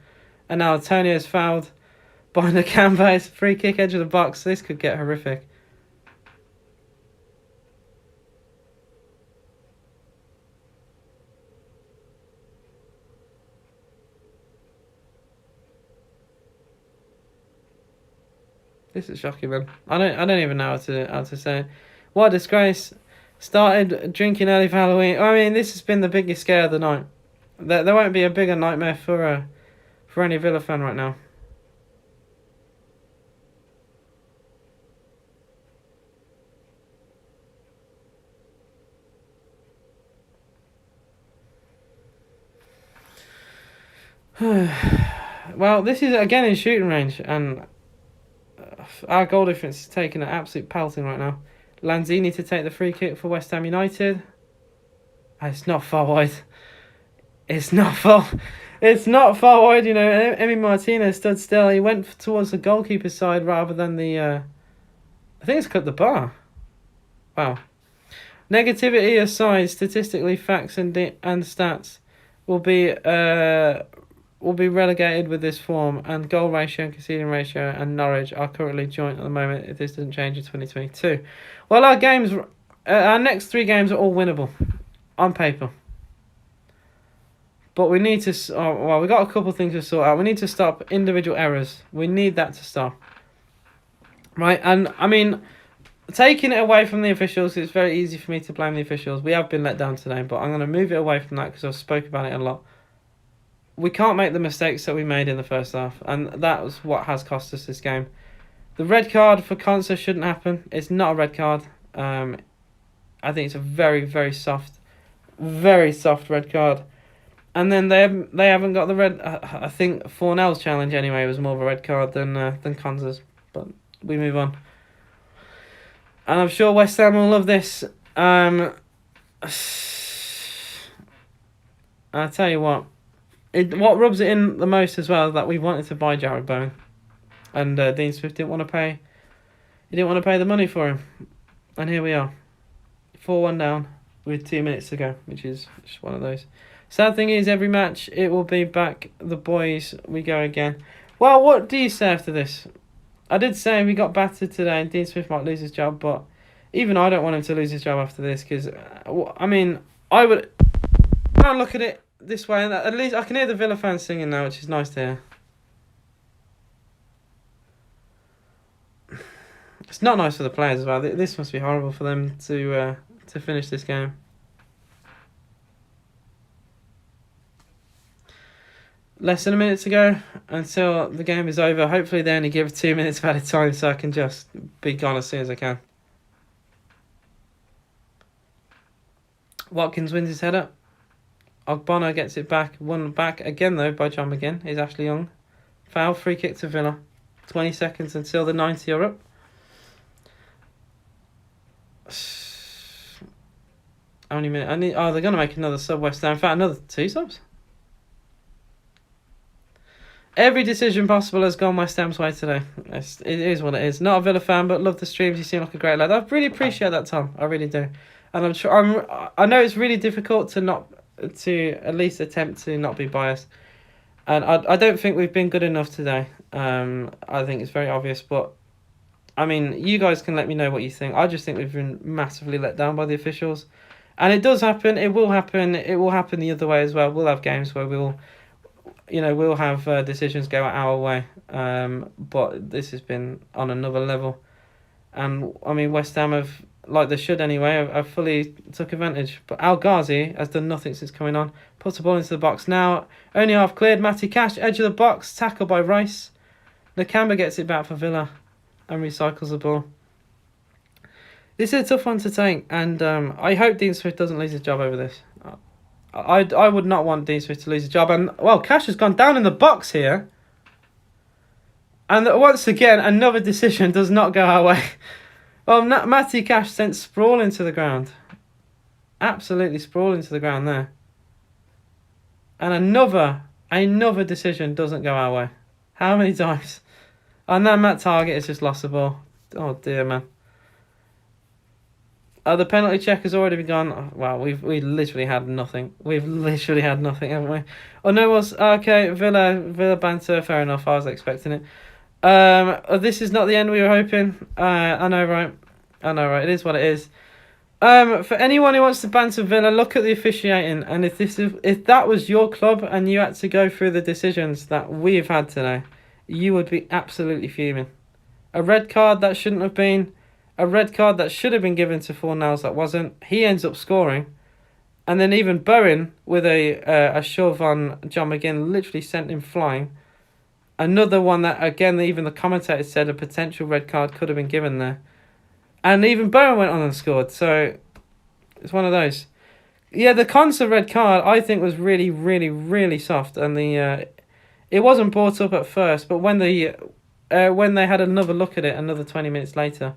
And now Antonio's fouled behind the canvas, free kick, edge of the box. This could get horrific. This is shocking, man. I don't even know how to say it. What a disgrace. Started drinking early for Halloween. I mean, this has been the biggest scare of the night. There won't be a bigger nightmare for any Villa fan right now. Well, this is again in shooting range, and our goal difference is taking an absolute pelting right now. Lanzini to take the free kick for West Ham United. It's not far wide. It's not far wide, you know. Emi Martinez stood still. He went towards the goalkeeper's side rather than the... I think it's cut the bar. Wow. Negativity aside, statistically, facts and stats will be relegated with this form, and goal ratio and conceding ratio and Norwich are currently joint at the moment if this doesn't change in 2022. Well, our next 3 games are all winnable on paper. But we need to... we've got a couple of things to sort out. We need to stop individual errors. We need that to stop. Right, and I mean, taking it away from the officials, it's very easy for me to blame the officials. We have been let down today, but I'm going to move it away from that because I've spoken about it a lot. We can't make the mistakes that we made in the first half, and that was what has cost us this game. The red card for Konsa shouldn't happen. It's not a red card. I think it's a very, very soft red card. And then they haven't got the red. I think Fornell's challenge anyway was more of a red card than Konsa's. But we move on. And I'm sure West Ham will love this. I'll tell you what. What rubs it in the most as well is that we wanted to buy Jared Bowen, and Dean Smith didn't want to pay. He didn't want to pay the money for him, and here we are, 4-1 down with 2 minutes to go, which is just one of those. Sad thing is, every match it will be back the boys. We go again. Well, what do you say after this? I did say we got battered today, and Dean Smith might lose his job, but even I don't want him to lose his job after this, because I mean, I would. I don't look at it this way, and at least I can hear the Villa fans singing now, which is nice to hear. It's not nice for the players as well. This must be horrible for them to finish this game. Less than a minute to go until the game is over. Hopefully they only give 2 minutes of added time so I can just be gone as soon as I can. Watkins wins his header. Ogbonna gets it back. Won back again, though, by John McGinn. He's Ashley Young. Foul, free kick to Villa. 20 seconds until the 90 are up. How many minutes? They're going to make another sub, West Ham. In fact, another 2 subs. Every decision possible has gone West Ham's way today. It is what it is. Not a Villa fan, but love the streams. You seem like a great lad. I really appreciate that, Tom. I really do. And I know it's really difficult to not to at least attempt to not be biased. And I don't think we've been good enough today. I think it's very obvious, but I mean, you guys can let me know what you think. I just think we've been massively let down by the officials. And it does happen. It will happen. It will happen the other way as well. We'll have games where we'll have decisions go our way. But this has been on another level. And, I mean, West Ham have, like they should anyway, have fully took advantage. But Al Ghazi has done nothing since coming on. Puts the ball into the box now. Only half cleared. Matty Cash, edge of the box. Tackle by Rice. Nakamba gets it back for Villa and recycles the ball. This is a tough one to take, and I hope Dean Smith doesn't lose his job over this. I would not want Dean Smith to lose his job. And, well, Cash has gone down in the box here. And once again, another decision does not go our way. Well, Matty Cash sent sprawling to the ground. Absolutely sprawling to the ground there. And another decision doesn't go our way. How many times? And then Matt Target has just lost the ball. Oh, dear, man. The penalty check has already been gone. Oh, wow, we literally had nothing. We've literally had nothing, haven't we? Oh, no, it was... Okay, Villa banter, fair enough. I was expecting it. This is not the end we were hoping. I know, right? It is what it is. For anyone who wants to banter Villa, look at the officiating. And if that was your club and you had to go through the decisions that we've had today, you would be absolutely fuming. A red card that shouldn't have been... A red card that should have been given to Fornals that wasn't. He ends up scoring. And then even Bowen with a shove on John McGinn literally sent him flying. Another one that, again, even the commentator said a potential red card could have been given there. And even Bowen went on and scored. So it's one of those. Yeah, the Konsa red card I think was really, really, really soft. And it wasn't brought up at first. But when they had another look at it, another 20 minutes later...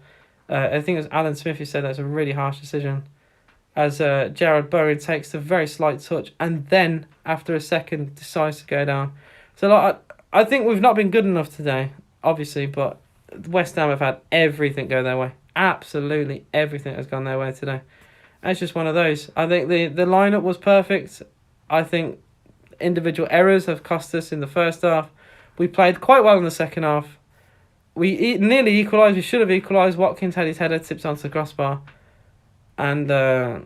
I think it was Alan Smith who said that's a really harsh decision, as Jared Bowen takes a very slight touch and then after a second decides to go down. So like, I think we've not been good enough today, obviously, but West Ham have had everything go their way. Absolutely everything has gone their way today. And it's just one of those. I think the lineup was perfect. I think individual errors have cost us in the first half. We played quite well in the second half. We nearly equalised. We should have equalised. Watkins had his header tipped onto the crossbar. And I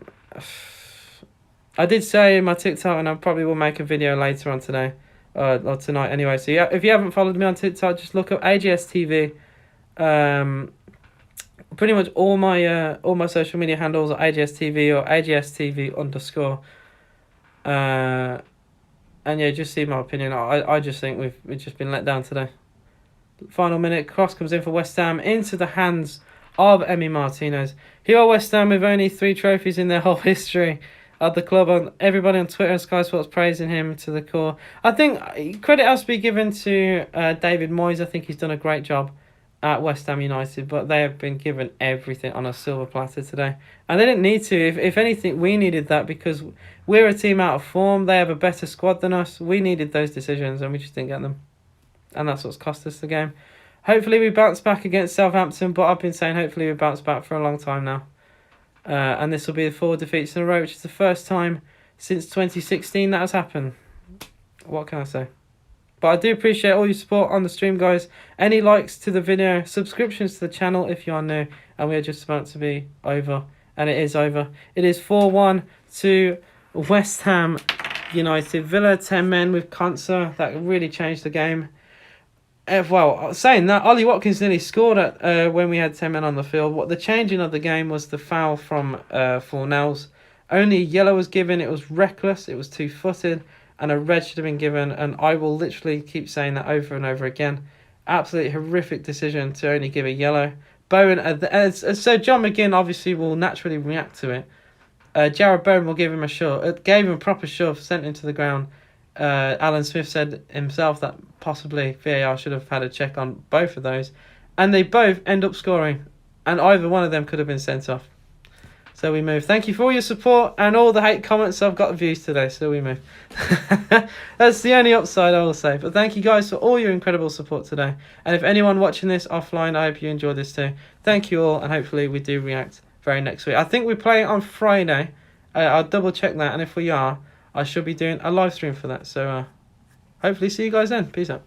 did say in my TikTok, and I probably will make a video later on today, or tonight anyway. So yeah, if you haven't followed me on TikTok, just look up AGS TV. Pretty much all my social media handles are AGS TV or AGS TV _. And yeah, just see my opinion. I just think we've just been let down today. Final minute, cross comes in for West Ham into the hands of Emi Martinez. Here are West Ham with only 3 trophies in their whole history at the club. Everybody on Twitter and Sky Sports praising him to the core. I think credit has to be given to David Moyes. I think he's done a great job at West Ham United, but they have been given everything on a silver platter today. And they didn't need to. If anything, we needed that because we're a team out of form. They have a better squad than us. We needed those decisions and we just didn't get them. And that's what's cost us the game. Hopefully we bounce back against Southampton, but I've been saying hopefully we bounce back for a long time now. And this will be the 4 defeats in a row, which is the first time since 2016 that has happened. What can I say? But I do appreciate all your support on the stream, guys. Any likes to the video, subscriptions to the channel if you are new. And we are just about to be over. And it is over. It is 4-1 to West Ham United. Villa 10 men with Konsa. That really changed the game. Well, saying that, Ollie Watkins nearly scored at when we had 10 men on the field. What the changing of the game was the foul from Fornals. Only a yellow was given. It was reckless. It was 2-footed. And a red should have been given. And I will literally keep saying that over and over again. Absolutely horrific decision to only give a yellow. Bowen, so John McGinn obviously will naturally react to it. Jared Bowen will give him a shove. Gave him a proper shove, sent him to the ground. Alan Smith said himself that possibly VAR should have had a check on both of those. And they both end up scoring. And either one of them could have been sent off. So we move. Thank you for all your support and all the hate comments. I've got views today, so we move. That's the only upside I will say. But thank you guys for all your incredible support today. And if anyone watching this offline, I hope you enjoyed this too. Thank you all, and hopefully we do react very next week. I think we're playing on Friday. I'll double check that, and if we are, I shall be doing a live stream for that. So hopefully see you guys then. Peace out.